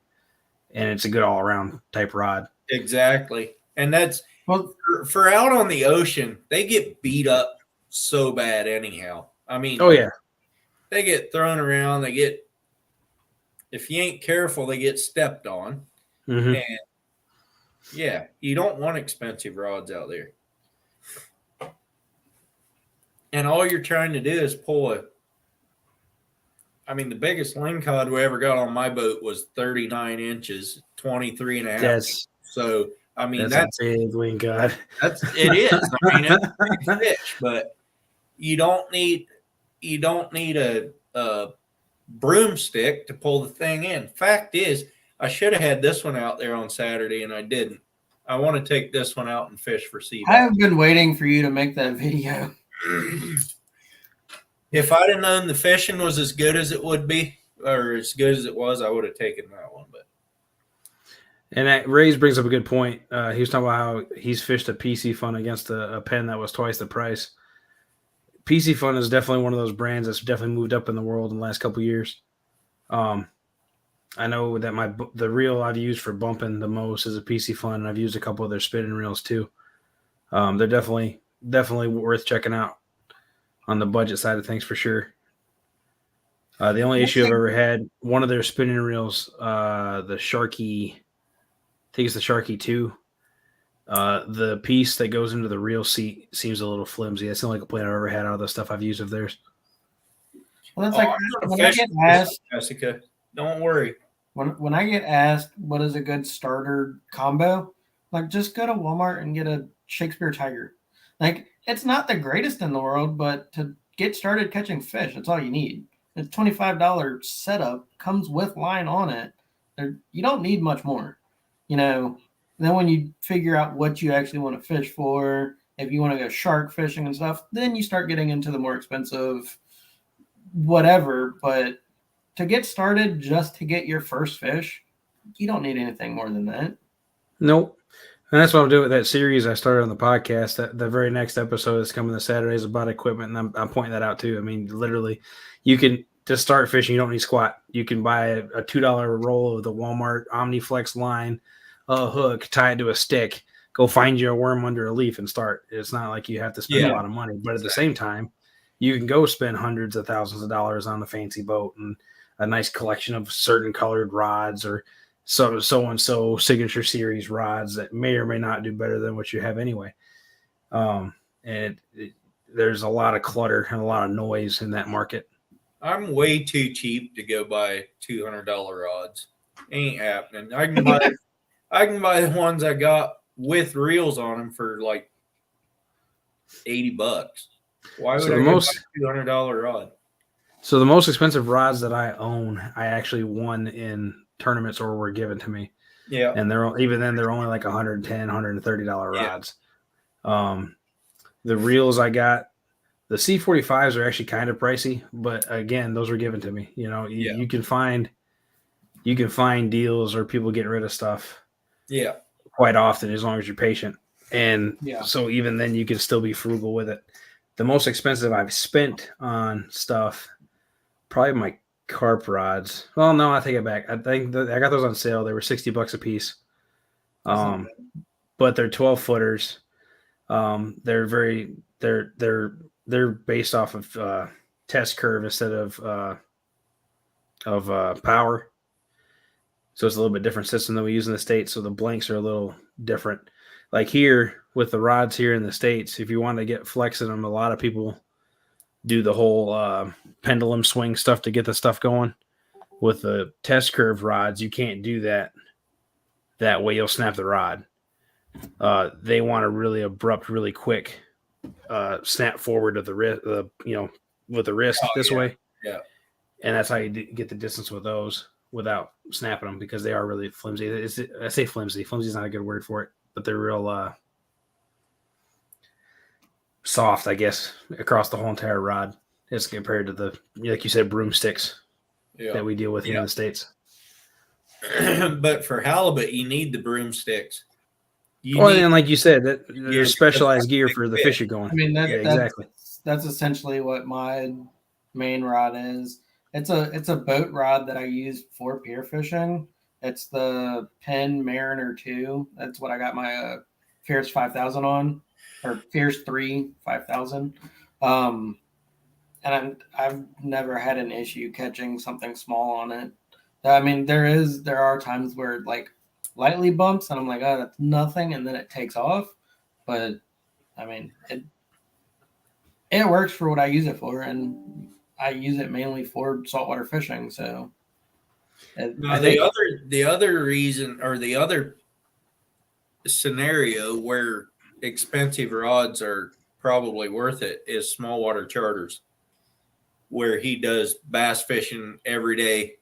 and it's a good all around type rod. Exactly, and that's for out on the ocean. They get beat up so bad anyhow. I mean, oh yeah, they get thrown around. If you ain't careful, they get stepped on. Mm-hmm. And yeah, you don't want expensive rods out there. And all you're trying to do is pull the biggest lingcod we ever got on my boat was 39 inches, 23 and a half. That's so, that's a big lingcod. It is. It's a big fish, but you don't need a broomstick to pull the thing in. Fact is, I should have had this one out there on Saturday, and I didn't. I want to take this one out and fish for sea I have been waiting for you to make that video. If I'd have known the fishing was as good as it would be, or as good as it was, I would have taken that one. But and Ray's brings up a good point. He was talking about how he's fished a PC Fun against a pen that was twice the price. PC Fun is definitely one of those brands that's definitely moved up in the world in the last couple of years. I know that the reel I've used for bumping the most is a PC Fun, and I've used a couple of their spinning reels too. They're definitely worth checking out on the budget side of things for sure. The only issue I've ever had, one of their spinning reels, the Sharky, I think it's the Sharky 2. The piece that goes into the reel seat seems a little flimsy. That's the only complaint I've ever had out of the stuff I've used of theirs. Well, that's when I get asked, Jessica, don't worry. When I get asked what is a good starter combo, like just go to Walmart and get a Shakespeare Tiger. Like it's not the greatest in the world, but to get started catching fish, that's all you need. It's $25 setup, comes with line on it. You don't need much more, Then when you figure out what you actually want to fish for, if you want to go shark fishing and stuff, then you start getting into the more expensive whatever. But to get started, just to get your first fish, you don't need anything more than that. Nope. And that's what I'm doing with that series I started on the podcast. That the very next episode that's coming this Saturday is about equipment, and I'm pointing that out too. I mean, literally, you can to start fishing. You don't need squat. You can buy a $2 roll of the Walmart OmniFlex line, a hook, tie it to a stick, go find you a worm under a leaf and start. It's not like you have to spend a lot of money, but at the same time, you can go spend hundreds of thousands of dollars on a fancy boat and a nice collection of certain colored rods or so-and-so signature series rods that may or may not do better than what you have anyway. There's a lot of clutter and a lot of noise in that market. I'm way too cheap to go buy $200 rods. Ain't happening. I can buy the ones I got with reels on them for like $80. Why would I buy a $200 rod? So the most expensive rods that I own, I actually won in tournaments or were given to me. Yeah. And they're only like $110, $130 rods. The reels I got, the C45s are actually kind of pricey, but again, those were given to me. You can find you can find deals or people getting rid of stuff Yeah. quite often as long as you're patient. And Yeah. so even then you can still be frugal with it. The most expensive I've spent on stuff, probably my carp rods. Well, no, I take it back. I think I got those on sale. They were $60 a piece. That's not But they're 12 footers. They're based off of test curve instead of power. So it's a little bit different system than we use in the States. So the blanks are a little different. Like here with the rods here in the States, if you want to get flex in them, a lot of people do the whole pendulum swing stuff to get the stuff going. With the test curve rods, you can't do that. That way you'll snap the rod. They want a really abrupt, really quick snap forward of the wrist, with the wrist this way. Yeah. And that's how you get the distance with those without snapping them, because they are really flimsy. I say flimsy. Flimsy is not a good word for it, but they're real soft, I guess, across the whole entire rod as compared to the, like you said, broomsticks that we deal with here in the States. But for halibut, you need the broomsticks. And like you said, that there's specialized gear for the fish you're going. I mean, exactly. That's essentially what my main rod is. It's a boat rod that I use for pier fishing. It's the Penn Mariner 2. That's what I got my Fierce 5000 on, or Fierce 3 5000. And I've never had an issue catching something small on it. I mean, there are times where it like lightly bumps and I'm like, oh, that's nothing, and then it takes off. But I mean, it works for what I use it for, and I use it mainly for saltwater fishing. So the other reason, or the other scenario where expensive rods are probably worth it, is small water charters, where he does bass fishing every day,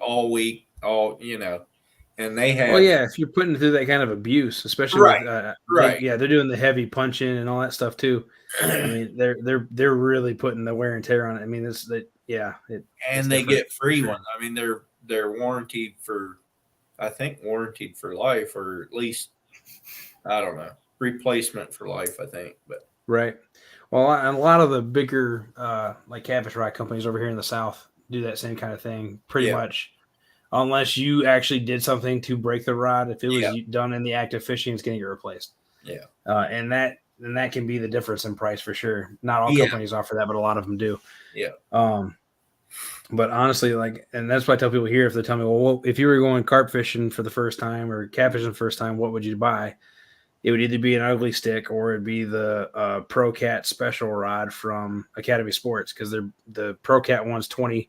all week, and they have. Well, yeah, if you're putting through that kind of abuse, especially Right. they're doing the heavy punching and all that stuff too. I mean, they're really putting the wear and tear on it. I mean, and they get free ones. I mean, they're warranted for life, or at least, I don't know, replacement for life, I think. But right. Well, a lot of the bigger like catfish rod companies over here in the South do that same kind of thing, pretty much. Unless you actually did something to break the rod, if it was done in the act of fishing, it's going to get replaced. Yeah, and that can be the difference in price for sure. Not all companies offer that, but a lot of them do. Yeah. But honestly, and that's why I tell people here, if they tell me, well, if you were going carp fishing for the first time or catfishing the first time, what would you buy? It would either be an ugly stick or it'd be the Pro Cat special rod from Academy Sports, because the Pro Cat one's $20.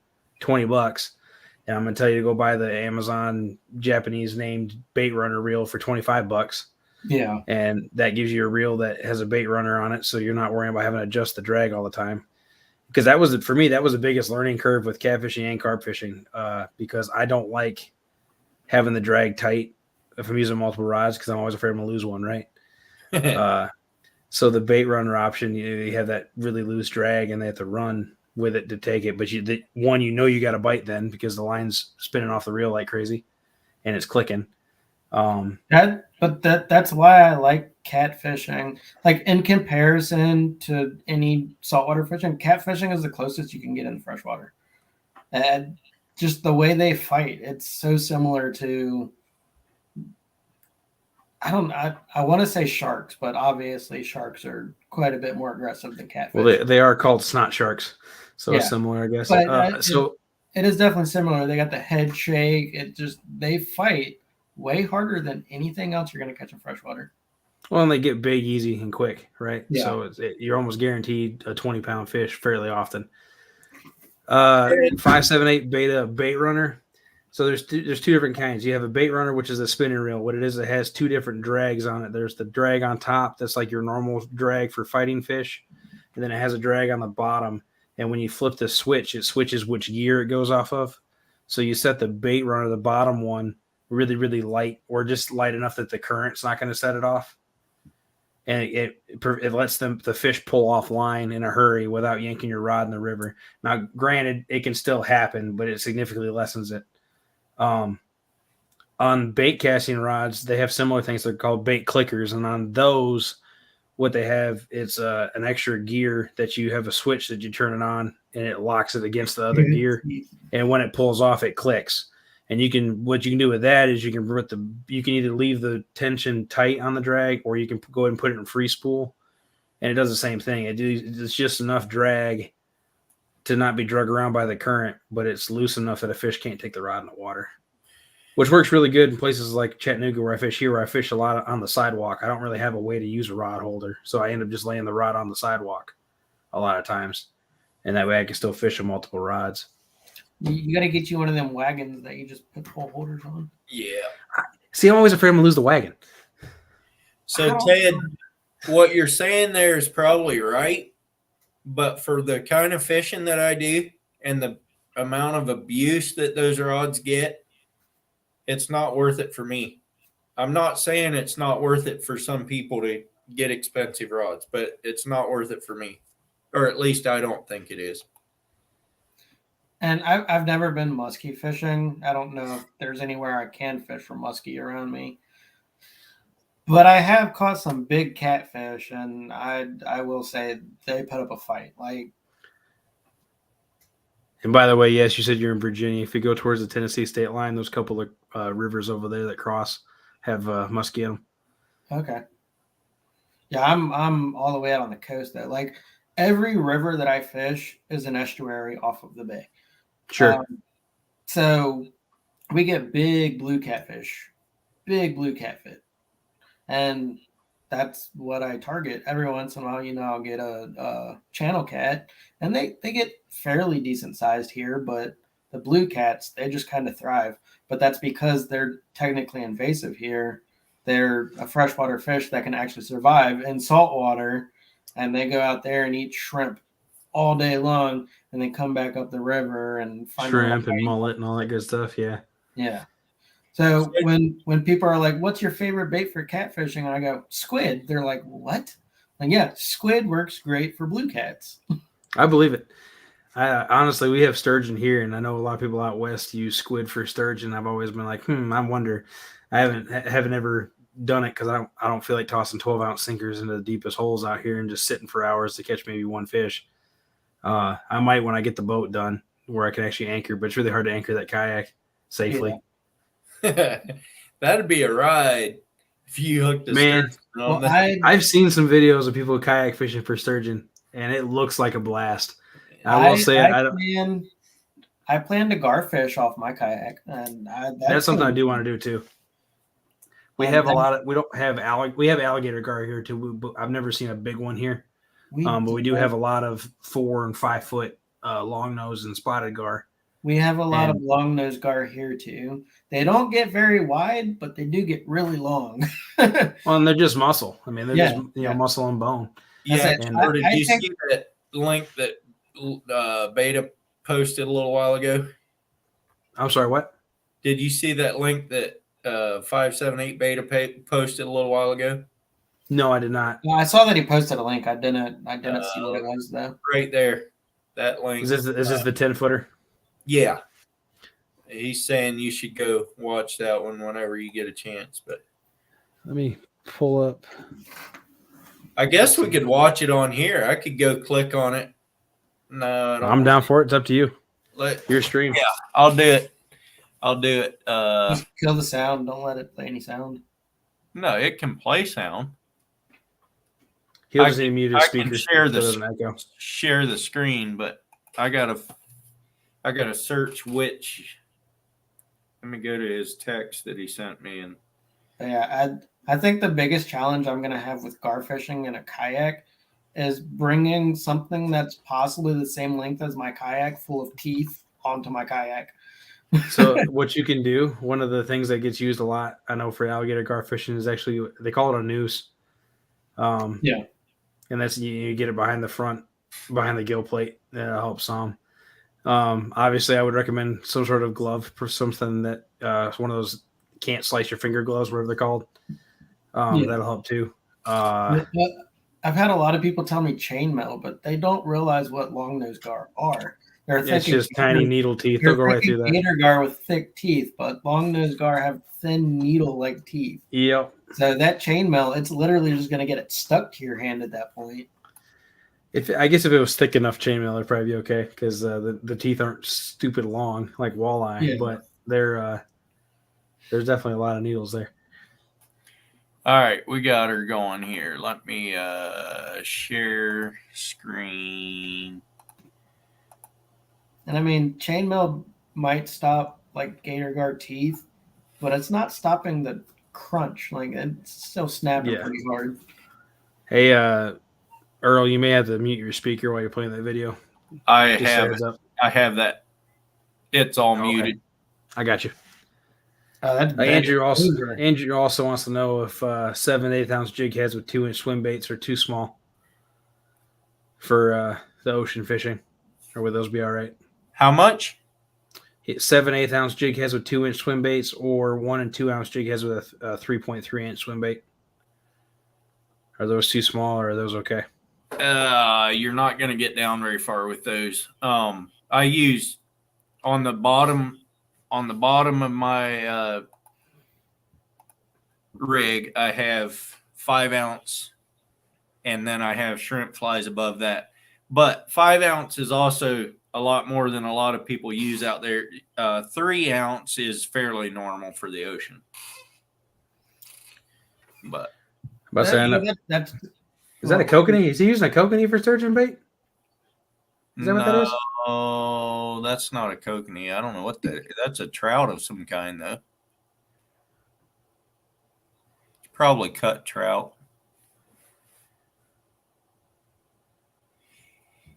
And I'm going to tell you to go buy the Amazon Japanese named bait runner reel for $25. Yeah. And that gives you a reel that has a bait runner on it, so you're not worrying about having to adjust the drag all the time. Because for me, that was the biggest learning curve with catfishing and carp fishing, because I don't like having the drag tight if I'm using multiple rods, because I'm always afraid I'm going to lose one, right? So the bait runner option, you have that really loose drag, and they have to run with it to take it. But you got to bite then, because the line's spinning off the reel like crazy, and it's clicking. That's why I like catfishing. Like, in comparison to any saltwater fishing, catfishing is the closest you can get in the freshwater. And just the way they fight, it's so similar to, I want to say sharks, but obviously sharks are quite a bit more aggressive than catfish. Well, they are called snot sharks, so it's similar, I guess. But it is definitely similar. They got the head shake. They fight way harder than anything else you're going to catch in freshwater. Well, and they get big, easy, and quick, right? Yeah. So you're almost guaranteed a 20-pound fish fairly often. 578 beta bait runner. So there's two different kinds. You have a bait runner, which is a spinning reel. What it is, it has two different drags on it. There's the drag on top, that's like your normal drag for fighting fish, and then it has a drag on the bottom. And when you flip the switch, it switches which gear it goes off of. So you set the bait runner, the bottom one, really, really light, or just light enough that the current's not going to set it off. And it lets the fish pull offline in a hurry without yanking your rod in the river. Now, granted, it can still happen, but it significantly lessens it. On bait casting rods, they have similar things. They're called bait clickers, and on those, what they have it's an extra gear that you have a switch that you turn it on, and it locks it against the other gear. And when it pulls off, it clicks. And what you can do with that is you can either leave the tension tight on the drag, or you can go ahead and put it in free spool, and it does the same thing. It's just enough drag to not be drug around by the current, but it's loose enough that a fish can't take the rod in the water, which works really good in places like Chattanooga where I fish a lot on the sidewalk. I don't really have a way to use a rod holder, so I end up just laying the rod on the sidewalk a lot of times, and that way I can still fish with multiple rods. You got to get you one of them wagons that you just put pole holders on. Yeah. See, I'm always afraid I'm going to lose the wagon. So, Ted, what you're saying there is probably right. But for the kind of fishing that I do and the amount of abuse that those rods get, it's not worth it for me. I'm not saying it's not worth it for some people to get expensive rods, but it's not worth it for me. Or at least I don't think it is. And I've never been muskie fishing. I don't know if there's anywhere I can fish for muskie around me. But I have caught some big catfish, and I will say they put up a fight. Like, and by the way, yes, you said you're in Virginia. If you go towards the Tennessee state line, those couple of rivers over there that cross have muskie in them. okay, yeah, I'm all the way out on the coast though. Like every river that I fish is an estuary off of the bay. Sure. So we get big blue catfish, and that's what I target. Every once in a while, I'll get a channel cat, and they get fairly decent sized here, but the blue cats, they just kind of thrive. But that's because they're technically invasive here. They're a freshwater fish that can actually survive in salt water, and they go out there and eat shrimp all day long, and then come back up the river and find shrimp and mullet and all that good stuff. Yeah. Yeah. So when people are like, "What's your favorite bait for catfishing?" and I go, "Squid," they're like, "What?" Like, yeah, squid works great for blue cats. I believe it. Honestly, we have sturgeon here, and I know a lot of people out west use squid for sturgeon. I've always been like, I wonder. I haven't ever done it because I don't feel like tossing 12-ounce sinkers into the deepest holes out here and just sitting for hours to catch maybe one fish. I might when I get the boat done where I can actually anchor, but it's really hard to anchor that kayak safely. Yeah. That'd be a ride if you hooked a Man, sturgeon on Well, that. I've seen some videos of people kayak fishing for sturgeon, and it looks like a blast. I will say I plan to garfish off my kayak, and that's something I do want to do too. We have a lot of. We don't have we have alligator gar here too. But I've never seen a big one here. But we do have a lot of 4 and 5 foot long nose and spotted gar. We have a lot of long nose gar here too. They don't get very wide, but they do get really long. Well, and they're just muscle. I mean, they're just muscle and bone. Yeah. Or did you see that link that Beta posted a little while ago? I'm sorry, what? Did you see that link that 578 Beta posted a little while ago? No, I did not. I saw that he posted a link. I didn't see what it was though. Right there, that link. Is this the 10-footer? Yeah. He's saying you should go watch that one whenever you get a chance. But Let me pull up. I guess we could watch it on here. I could go click on it. No, I'm down for it. It's up to you. Your stream. Yeah, I'll do it. Just kill the sound. Don't let it play any sound. No, it can play sound. He'll just need mute his I can speakers. share the screen, but I gotta search which. Let me go to his text that he sent me, and But yeah, I think the biggest challenge I'm gonna have with gar fishing in a kayak is bringing something that's possibly the same length as my kayak, full of teeth, onto my kayak. So what you can do, one of the things that gets used a lot, I know for alligator gar fishing, is actually they call it a noose. Yeah. And that's you get it behind the gill plate. That'll help some. Obviously, I would recommend some sort of glove for something that one of those can't slice your finger gloves, whatever they're called. That'll help too. I've had a lot of people tell me chainmail, but they don't realize what long nose gar are. They're It's thick. just tiny needle teeth. They'll go right through that. Gator gar with thick teeth, but long-nosed gar have thin needle-like teeth. Yep. So that chainmail, it's literally just going to get it stuck to your hand at that point. I guess if it was thick enough chainmail, it'd probably be okay because the teeth aren't stupid long like walleye, Yeah. but there's definitely a lot of needles there. All right, we got her going here. Let me share screen. And I mean, chainmail might stop like gator gar teeth, but it's not stopping the crunch. Like it's still snapping Yeah. pretty hard. Hey, Earl, you may have to mute your speaker while you're playing that video. I Just so have heads up. that. It's all Okay. muted. I got you. That's Andrew also wants to know if 7 8 ounce jig heads with 2-inch swim baits are too small for the ocean fishing, or would those be all right? How much? 7 8 ounce jig heads with 2-inch swim baits, or 1 and 2 ounce jig heads with a 3.3 inch swim bait. Are those too small, or are those okay? You're not going to get down very far with those. I use on the bottom of my rig, I have 5 ounce, and then I have shrimp flies above that. But 5 ounce is also a lot more than a lot of people use out there. 3 ounce is fairly normal for the ocean. But About saying that, that's is that a kokanee? Is he using a kokanee for sturgeon bait? Is that what that is? no, that's not a kokanee. I don't know what that is. That's a trout of some kind, though. Probably cut trout.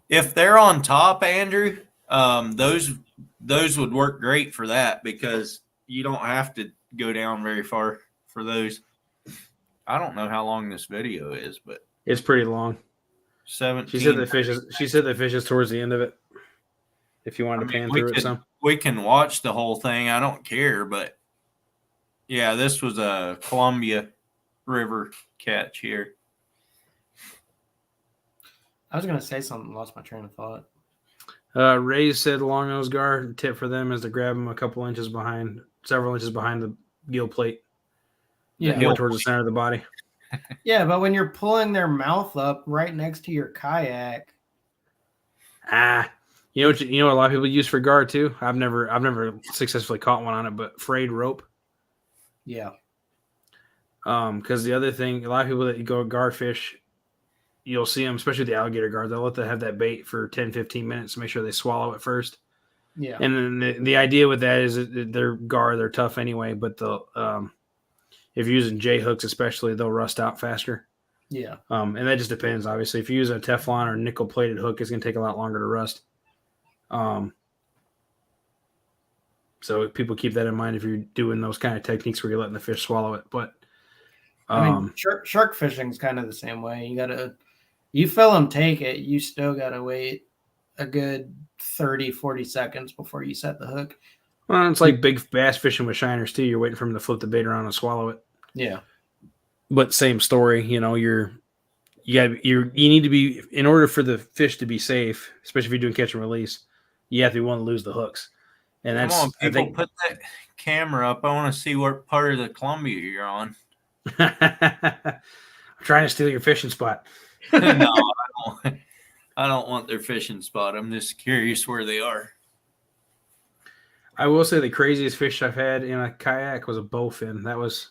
If they're on top, Andrew, those would work great for that because you don't have to go down very far for those. I don't know how long this video is, but It's pretty long. 17. She said the fish is towards the end of it. If you wanted to pan through it some. We can watch the whole thing. I don't care, but yeah, this was a Columbia River catch here. I was gonna say something, lost my train of thought. Ray said long nose gar tip for them is to grab them several inches behind the gill plate. Yeah, More towards the center of the body. yeah, but when you're pulling their mouth up right next to your kayak, You know what a lot of people use for gar too? I've never successfully caught one on it, but frayed rope. yeah, Because the other thing, a lot of people that go gar fish, you'll see them, especially the alligator gar, they'll let them have that bait for 10-15 minutes to make sure they swallow it first. yeah, And then the idea with that is that they're gar, they're tough anyway, but if you're using J hooks especially, they'll rust out faster. yeah. And that just depends, obviously. If you use a Teflon or nickel plated hook, it's going to take a lot longer to rust. So people keep that in mind if you're doing those kind of techniques where you're letting the fish swallow it. But I mean, shark fishing is kind of the same way. You fill them, take it. You still gotta wait a good 30-40 seconds before you set the hook. well, it's like big bass fishing with shiners too. You're waiting for them to flip the bait around and swallow it. Yeah, But same story, you need to be, in order for the fish to be safe, especially if you're doing catch and release, you have to be willing to lose the hooks. And Come that's on, people, put that camera up. I want to see what part of the Columbia you're on. I'm trying to steal your fishing spot. No, I don't want their fishing spot. I'm just curious where they are. I will say the craziest fish I've had in a kayak was a bowfin. That was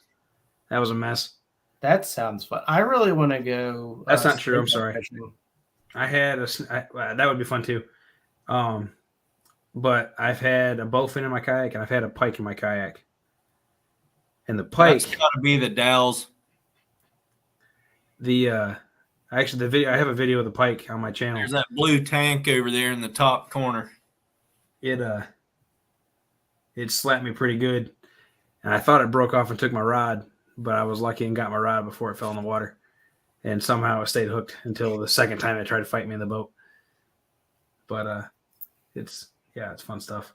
a mess. that sounds fun. I really want to go. That's not true. I'm snake sorry. fishing. I had that would be fun too. But I've had a bowfin in my kayak and I've had a pike in my kayak. And the pike, That's got to be the Dalles. the video, I have a video of the pike on my channel. There's that blue tank over there in the top corner. It slapped me pretty good, and I thought it broke off and took my rod, but I was lucky and got my rod before it fell in the water, and somehow it stayed hooked until the second time it tried to fight me in the boat. But it's fun stuff.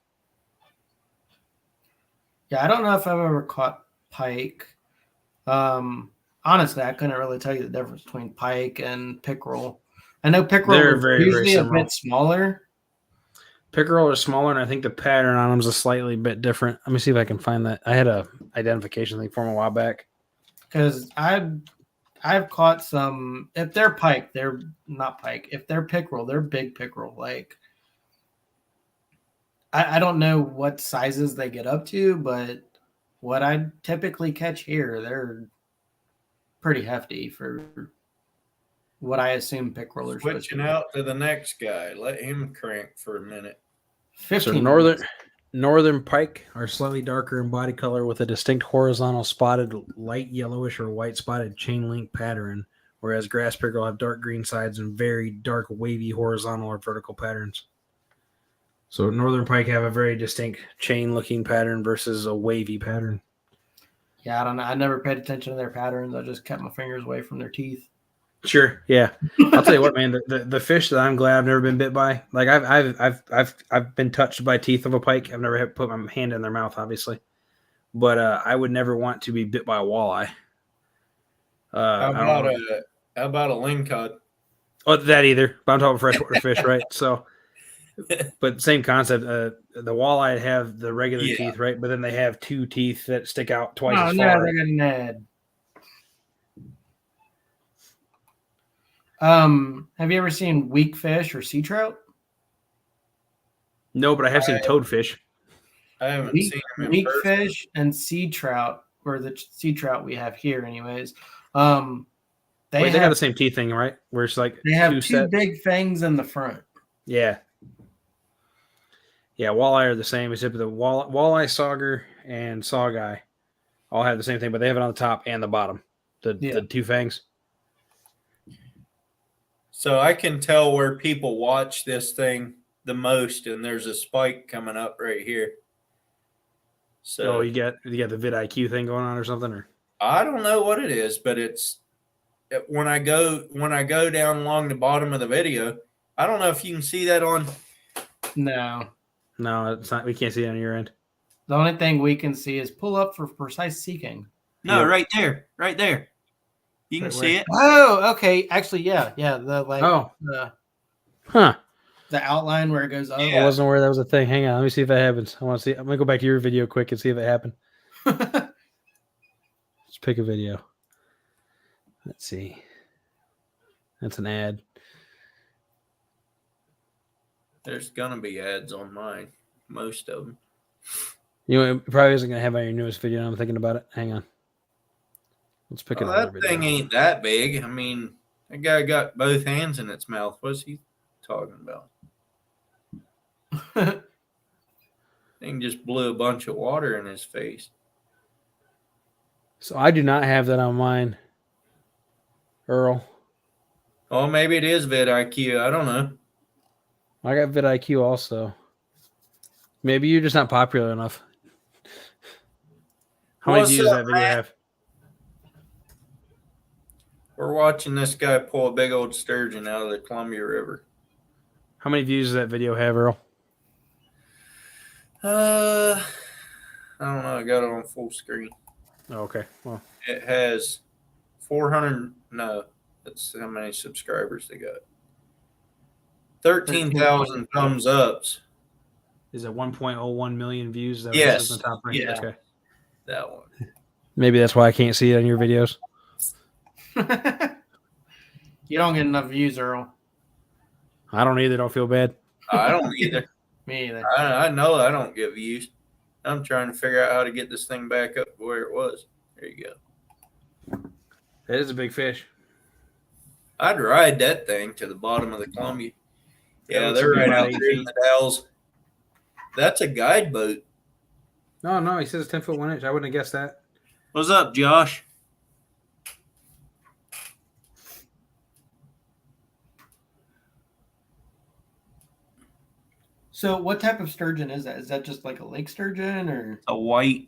Yeah, I don't know if I've ever caught pike. Honestly, I couldn't really tell you the difference between pike and pickerel. I know pickerel They're is very, very usually a similar. bit smaller. Pickerel are smaller, and I think the pattern on them is a slightly bit different. Let me see if I can find that. I had a identification thing for them a while back. Because I've caught some. If they're pike, they're not pike. If they're pickerel, they're big pickerel. Like I don't know what sizes they get up to, but what I typically catch here, they're pretty hefty for what I assume pickerel are supposed to Switching be. out to the next guy. Let him crank for a minute. 15 So minutes. northern pike are slightly darker in body color with a distinct horizontal spotted light yellowish or white spotted chain link pattern, whereas grass pickerel have dark green sides and very dark wavy horizontal or vertical patterns. So northern pike have a very distinct chain looking pattern versus a wavy pattern. Yeah, I don't know. I never paid attention to their patterns. I just kept my fingers away from their teeth. Sure, yeah. I'll tell you what, man. The fish that I'm glad I've never been bit by, like I've been touched by teeth of a pike. I've never had put my hand in their mouth, obviously, but I would never want to be bit by a walleye. How I don't know. how about a lingcod? Oh, that either. But I'm talking freshwater fish, right? So, but same concept. The walleye have the regular Yeah. teeth, right? But then they have two teeth that stick out twice Oh as no, far. they're getting mad. Have you ever seen weak fish or sea trout? No, but I have seen toadfish. I haven't Weak, seen him in weak person. fish and sea trout, or the sea trout we have here, anyways. They Wait, they got have the same teeth thing, right? Where it's like they have two sets. big fangs in the front. Yeah. Yeah, walleye are the same, except the walleye, sauger, and sawguy all have the same thing, but they have it on the top and the bottom. The two fangs. So I can tell where people watch this thing the most, and there's a spike coming up right here. So Oh, you got the vidIQ thing going on or something, or I don't know what it is, but when I go down along the bottom of the video, I don't know if you can see that on. No, no, it's not. We can't see it on your end. the only thing we can see is pull up for precise seeking. No, Yeah. right there, right there. You can Wait, see where? it. Oh, okay. Actually, yeah. The Oh, the huh. outline where it goes up. I wasn't aware that was a thing. Hang on, let me see if that happens. I want to see. I'm gonna go back to your video quick and see if it happened. Let's pick a video. Let's see. That's an ad. There's gonna be ads on mine, most of them. You know, it probably isn't gonna have on your newest video. Now I'm thinking about it. Hang on. Let's pick Well, another that video. thing ain't that big. I mean, that guy got both hands in its mouth. What's he talking about? Thing just blew a bunch of water in his face. So I do not have that on mine, Earl. Oh, maybe it is vidIQ. I don't know. I got vidIQ also. Maybe you're just not popular enough. How many What's views does up, that video Matt? have? We're watching this guy pull a big old sturgeon out of the Columbia River. How many views does that video have, Earl? I don't know. I got it on full screen. Oh, okay. Well, It has 400. No, that's how many subscribers they got. 13,000 thumbs ups. is it 1.01 million views? Is that what Yes. it says in the top right? Yeah. Okay. That one. Maybe that's why I can't see it on your videos. You don't get enough views, Earl. I don't either. Don't feel bad. I don't either. Me either. I know I don't get views. I'm trying to figure out how to get this thing back up where it was. There you go. That is a big fish. I'd ride that thing to the bottom of the Columbia. Yeah, looks they're like right about out 8 there in feet. the Dalles. That's a guide boat. No, he says 10 foot 1 inch. I wouldn't have guessed that. What's up, Josh? So, what type of sturgeon is that? Is that just like a lake sturgeon, or A white.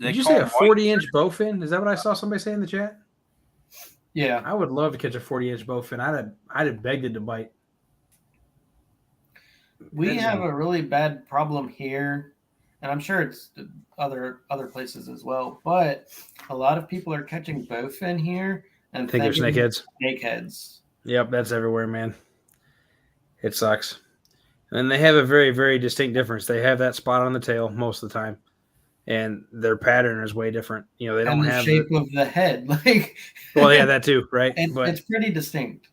Did you say a 40-inch bowfin? Is that what I saw somebody say in the chat? yeah? I would love to catch a 40-inch bowfin. I'd have begged it to bite. We have a really bad problem here, and I'm sure it's other places as well. But a lot of people are catching bowfin here and Think they're thinking snakeheads. snakeheads. Yep, that's everywhere, man. It sucks. And they have a very, very distinct difference. They have that spot on the tail most of the time, and their pattern is way different. They don't And the have shape of the head, like Well, yeah, that too, right? But it's pretty distinct.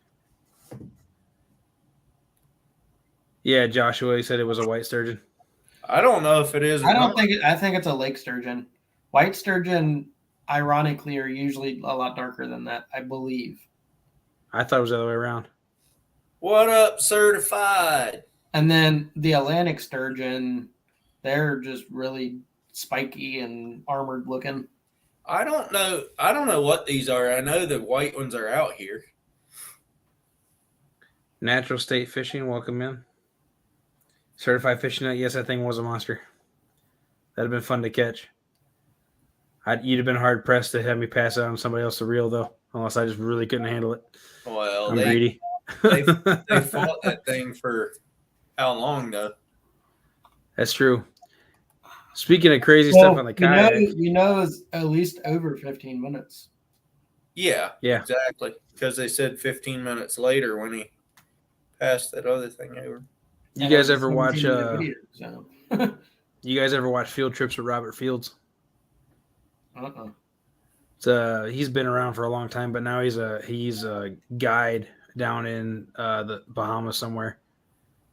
yeah, Joshua, he said it was a white sturgeon. I don't know if it is. Or I don't not. think I think it's a lake sturgeon. White sturgeon, ironically, are usually a lot darker than that, I believe. I thought it was the other way around. What up, certified? And then the Atlantic sturgeon, they're just really spiky and armored looking. I don't know. I don't know what these are. I know the white ones are out here. Natural State Fishing, welcome in. Certified Fishing Net, yes, that thing was a monster. That'd have been fun to catch. You'd have been hard pressed to have me pass it on somebody else to reel, though, unless I just really couldn't handle it. Well, I'm they greedy. they fought that thing for how long though? That's true. Speaking of crazy stuff on the kayak, It's at least over 15 minutes. Yeah, Yeah. exactly. Because they said 15 minutes later when he passed that other thing over. you guys ever watch? 17-minute video, so. You guys ever watch Field Trips with Robert Fields? He's been around for a long time, but now he's a guide down in the Bahamas somewhere,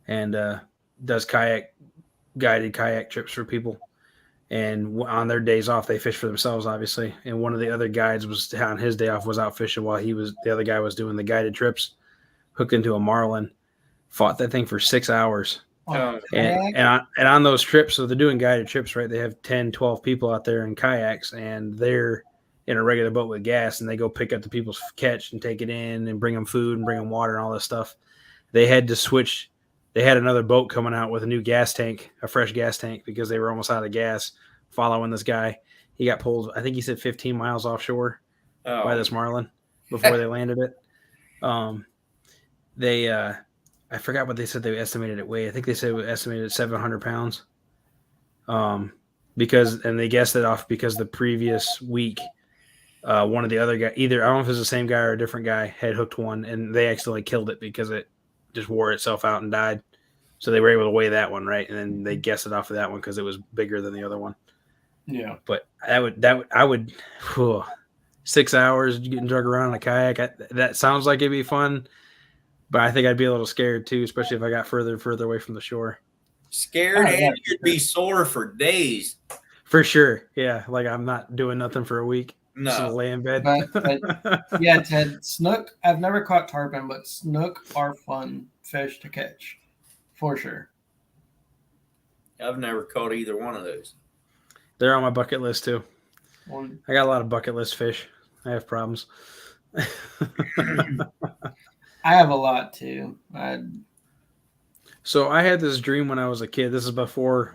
and does guided kayak trips for people. And on their days off, they fish for themselves, obviously. And one of the other guides was on his day off was out fishing while the other guy was doing the guided trips. Hooked into a marlin, fought that thing for 6 hours. And on those trips, so they're doing guided trips, right? They have 10, 12 people out there in kayaks, and they're in a regular boat with gas, and they go pick up the people's catch and take it in and bring them food and bring them water and all this stuff. They had to switch. They had another boat coming out with a new gas tank, a fresh gas tank, because they were almost out of gas following this guy. He got pulled, I think he said 15 miles offshore by this marlin before they landed it. I forgot what they said they estimated it weigh. I think they said it estimated 700 pounds. And they guessed it off because the previous week, one of the other guys, either I don't know if it was the same guy or a different guy, had hooked one, and they accidentally killed it because it just wore itself out and died. So they were able to weigh that one, right? And then they guessed it off of that one because it was bigger than the other one. Yeah. But I would 6 hours getting drug around in a kayak. That sounds like it'd be fun, but I think I'd be a little scared too, especially if I got further and further away from the shore. Scared, Oh, yeah, and you'd be sore for days. For sure. Yeah. Like I'm not doing nothing for a week. Just No. lay in bed. But yeah, Ted, snook, I've never caught tarpon, but snook are fun fish to catch for sure. I've never caught either one of those. They're on my bucket list too. Well, I got a lot of bucket list fish. I have problems. I have a lot too. So I had this dream when I was a kid. This is before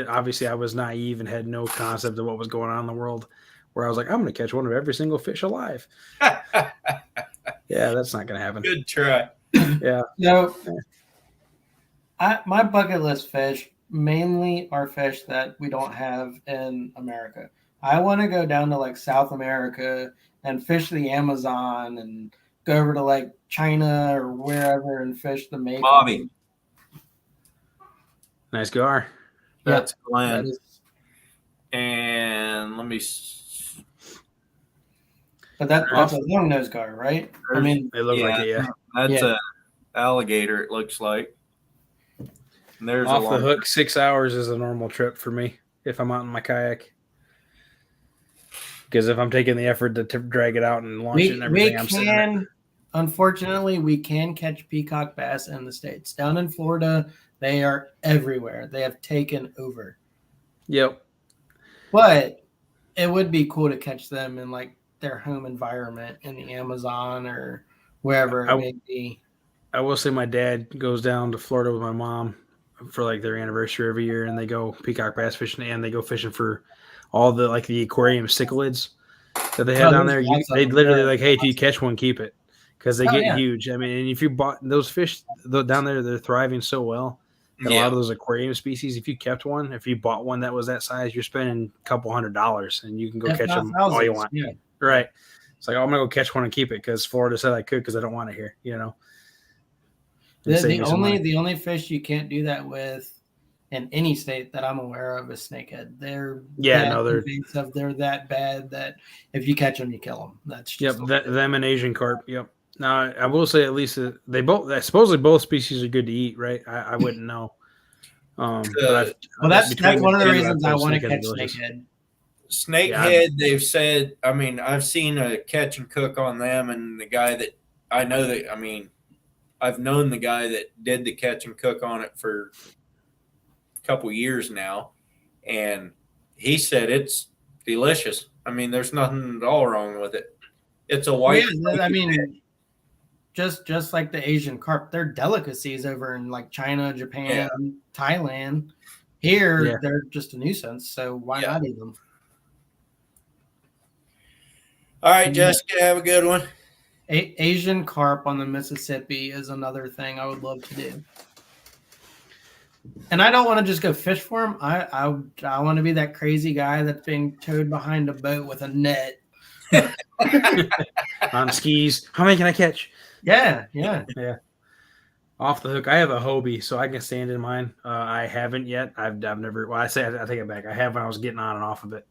obviously I was naive and had no concept of what was going on in the world, where I was like, I'm going to catch one of every single fish alive. Yeah, that's not going to happen. Good try. Yeah. No, my bucket list fish mainly are fish that we don't have in America. I want to go down to like South America and fish the Amazon and go over to like China or wherever and fish the Mekong. Bobby. Nice gar. That's That Glenn. is, And let me. but that's a long nose gar, right? I mean, They look like it, yeah. That's Yeah. a alligator. It looks like. And there's Off a the long. hook, 6 hours is a normal trip for me if I'm out in my kayak. Because if I'm taking the effort to drag it out and launch it and everything, I'm sitting there. Unfortunately, we can catch peacock bass in the States. Down in Florida, they are everywhere. They have taken over. Yep. But it would be cool to catch them in like their home environment in the Amazon or wherever it may be. I will say my dad goes down to Florida with my mom for like their anniversary every year, and they go peacock bass fishing, and they go fishing for all the like the aquarium cichlids that they have down there. They literally like, hey, if you catch one, keep it, because they get huge. I mean, and if you bought those fish down there, they're thriving so well. A lot of those aquarium species, if you kept one, if you bought one that was that size, you're spending a couple $100, and you can go catch them all you want. Yeah. Right. It's like, I'm going to go catch one and keep it because Florida said I could because I don't want it here, you know? and The, save the me some only money. the only fish you can't do that with in any state that I'm aware of is snakehead. They're Yeah, that no, they're invasive. They're that bad that if you catch them, you kill them. That's yep, just the way it is. them and Asian carp. Yep. Now I will say at least they both supposedly both species are good to eat, right? I wouldn't know. But Uh, I've Well, that's between one of the two, reasons I thought want to snakeheads are catch delicious. snakehead. Yeah, Snakehead, they've said, I mean, I've seen a catch and cook on them, and the guy that I know that, I mean, I've known the guy that did the catch and cook on it for a couple years now, and he said it's delicious. I mean, there's nothing at all wrong with it. It's a Well, white. yeah, I mean, just like the Asian carp, they're delicacies over in like China, Japan, Thailand. Here, Yeah. they're just a nuisance. So why Yeah. not eat them? All right, Jessica, have a good one. Asian carp on the Mississippi is another thing I would love to do. And I don't want to just go fish for them. I want to be that crazy guy that's being towed behind a boat with a net. on skis. How many can I catch? Yeah. Off the hook. I have a Hobie, so I can stand in mine. I haven't yet. I've never. Well, I take it back. I have when I was getting on and off of it.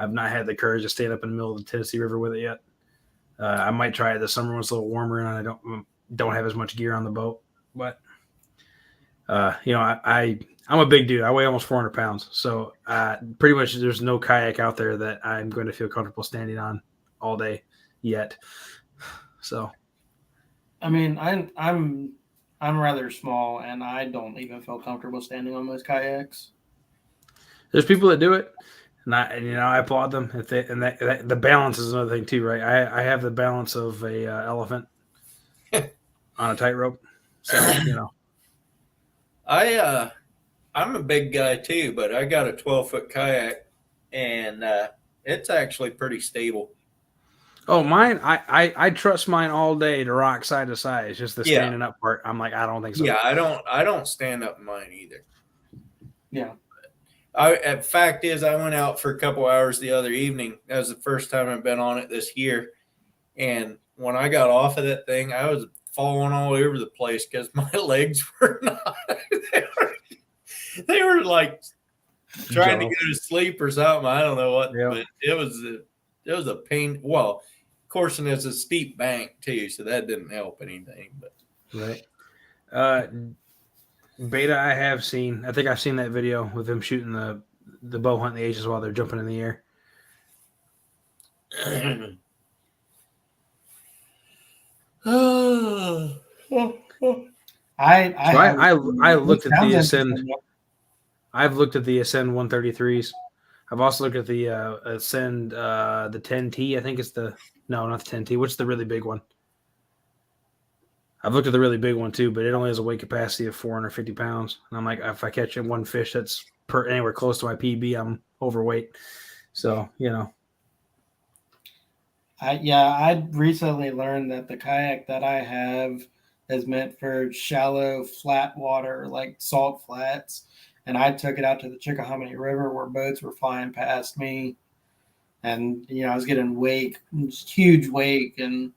I've not had the courage to stand up in the middle of the Tennessee River with it yet. I might try it this summer when it's a little warmer and I don't have as much gear on the boat. But I'm a big dude. I weigh almost 400 pounds, so pretty much there's no kayak out there that I'm going to feel comfortable standing on all day yet. So, I mean, I'm rather small, and I don't even feel comfortable standing on those kayaks. there's people that do it, and I applaud them. If they, and that the balance is another thing too, right? I have the balance of a elephant on a tightrope, so I'm a big guy too, but I got a 12-foot kayak, and it's actually pretty stable. Oh, mine, I trust mine all day to rock side to side. It's just the Yeah. standing up part. I'm like, I don't think so. Yeah, I don't stand up in mine either. Yeah. Fact is, I went out for a couple hours the other evening. That was the first time I've been on it this year. And when I got off of that thing, I was falling all over the place because my legs were not. They were like trying to go to sleep or something. I don't know what, Yeah. but it was a pain. Well, of course, and it's a steep bank too, so that didn't help anything. But Right. Beta, I have seen. I think I've seen that video with them shooting the bow hunt the Asians while they're jumping in the air. I looked at the Ascend. I've looked at the Ascend 133s. I've also looked at the Ascend the 10T. I think it's not the 10T. What's the really big one? I've looked at the really big one too, but it only has a weight capacity of 450 pounds. And I'm like, if I catch one fish that's anywhere close to my PB, I'm overweight. So, I recently learned that the kayak that I have is meant for shallow, flat water, like salt flats. And I took it out to the Chickahominy River where boats were flying past me. And, I was getting huge wake. And,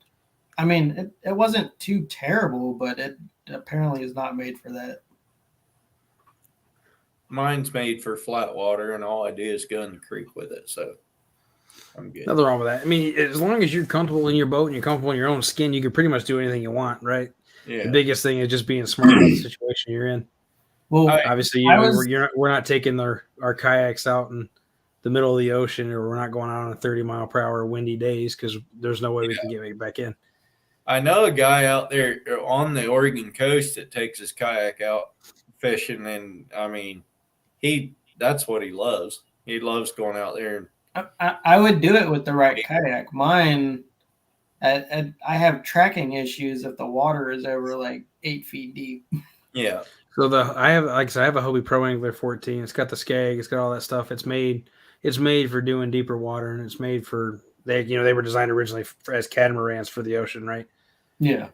I mean, it wasn't too terrible, but it apparently is not made for that. mine's made for flat water, and all I do is go in the creek with it. So I'm good. nothing wrong with that. I mean, as long as you're comfortable in your boat and you're comfortable in your own skin, you can pretty much do anything you want, right? Yeah. The biggest thing is just being smart about the situation you're in. Well, Obviously, we're not taking our kayaks out in the middle of the ocean, or we're not going out on 30-mile-per-hour windy days because there's no way we can get back in. I know a guy out there on the Oregon coast that takes his kayak out fishing, and I mean, that's what he loves. He loves going out there. I would do it with the right kayak. Mine, I have tracking issues if the water is over like 8 feet deep. Yeah. So I have a Hobie Pro Angler 14. It's got the Skag. It's got all that stuff. It's made for doing deeper water, and it's made for they were designed originally as catamarans for the ocean, right? Yeah.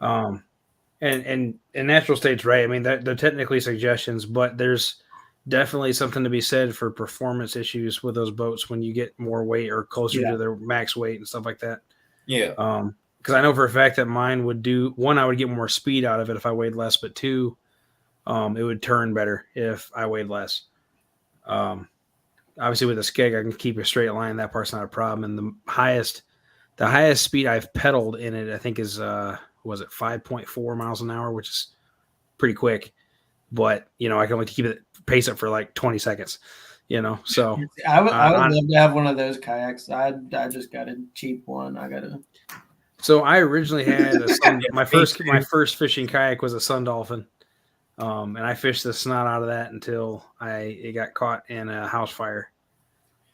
And in natural states, right? I mean, they're technically suggestions, but there's definitely something to be said for performance issues with those boats when you get more weight or closer to their max weight and stuff like that. Yeah. because I know for a fact that mine would do one, I would get more speed out of it if I weighed less, but two, it would turn better if I weighed less. Obviously with a skeg, I can keep a straight line. That part's not a problem. And the highest speed I've pedaled in it, I think is, was it 5.4 miles an hour, which is pretty quick, but I can only keep it pace up for like 20 seconds, so I would love to have one of those kayaks. I just got a cheap one. So I originally had my first fishing kayak was a Sun Dolphin, and I fished the snot out of that until it got caught in a house fire.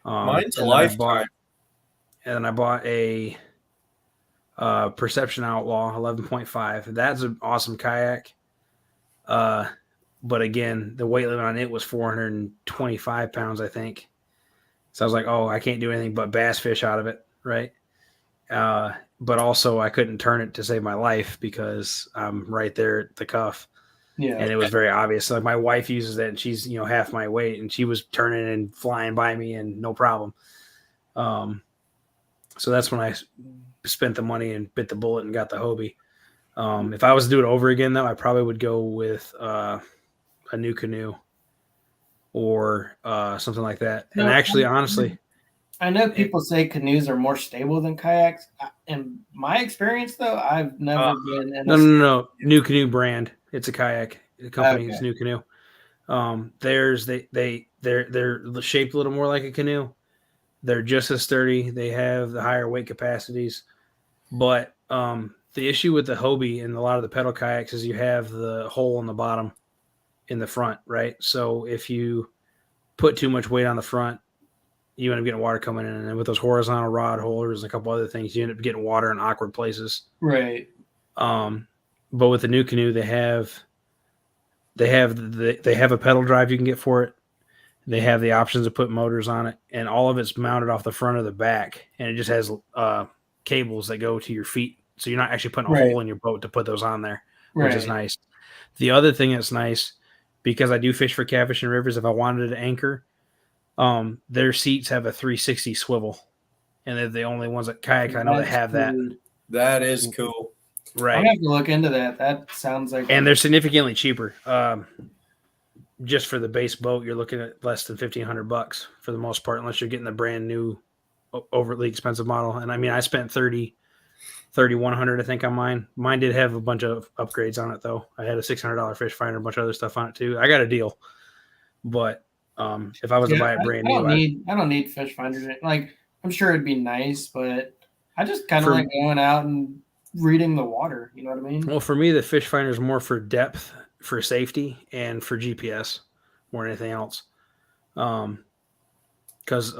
Mine's a and lifetime. I bought a Perception Outlaw 11.5. That's an awesome kayak. But again, the weight limit on it was 425 pounds, I think. So I was like, oh, I can't do anything but bass fish out of it, right? But also I couldn't turn it to save my life because I'm right there at the cuff. Yeah. And it was very obvious. Like my wife uses it and she's, half my weight and she was turning and flying by me and no problem. So that's when I spent the money and bit the bullet and got the Hobie. If I was to do it over again though, I probably would go with, a new canoe or, something like that. And actually, honestly, I know people say canoes are more stable than kayaks. In my experience, though, I've never been in no. New Canoe brand. It's a kayak. The company is New Canoe. They're shaped a little more like a canoe. They're just as sturdy. They have the higher weight capacities. But the issue with the Hobie and a lot of the pedal kayaks is you have the hole in the bottom in the front, right? So if you put too much weight on the front, you end up getting water coming in, and with those horizontal rod holders and a couple other things, you end up getting water in awkward places. Right. But with the New Canoe, they have a pedal drive you can get for it. They have the options to put motors on it, and all of it's mounted off the front or the back, and it just has cables that go to your feet, so you're not actually putting a hole in your boat to put those on there, which is nice. The other thing that's nice, because I do fish for catfish and rivers, if I wanted to anchor, their seats have a 360 swivel, and they're the only ones at kayak I know that have that. That is cool. Right. I have to look into that. That sounds like, and they're significantly cheaper. Just for the base boat, you're looking at less than $1,500 for the most part, unless you're getting the brand new, overly expensive model. And I mean, I spent $3,100, I think, on mine. Mine did have a bunch of upgrades on it, though. I had a $600 fish finder, a bunch of other stuff on it too. I got a deal, but if I was to buy it brand new, I don't need fish finders. Like, I'm sure it'd be nice, but I just kind of like going out and reading the water. You know what I mean? Well, for me, the fish finder is more for depth, for safety, and for GPS more than anything else. Because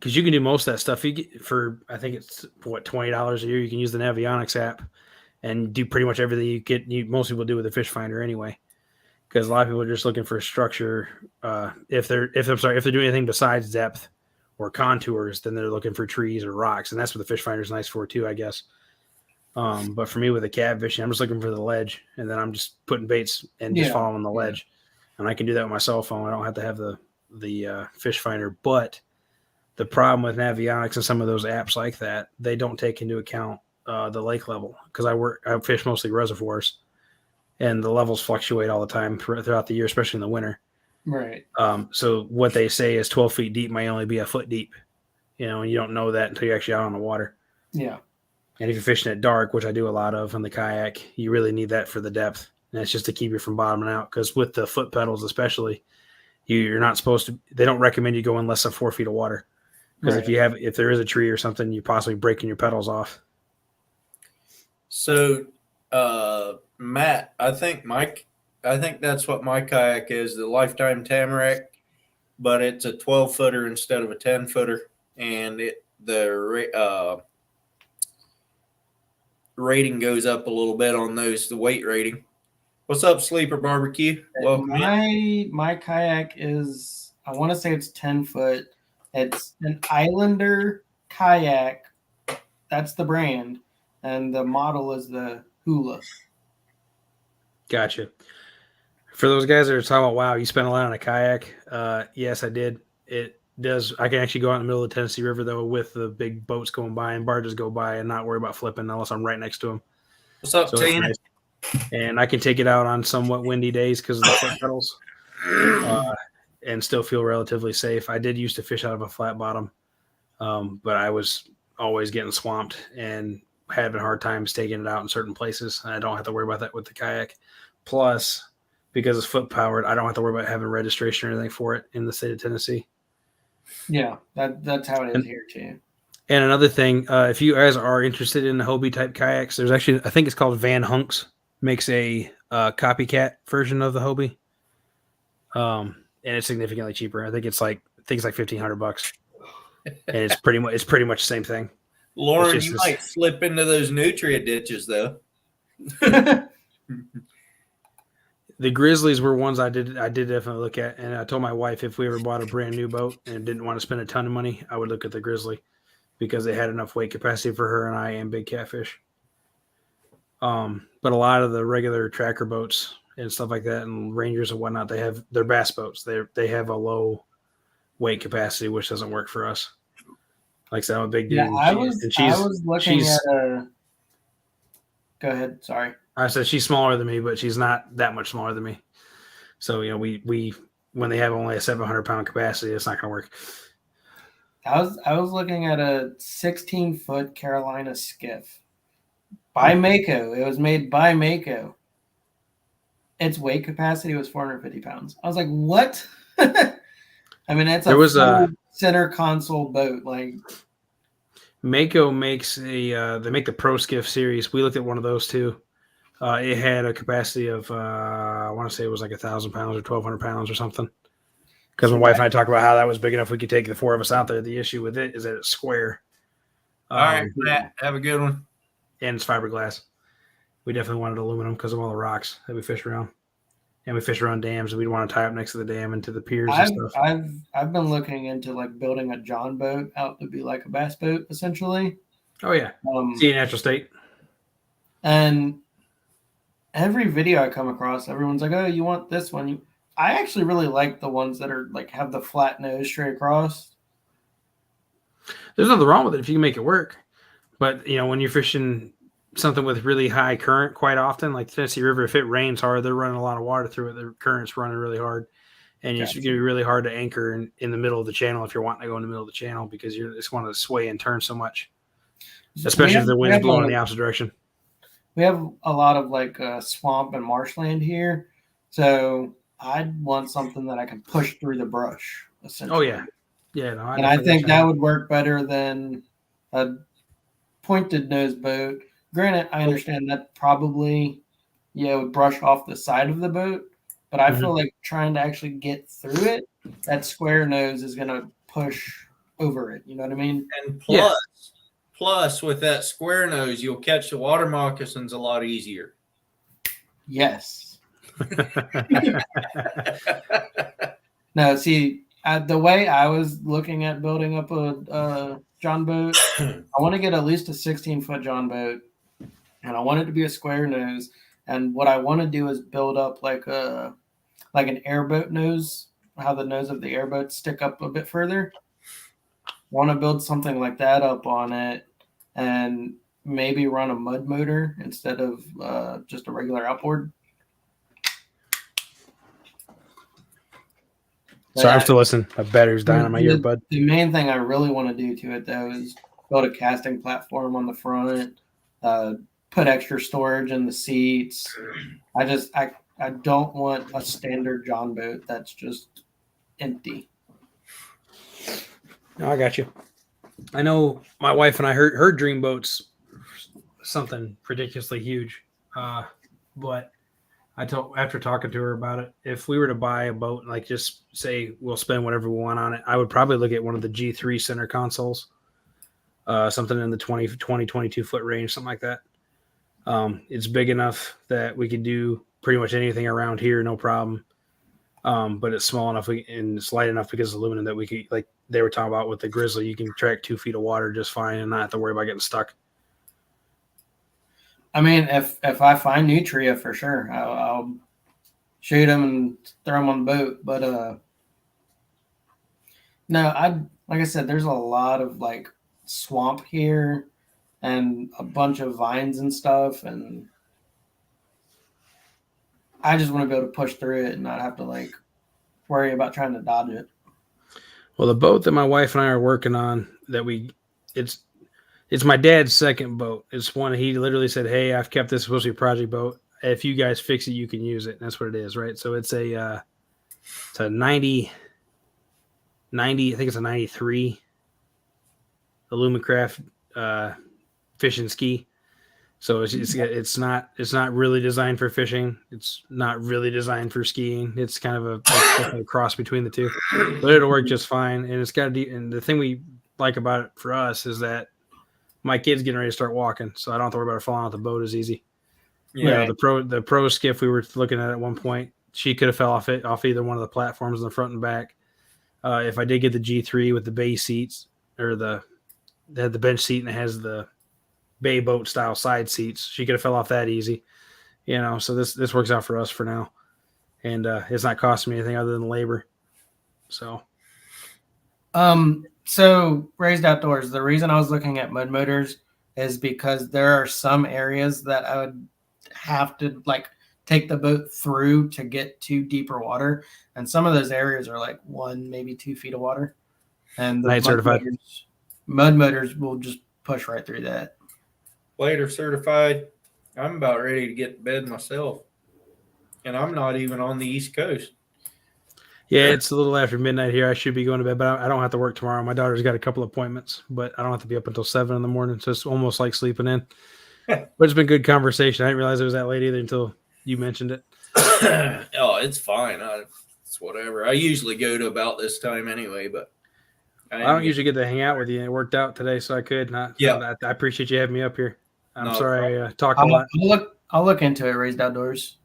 you can do most of that stuff. You get for, I think it's $20 a year. You can use the Navionics app and do pretty much everything most people do with a fish finder anyway. Because a lot of people are just looking for structure. If they're doing anything besides depth or contours, then they're looking for trees or rocks, and that's what the fish finder is nice for too, I guess. But for me with the catfishing, I'm just looking for the ledge, and then I'm just putting baits and just following the ledge, and I can do that with my cell phone. I don't have to have the fish finder. But the problem with Navionics and some of those apps like that, they don't take into account the lake level, because I fish mostly reservoirs, and the levels fluctuate all the time throughout the year, especially in the winter. Right. So what they say is 12 feet deep may only be a foot deep, and you don't know that until you're actually out on the water. Yeah. And if you're fishing at dark, which I do a lot of on the kayak, you really need that for the depth. And it's just to keep you from bottoming out. Because with the foot pedals especially, you're not supposed to – they don't recommend you go in less than 4 feet of water. Because if there is a tree or something, you're possibly breaking your pedals off. So, Matt, I think that's what my kayak is, the Lifetime Tamarack, but it's a 12-footer instead of a 10-footer. And the rating goes up a little bit on those, the weight rating. What's up, Sleeper Barbecue? Welcome in. My kayak is, I want to say it's 10 foot. It's an Islander kayak. That's the brand. And the model is the Hula. Gotcha. For those guys that are talking about, wow, you spent a lot on a kayak. Yes, I did. I can actually go out in the middle of the Tennessee River though with the big boats going by and barges go by and not worry about flipping unless I'm right next to them. What's up, So it's Tina? nice. And I can take it out on somewhat windy days because of the foot pedals, and still feel relatively safe. I did used to fish out of a flat bottom, but I was always getting swamped and having hard times taking it out in certain places. And I don't have to worry about that with the kayak. Plus, because it's foot powered, I don't have to worry about having registration or anything for it in the state of Tennessee. Yeah, that's how it is here too. And another thing, if you guys are interested in the Hobie type kayaks, there's actually, I think it's called Van Hunks, makes a copycat version of the Hobie. And it's significantly cheaper. I think it's like $1,500, and it's pretty much the same thing. Lauren, It's you just might slip into those nutria ditches though. The Grizzlies were ones I did definitely look at, and I told my wife if we ever bought a brand new boat and didn't want to spend a ton of money, I would look at the Grizzly because they had enough weight capacity for her and I and big catfish. But a lot of the regular tracker boats and stuff like that, and Rangers and whatnot, they're bass boats. They have a low weight capacity, which doesn't work for us. Like I said, I'm a big dude. Yeah, I was looking she's- at a. Go ahead. Sorry. I said she's smaller than me, but she's not that much smaller than me. So, you know, we when they have only a 700-pound capacity, it's not going to work. I was looking at a 16-foot Carolina skiff by Mako. It was made by Mako. Its weight capacity was 450 pounds. I was like, what? I mean, it's a center console boat. Like, Mako makes they make the Pro Skiff series. We looked at one of those too. It had a capacity of I want to say it was like 1,000 pounds or 1,200 pounds or something. Because my wife and I talked about how that was big enough we could take the four of us out there. The issue with it is that it's square. All right, Matt, have a good one. And it's fiberglass. We definitely wanted aluminum because of all the rocks that we fish around. And we fish around dams, and we'd want to tie up next to the dam and to the piers and stuff. I've been looking into like building a John boat out to be like a bass boat, essentially. Oh yeah, see a natural state. And every video I come across, everyone's like, "Oh, you want this one?" I actually really like the ones that are like have the flat nose straight across. There's nothing wrong with it if you can make it work. But you know, when you're fishing something with really high current, quite often, like the Tennessee River, if it rains hard, they're running a lot of water through it. The current's running really hard, and it's going to be really hard to anchor in the middle of the channel if you're wanting to go in the middle of the channel because you just want to sway and turn so much, especially if the wind's blowing in the opposite direction. We have a lot of like swamp and marshland here, so I'd want something that I can push through the brush. Essentially. Oh yeah, yeah. No, and I think that would work better than a pointed nose boat. Granted, I understand that probably would brush off the side of the boat, but I feel like trying to actually get through it, that square nose is going to push over it. You know what I mean? And plus with that square nose, you'll catch the water moccasins a lot easier. Yes. No, see, the way I was looking at building up a John boat, I want to get at least a 16-foot John boat, and I want it to be a square nose. And what I want to do is build up like an airboat nose, how the nose of the airboat stick up a bit further. I want to build something like that up on it, and maybe run a mud motor instead of just a regular outboard. Sorry, I'm still listening. My battery's dying on my earbud. The main thing I really want to do to it, though, is build a casting platform on the front, put extra storage in the seats. I don't want a standard John boat that's just empty. No, I got you. I know my wife and I, her dream boat's something ridiculously huge. But after talking to her about it, if we were to buy a boat and like just say we'll spend whatever we want on it, I would probably look at one of the G3 center consoles, something in the 22 foot range, something like that. It's big enough that we could do pretty much anything around here, no problem. But it's small enough and it's light enough because of aluminum that we could, like they were talking about with the Grizzly, you can track 2 feet of water just fine and not have to worry about getting stuck. I mean, if I find nutria, for sure, I'll shoot them and throw them on the boat. But No, like I said, there's a lot of like swamp here and a bunch of vines and stuff, and I just want to be able to push through it and not have to like worry about trying to dodge it. Well, the boat that my wife and I are working on it's my dad's second boat. It's one he literally said, "Hey, I've kept this supposed to be a project boat. If you guys fix it, you can use it." And that's what it is, right? So it's a 90, I think it's a 93 Illumicraft fish and ski. So it's not really designed for fishing. It's not really designed for skiing. It's kind of a cross between the two, but it'll work just fine. And it's got and the thing we like about it for us is that my kid's getting ready to start walking, so I don't have to worry about her falling off the boat as easy. You know, the pro skiff we were looking at one point, she could have fell off either one of the platforms in the front and back. If I did get the G3 with the bay seats or they had the bench seat and it has the bay boat style side seats, she could have fell off that easy. You know, so this works out for us for now, and it's not costing me anything other than labor. So Raised Outdoors, the reason I was looking at mud motors is because there are some areas that I would have to like take the boat through to get to deeper water, and some of those areas are like 1, maybe 2 feet of water, and the Night certified. Mud motors will just push right through that. Later certified. I'm about ready to get to bed myself, and I'm not even on the East Coast. yeah, it's a little after midnight here. I should be going to bed, but I don't have to work tomorrow. My daughter's got a couple appointments, but I don't have to be up until 7 in the morning, so it's almost like sleeping in. But it's been good conversation. I didn't realize it was that late either until you mentioned it. Oh, it's fine. It's whatever. I usually go to about this time anyway, but I don't usually get to hang out with you. It worked out today, so I could not. Yeah. I appreciate you having me up here. I'm No sorry I talked a lot. I'll look into it. Raised Outdoors.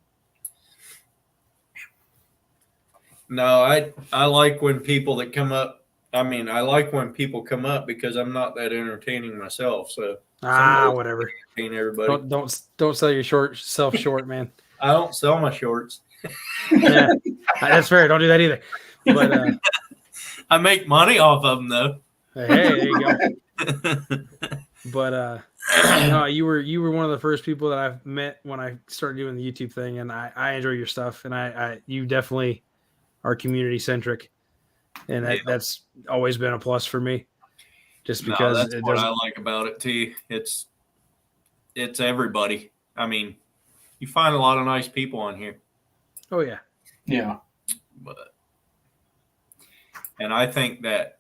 No, I like when people that come up. I mean, I like when people come up because I'm not that entertaining myself. So Whatever. entertain everybody. Don't sell your self short, man. I don't sell my shorts. Yeah, that's fair. Don't do that either. But I make money off of them though. hey, there you go. But no, you were one of the first people that I've met when I started doing the YouTube thing, and I enjoy your stuff, and you definitely are community centric, and that's always been a plus for me. Just because that's what I like about it too. It's everybody. I mean, you find a lot of nice people on here. Oh yeah. And I think that,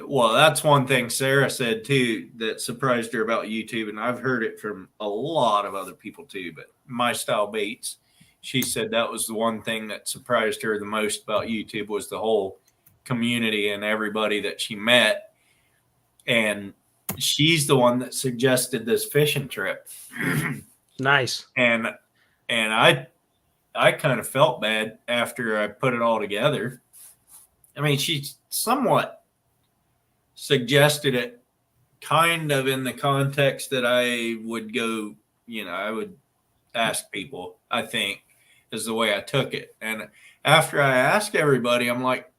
well, that's one thing Sarah said too that surprised her about YouTube, and I've heard it from a lot of other people too. But My Style Baits, she said that was the one thing that surprised her the most about YouTube was the whole community and everybody that she met. And she's the one that suggested this fishing trip. Nice. And I kind of felt bad after I put it all together. I mean, she somewhat suggested it kind of in the context that I would go, I would ask people, I think, is the way I took it. And after I asked everybody, I'm like,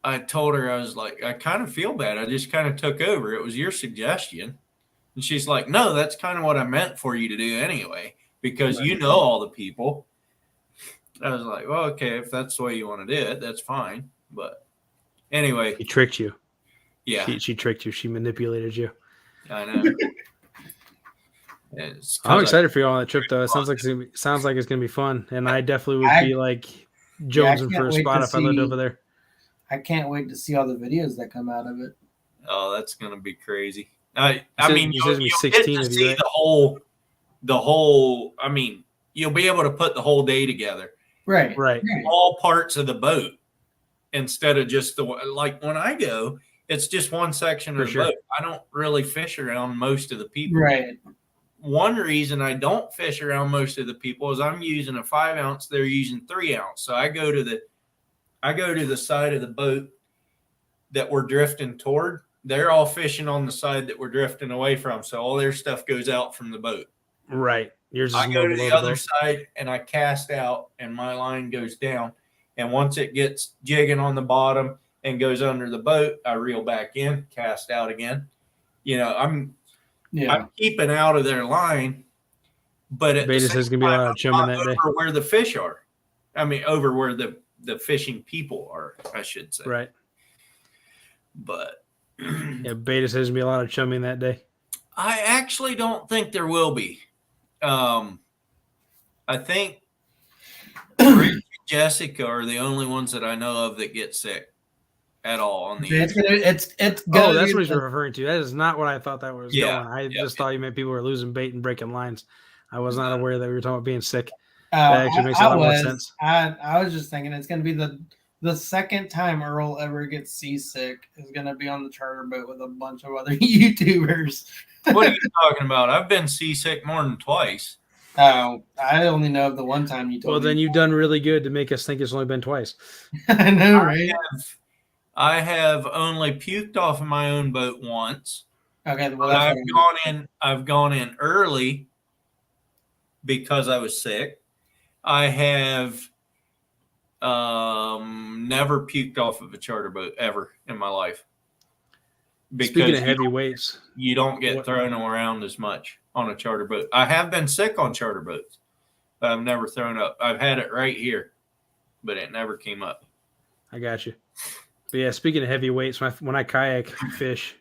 I told her, I was like, I kind of feel bad. I just kind of took over. It was your suggestion. And she's like, no, that's kind of what I meant for you to do anyway, because you know all the people. I was like, well, okay, if that's the way you want to do it, that's fine. But anyway. She tricked you. Yeah. She tricked you. She manipulated you. I know. I'm excited for you on that trip, though. It sounds like it's gonna be fun, and I definitely would be like jonesing for a spot if I lived over there. I can't wait to see all the videos that come out of it. Oh, that's gonna be crazy. I mean, you'll get 16 to of see you, right? the whole. I mean, you'll be able to put the whole day together, Right. all parts of the boat instead of just like when I go, it's just one section of the boat. I don't really fish around most of the people. Right. One reason I don't fish around most of the people is I'm using a 5 ounce. They're using 3 ounce. So I go to the side of the boat that we're drifting toward. They're all fishing on the side that we're drifting away from. So all their stuff goes out from the boat. Right. Yours is I go to the below other side and I cast out and my line goes down. And once it gets jigging on the bottom and goes under the boat, I reel back in, cast out again. I'm keeping out of their line, but at Beta the says same there's gonna be a time, lot of I'm chumming not that day. over where the fish are. I mean, over where the fishing people are, I should say. Right. But Yeah, Beta says there's gonna be a lot of chumming that day. I actually don't think there will be. I think Rick and Jessica are the only ones that I know of that get sick at all on the It's Oh, gonna that's be what you're the- referring to. That is not what I thought that was Yeah, going. I yeah, just thought you meant people were losing bait and breaking lines. I was not No. aware that we were talking about being sick. Oh, That actually makes a lot more sense. I was just thinking it's gonna be the second time Earl ever gets seasick is gonna be on the charter boat with a bunch of other YouTubers. What are you talking about? I've been seasick more than twice. Oh, I only know of the one time you told Well, me. then you've done really good to make us think it's only been twice. I know, right? I have only puked off of my own boat once. Okay, well, But that's I've gone in early because I was sick. I have never puked off of a charter boat ever in my life. Speaking of heavy weights, You don't get What- thrown around as much on a charter boat. I have been sick on charter boats, but I've never thrown up. I've had it right here, but it never came up. I got you. But yeah, speaking of heavy weights, when I kayak fish,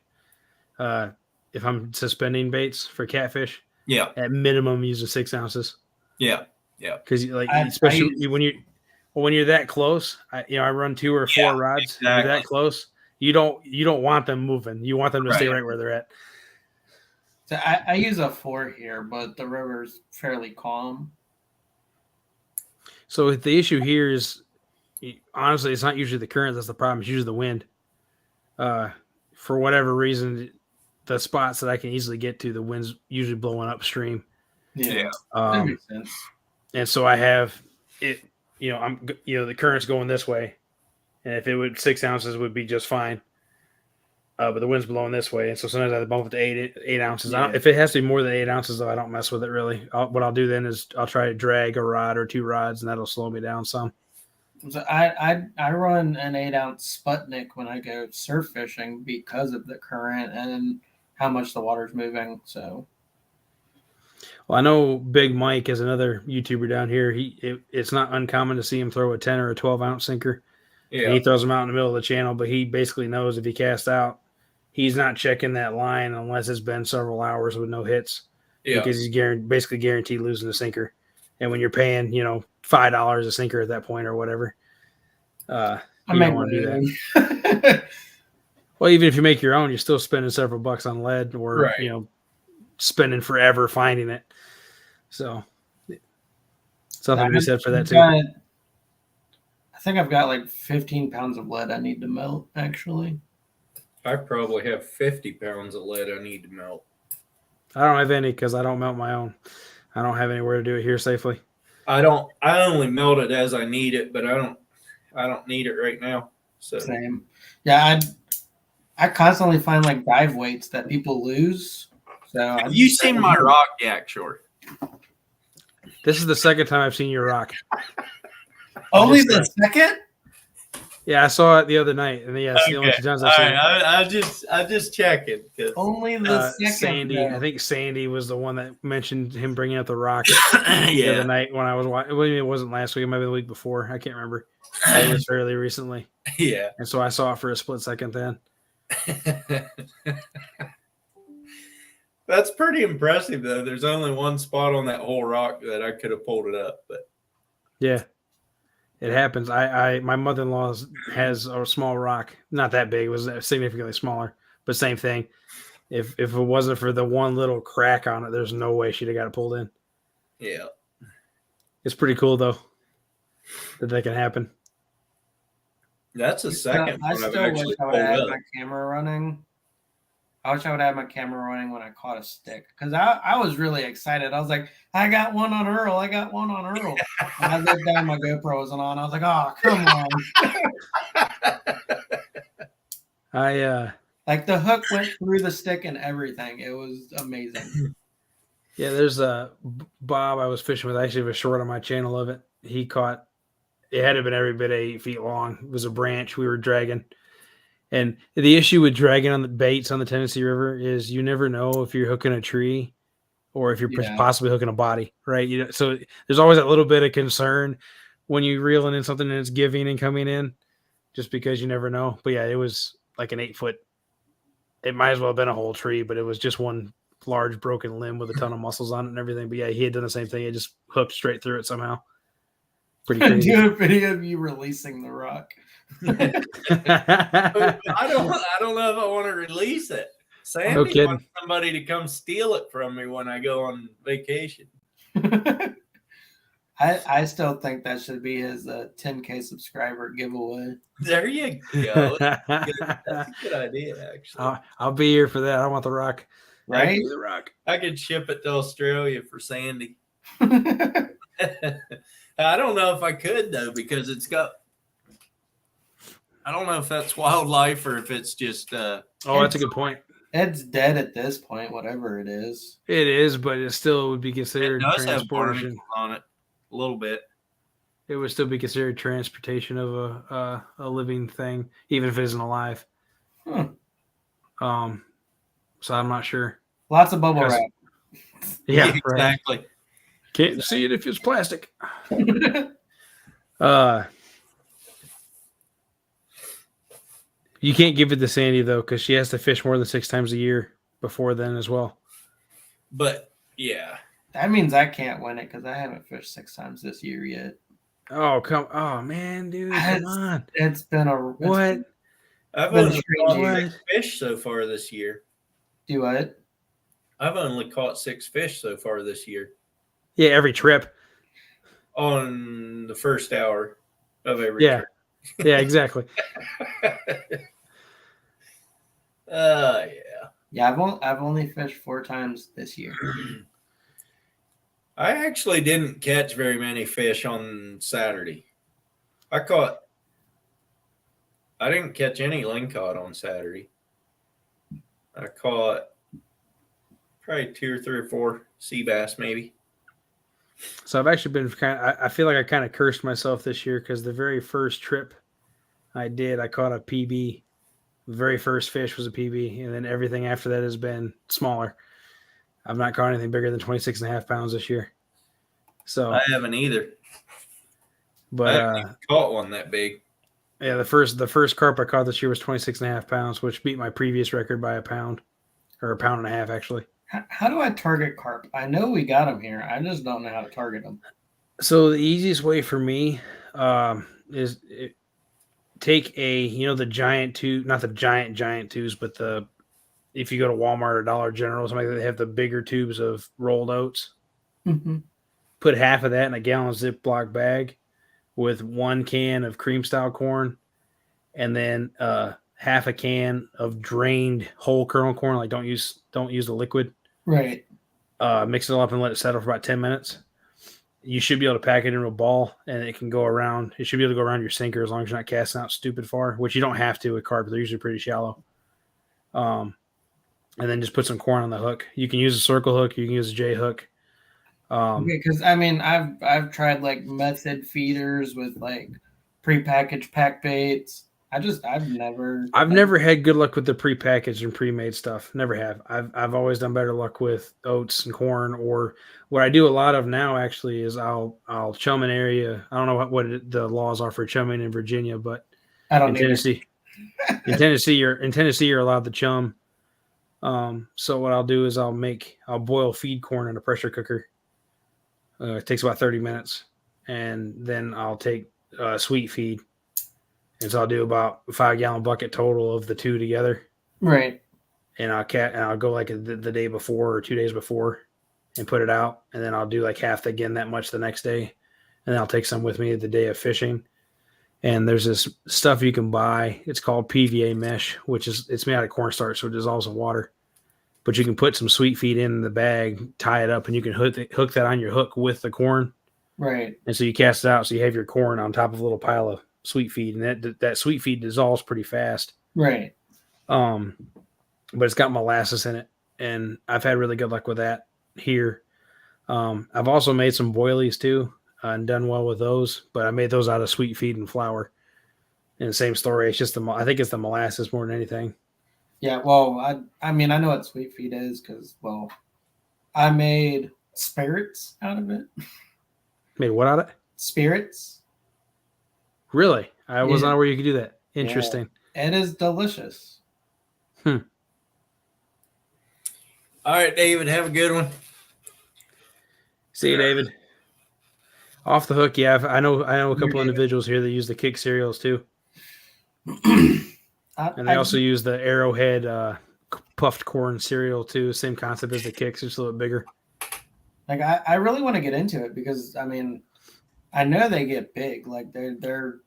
if I'm suspending baits for catfish, Yeah, at minimum I'm using 6 ounces. yeah, Because like I especially use- when you're that close, I run 2 or 4 Yeah, rods. When you're exactly. that close, you don't want them moving. You want them to stay Right. right where they're at. So I use a 4 here, but the river's fairly calm. So the issue here is, honestly, it's not usually the current that's the problem. It's usually the wind. For whatever reason, the spots that I can easily get to, the wind's usually blowing upstream. Yeah. That makes sense. And so I have it. The current's going this way, and if it would 6 ounces would be just fine. But the wind's blowing this way, and so sometimes I bump it to 8 ounces. Yeah. If it has to be more than 8 ounces, though, I don't mess with it really. What I'll do then is I'll try to drag a rod or 2 rods, and that'll slow me down some. So I run an 8-ounce Sputnik when I go surf fishing because of the current and how much the water's moving. So Well, I know Big Mike is another YouTuber down here. It's not uncommon to see him throw a 10 or a 12-ounce sinker. Yeah. And he throws them out in the middle of the channel, but he basically knows if he casts out, he's not checking that line unless it's been several hours with no hits, Yeah. because he's basically guaranteed losing the sinker. And when you're paying, $5 a sinker at that point or whatever, I you make don't want to do that. that. Well, even if you make your own, you're still spending several bucks on lead, or Right. spending forever finding it. So something to be said for that too. I think I've got like 15 pounds of lead I need to melt, actually. I probably have 50 pounds of lead I need to melt. I don't have any because I don't melt my own. I don't have anywhere to do it here safely. I only melt it as I need it, but I don't need it right now. So Same. Yeah, I constantly find like dive weights that people lose. So have you seen my rock yak short? This is the second time I've seen your rock. Only Just the second? Yeah, I saw it the other night, and yeah, it's the only Okay. 2 times All I've seen right, it. I just checking because Only the second. Sandy, though. I think Sandy was the one that mentioned him bringing up the rock the other yeah, night when I was watching. Well, it wasn't last week, it might be the week before. I can't remember. It was fairly recently, yeah. and so I saw it for a split second. Then That's pretty impressive, though. There's only one spot on that whole rock that I could have pulled it up, but yeah, it happens. My mother-in-law has a small rock, not that big. It was significantly smaller, but same thing. If it wasn't for the one little crack on it, there's no way she'd have got it pulled in. yeah. It's pretty cool though that can happen. That's the second I one I've still actually wish I pulled would have up. my camera running. I wish I would have my camera running when I caught a stick, because I was really excited. I was like, I got one on Earl. I got one on Earl. And I looked down, my GoPro wasn't on. I was like, oh, come on. Like the hook went through the stick and everything. It was amazing. Yeah, there's Bob I was fishing with. I actually have a short on my channel of it. He caught it had to have been every bit 8 feet long. It was a branch we were dragging. And the issue with dragging on the baits on the Tennessee River is you never know if you're hooking a tree or if you're Yeah. possibly hooking a body, right? You know, so there's always that little bit of concern when you're reeling in something and it's giving and coming in, just because you never know. But yeah, it was like an 8-foot. It might as well have been a whole tree, but it was just one large broken limb with a ton of muscles on it and everything. But yeah, he had done the same thing. It just hooked straight through it somehow. Pretty crazy. Do a video of you releasing the rock. I don't know if I want to release it. Sandy No kidding. wants somebody to come steal it from me when I go on vacation. I still think that should be his 10K subscriber giveaway. There you go. That's a good idea, actually. I'll be here for that. I want the rock. Right? The rock. I could ship it to Australia for Sandy. I don't know if I could though, because it's got. I don't know if that's wildlife or if it's just. Oh, that's a good point. It's dead at this point, whatever it is. It is, but it still would be It considered does have transportation. barnacles on it, a little bit. It would still be considered transportation of a living thing, even if it isn't alive. Huh. So I'm not sure. Lots of bubble Because- wrap. Yeah, right. exactly. Can't see it if it's plastic. You can't give it to Sandy though, because she has to fish more than 6 times a year before then as well. But yeah, That means I can't win it because I haven't fished 6 times this year yet. Oh man, dude, come on. It's been a What? I've Been only strange caught year. 6 fish so far this year. Do what? I've only caught 6 fish so far this year Yeah, every trip. on the first hour of every Yeah. Yeah, exactly. trip. Yeah. Yeah, I've only fished 4 times this year. I actually didn't catch very many fish on Saturday. I didn't catch any lingcod on Saturday. I caught probably 2 or 3 or 4 sea bass, maybe. So I've actually been I feel like I kind of cursed myself this year because the very first trip I did, I caught a PB. The very first fish was a PB, and then everything after that has been smaller. I've not caught anything bigger than 26.5 pounds this year. So, I haven't either. I but haven't even caught one that big. yeah, the first carp I caught this year was 26.5 pounds, which beat my previous record by a pound, or a pound and a half actually. How do I target carp? I know we got them here. I just don't know how to target them. So the easiest way for me is take the giant tube, not the giant tubes, but if you go to Walmart or Dollar General, something like that, they have the bigger tubes of rolled oats. Mm-hmm. Put half of that in a gallon Ziploc bag with 1 can of cream style corn, and then half a can of drained whole kernel corn. Like don't use the liquid. Right. Mix it all up and let it settle for about 10 minutes. You should be able to pack it into a ball, and it can go around. It should be able to go around your sinker as long as you're not casting out stupid far, which you don't have to with carp. They're usually pretty shallow. And then just put some corn on the hook. You can use a circle hook. You can use a J hook. Because I mean, I've tried like method feeders with like prepackaged pack baits. I've never had good luck with the prepackaged and pre-made stuff. Never have. I've always done better luck with oats and corn, or what I do a lot of now actually is I'll chum an area. I don't know what the laws are for chumming in Virginia, but I don't in Tennessee, in Tennessee you're allowed to chum. So what I'll do is I'll boil feed corn in a pressure cooker. It takes about 30 minutes, and then I'll take sweet feed. And so I'll do about a 5-gallon bucket total of the two together. Right. And I'll go like the day before or 2 days before and put it out. And then I'll do like half again that much the next day. And then I'll take some with me the day of fishing. And there's this stuff you can buy. It's called PVA mesh, it's made out of cornstarch, so it dissolves in water. But you can put some sweet feed in the bag, tie it up, and you can hook that on your hook with the corn. Right. And so you cast it out, so you have your corn on top of a little pile of sweet feed, and that sweet feed dissolves pretty fast. Right. But it's got molasses in it, and I've had really good luck with that here. I've also made some boilies too. and done well with those. But I made those out of sweet feed and flour. And the same story. It's just I think it's the molasses more than anything. Yeah, well, I mean, I know what sweet feed is because, well, I made spirits out of it. Made what out of it? Spirits. Really? I wasn't Yeah. aware you could do that. Interesting. It is delicious. All right, David, have a good one. See you, David. Off the hook, yeah. I know a couple individuals here that use the Kick cereals too, and they also use the Arrowhead puffed corn cereal too. Same concept as the Kicks, just a little bit bigger. like I really want to get into it because I mean, I know they get big. Like they're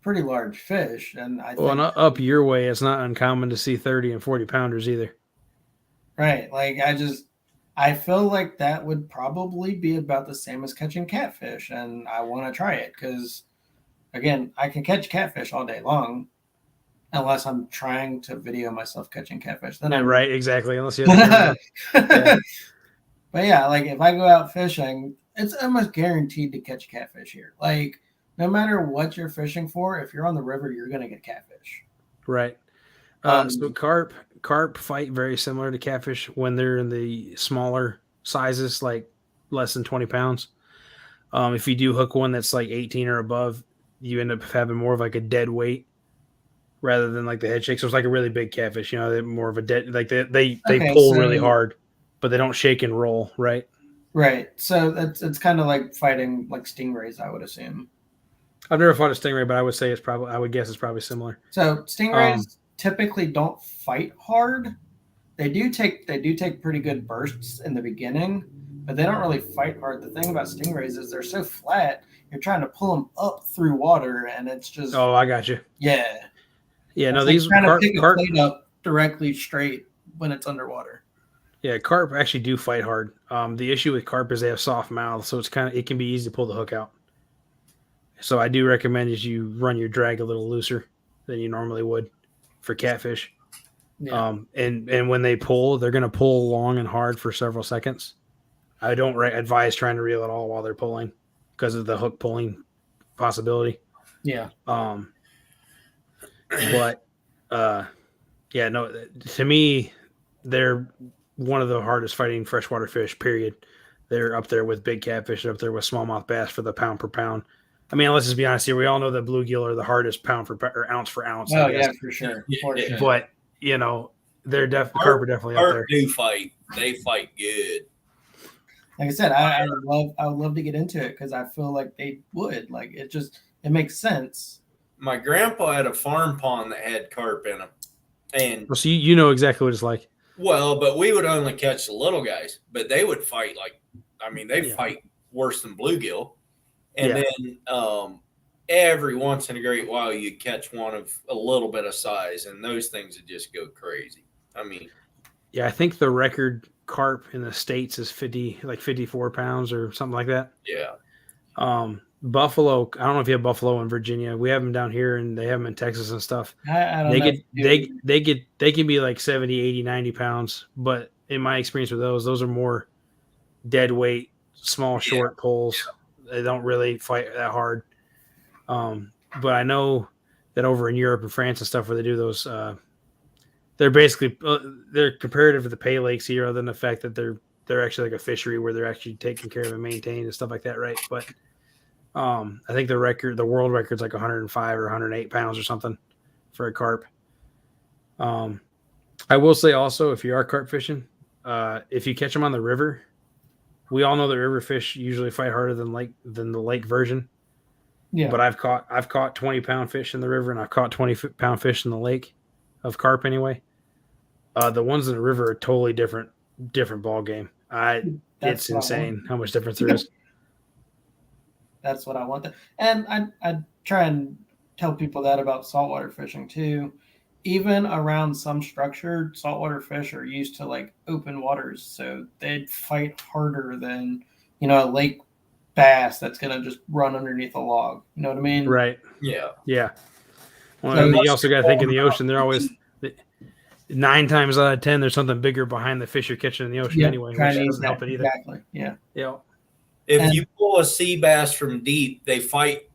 pretty large fish, and I Well, think, and up your way, it's not uncommon to see 30 and 40 pounders either. right. Like I feel like that would probably be about the same as catching catfish, and I want to try it because, again, I can catch catfish all day long, unless I'm trying to video myself catching catfish. Then I'm Right, exactly. Unless you have Yeah. But yeah, like if I go out fishing, it's almost guaranteed to catch catfish here. Like no matter what you're fishing for, if you're on the river, you're gonna get catfish. right. So carp fight very similar to catfish when they're in the smaller sizes, like less than 20 pounds. If you do hook one that's like 18 or above, you end up having more of like a dead weight rather than like the head shake. So it's like a really big catfish, they're more of a dead, like they Okay, pull so- really hard, but they don't shake and roll, right? Right. So it's kind of like fighting like stingrays, I would assume. I've never fought a stingray, but I would guess it's probably similar. So stingrays typically don't fight hard. They do take pretty good bursts in the beginning, but they don't really fight hard. The thing about stingrays is they're so flat. You're trying to pull them up through water, and it's just Oh, I got you. yeah. Yeah, no, It's like these trying carp, to pick a carp plate up directly straight when it's underwater. Yeah, carp actually do fight hard. The issue with carp is they have soft mouths, so it can be easy to pull the hook out. So I do recommend is you run your drag a little looser than you normally would for catfish. Yeah. And when they pull, they're going to pull long and hard for several seconds. I don't advise trying to reel it all while they're pulling because of the hook pulling possibility. Yeah. But yeah, no, to me, they're one of the hardest fighting freshwater fish, period. They're up there with big catfish, they're up there with smallmouth bass for the pound per pound. I mean, let's just be honest here. We all know that bluegill are the hardest pound or ounce for ounce. Oh I guess. yeah, for sure. For Yeah. sure. But they're carp are definitely up there. Carp do fight. They fight good. Like I said, I would love to get into it because I feel like they would. Like it makes sense. My grandpa had a farm pond that had carp in them. And Well, so you know exactly what it's like. but we would only catch the little guys, but they would fight they Yeah. fight worse than bluegill. And Yeah. then every once in a great while you'd catch one of a little bit of size, and those things would just go crazy. I mean, Yeah, I think the record carp in the States is 54 pounds or something like that. yeah. Buffalo, I don't know if you have buffalo in Virginia. We have them down here and they have them in Texas and stuff. I don't They know. they can be like 70, 80, 90 pounds, but in my experience with those are more dead weight, small, short pulls. They don't really fight that hard. But I know that over in Europe and France and stuff where they do those, they're basically they're comparative to the pay lakes here, other than the fact that they're actually like a fishery where they're actually taken care of and maintained and stuff like that, right? But I think the world record's like 105 or 108 pounds or something for a carp. I will say also, if you are carp fishing, if you catch them on the river, we all know that river fish usually fight harder than the lake version. Yeah. But I've caught 20-pound fish in the river, and I've caught 20-pound fish in the lake of carp anyway. The ones in the river are totally different ball game. That's It's what I insane how much difference there is. That's what I want. And I try and tell people that about saltwater fishing too. Even around some structured saltwater fish are used to like open waters, so they'd fight harder than a lake bass that's gonna just run underneath a log. You know what I mean? Right. Yeah. Yeah. Well, So and you much also got to think in the smaller. ocean, they're always 9 times out of 10, there's something bigger behind the fish you're catching in the ocean anyway, which Chinese, doesn't help it either. exactly. Yeah. Yeah. If And- you pull a sea bass from deep, they fight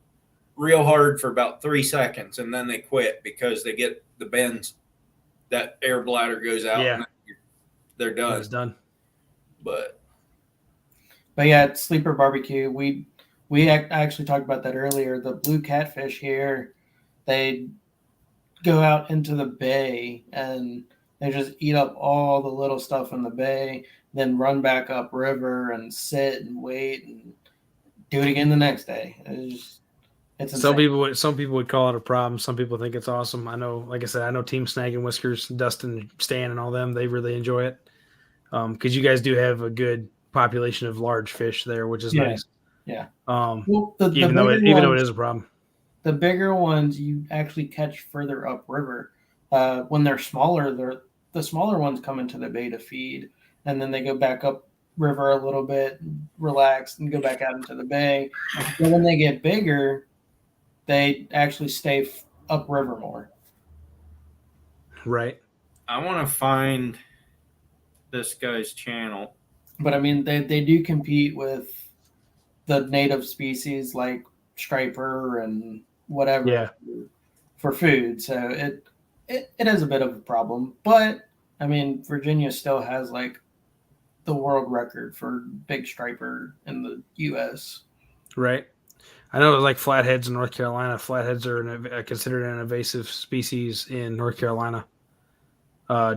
real hard for about 3 seconds and then they quit because they get the bends. That air bladder goes out Yeah. and they're It done. was done. But yeah, at Sleeper Barbecue, we actually talked about that earlier. The blue catfish here, they go out into the bay and they just eat up all the little stuff in the bay, then run back up river and sit and wait and do it again the next day. It's insane. Some people would call it a problem. Some people think it's awesome. I know, like I said, I know Team Snag and Whiskers, Dustin, Stan, and all them. They really enjoy it because you guys do have a good population of large fish there, which is Yeah. nice. Yeah. Well, the even though bigger it ones- is a problem. The bigger ones you actually catch further upriver. When they're smaller, the smaller ones come into the bay to feed, and then they go back up river a little bit, relax, and go back out into the bay. But when they get bigger, they actually stay upriver more. Right. I want to find this guy's channel. But I mean, they do compete with the native species like striper and whatever Yeah. for food. So it is a bit of a problem. But I mean, Virginia still has like the world record for big striper in the U.S. Right. I know like flatheads in North Carolina. Flatheads are considered an invasive species in North Carolina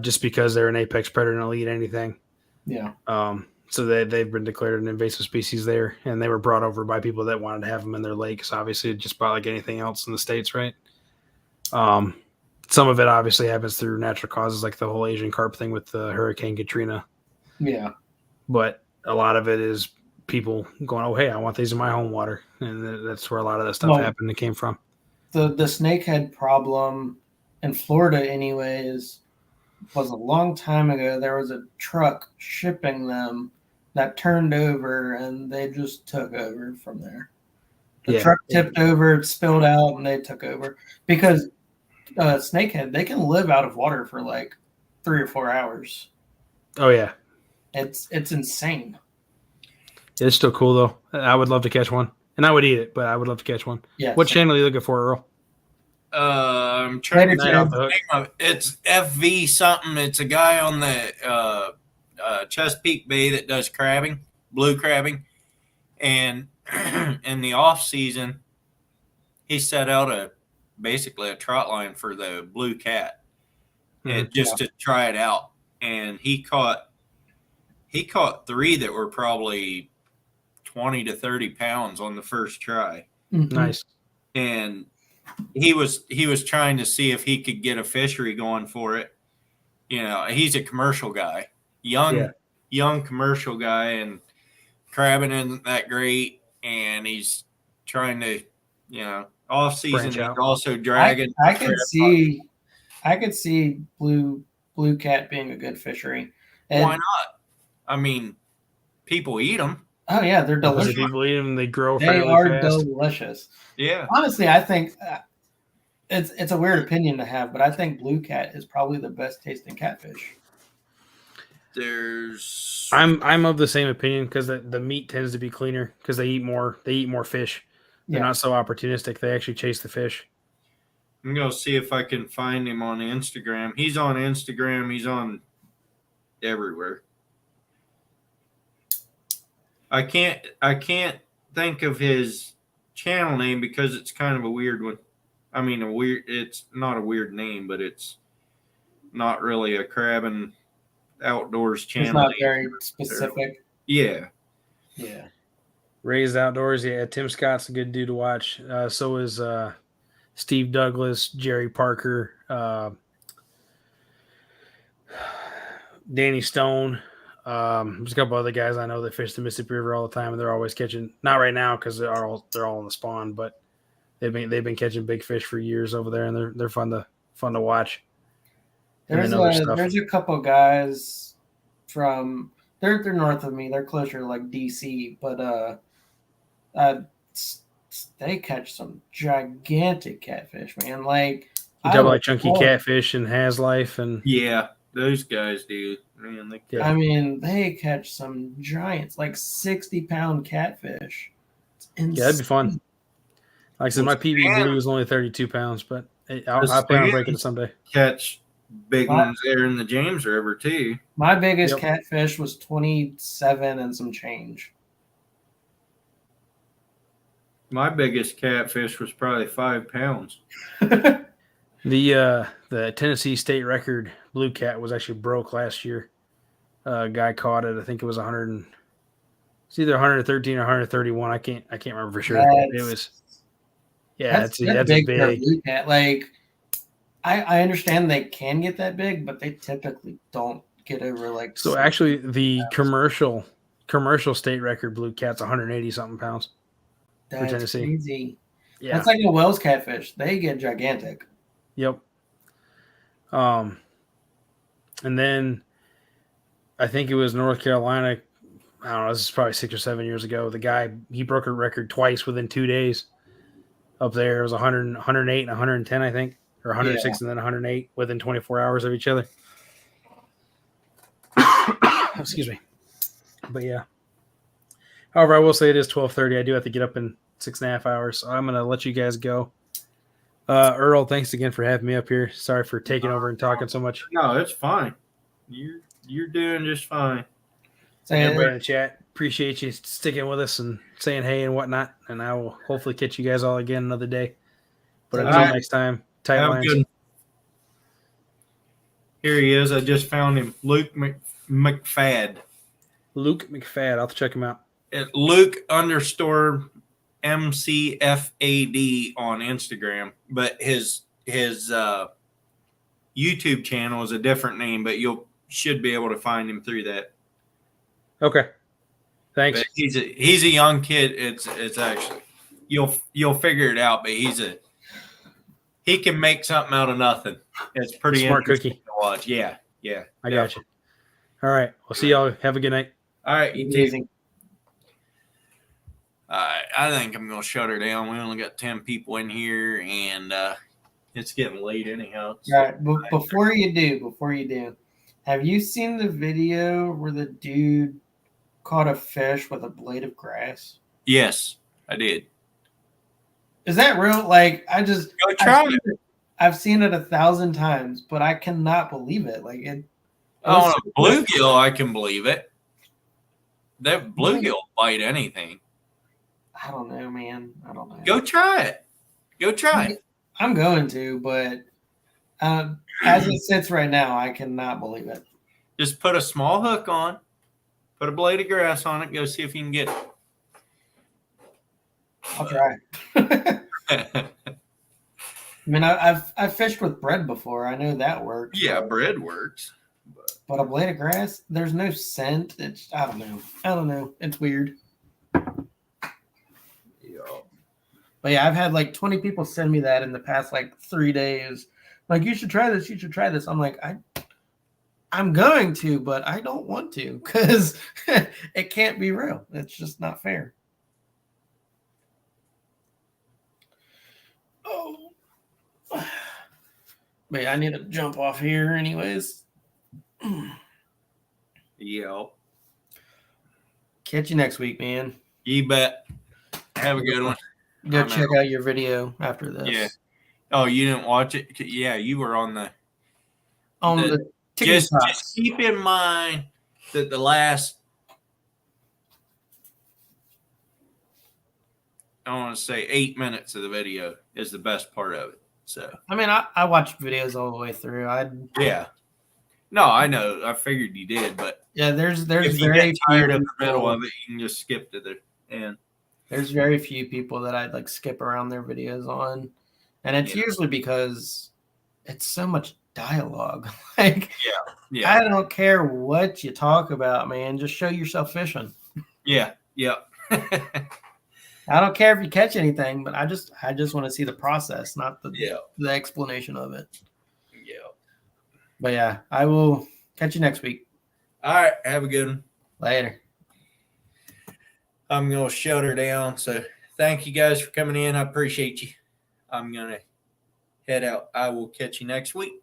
just because they're an apex predator and they'll eat anything. Yeah. So they've been declared an invasive species there, and they were brought over by people that wanted to have them in their lakes, obviously, just about like anything else in the States, right? Some of it obviously happens through natural causes, like the whole Asian carp thing with the Hurricane Katrina. Yeah. But a lot of it is people going, oh, hey, I want these in my home water. And that's where a lot of that stuff Well, happened and came from. The snakehead problem in Florida, anyways, was a long time ago. There was a truck shipping them that turned over, and they just took over from there. The truck tipped over, it spilled out, and they took over because snakehead, they can live out of water for like 3 or 4 hours. Oh, yeah. It's insane. It's still cool, though. I would love to catch one. And I would eat it, but I would love to catch one. Yeah. What channel are you looking for, Earl? I'm trying to Night think Off of the the Hook. name of it. It's FV something. It's a guy on the Chesapeake Bay that does crabbing, blue crabbing, and in the off season, he set out basically a trot line for the blue cat, and just to try it out. And he caught 3 that were probably 20 to 30 pounds on the first try. Mhm. Nice. And he was trying to see if he could get a fishery going for it. You know, he's a commercial guy, young commercial guy, and crabbing isn't that great. And he's trying to, off season. Branch He's out. also dragging. I could see blue cat being a good fishery. And, Why not? I mean, people eat them. oh yeah, they're Because delicious. if people eat them, they grow They fairly are fast. delicious. Yeah. Honestly, I think it's a weird opinion to have, but I think blue cat is probably the best tasting catfish. There's. I'm of the same opinion because the meat tends to be cleaner because they eat more fish. They're Yeah. not so opportunistic. They actually chase the fish. I'm gonna see if I can find him on Instagram. He's on Instagram. He's on everywhere. I can't think of his channel name because it's kind of a weird one. I mean, it's not a weird name, but it's not really a crabbing outdoors channel. It's not name. very specific. Yeah. Yeah. Raised outdoors, yeah. Tim Scott's a good dude to watch. So is Steve Douglas, Jerry Parker, Danny Stone. There's a couple other guys I know that fish the Mississippi River all the time, and they're always catching. Not right now because they're all in the spawn, but they've been catching big fish for years over there, and they're fun to watch. And There's they know their stuff. there's a couple guys from they're north of me. They're closer to like DC, but they catch some gigantic catfish, man. Like You talk about like Chunky Catfish and Has Life and Yeah. those guys do. Man, they Yeah. I mean, they catch some giants, like 60-pound catfish. It's insane. Yeah, that'd be fun. Like I said, my PB Stan- blue is only 32 pounds, but I plan on Stan- breaking it someday. catch big What? ones there in the James River too. My biggest Yep. catfish was 27 and some change. My biggest catfish was probably 5 pounds. The Tennessee state record blue cat was actually broke last year. A guy caught it. I think it was 100. It's either 113 or 131. I can't remember for sure. It That's- was. Yeah, that's that's a big for a big. blue cat. Like, I understand they can get that big, but they typically don't get over like. So actually, the commercial state record blue cat's 180 something pounds. that's Tennessee. crazy. Yeah. That's like a Wells catfish. They get gigantic. Yep. And then I think it was North Carolina. I don't know. This is probably 6 or 7 years ago. The guy, he broke a record twice within 2 days. Up there, it was 100, 108 and 110, I think, or 106 and then 108 within 24 hours of each other. Excuse me. But yeah. However, I will say it is 12:30. I do have to get up in 6.5 hours. So I'm gonna let you guys go. Earl, thanks again for having me up here. Sorry for taking over and talking so much. No, it's fine. You're doing just fine. So, Everybody in the chat, appreciate you sticking with us and saying hey and whatnot. And I will hopefully catch you guys all again another day. But until Alright. next time, tight Have a lines. good. Here he is. I just found him. Luke McFad. Luke McFad. I'll have to check him out. At Luke_MCFAD on Instagram, but his YouTube channel is a different name, but you should be able to find him through that. Okay. Thanks. But he's a young kid. It's actually you'll figure it out. But he can make something out of nothing. It's pretty Smart interesting cookie. to watch. Yeah. I got you. All right. We'll see y'all. Have a good night. All right, you too. amazing. I think I'm gonna shut her down. We only got 10 people in here, and it's getting late anyhow. All right, but before you do, have you seen the video where the dude caught a fish with a blade of grass? Yes, I did. Is that real? Like, Go try it. I've seen it 1,000 times, but I cannot believe it. Like it. On a bluegill, I can believe it. That bluegill bite anything. I don't know, man. I don't know. Go try it. Go try it. I'm going to, but as it sits right now, I cannot believe it. Just put a small hook on, put a blade of grass on it. Go see if you can get I'll try. it. I mean, I've fished with bread before. I know that works. Yeah, bread works. But a blade of grass, there's no scent. It's I don't know. It's weird. But yeah, I've had like 20 people send me that in the past like 3 days. Like, you should try this. You should try this. I'm like, I'm going to, but I don't want to because it can't be real. It's just not fair. Oh, but yeah, I need to jump off here anyways. Yeah. Catch you next week, man. You bet. Have a good one. Go I'm check out. out your video after this. Yeah. Oh, you didn't watch it? Yeah, you were on the. On The- the TikTok. Just keep in mind that the last, I want to say 8 minutes of the video is the best part of it. So, I mean, I watched videos all the way through. yeah. No, I know. I figured you did, but There's if you very get tired few of the middle people- of it, you can just skip to the end. There's very few people that I'd like skip around their videos on, and it's Yeah. usually because it's so much dialogue. Like, Yeah. I don't care what you talk about, man. Just show yourself fishing. Yeah. Yeah. I don't care if you catch anything, but I just want to see the process, not Yeah. the explanation of it. Yeah. But yeah, I will catch you next week. All right. Have a good one. Later. I'm going to shut her down. So thank you guys for coming in. I appreciate you. I'm going to head out. I will catch you next week.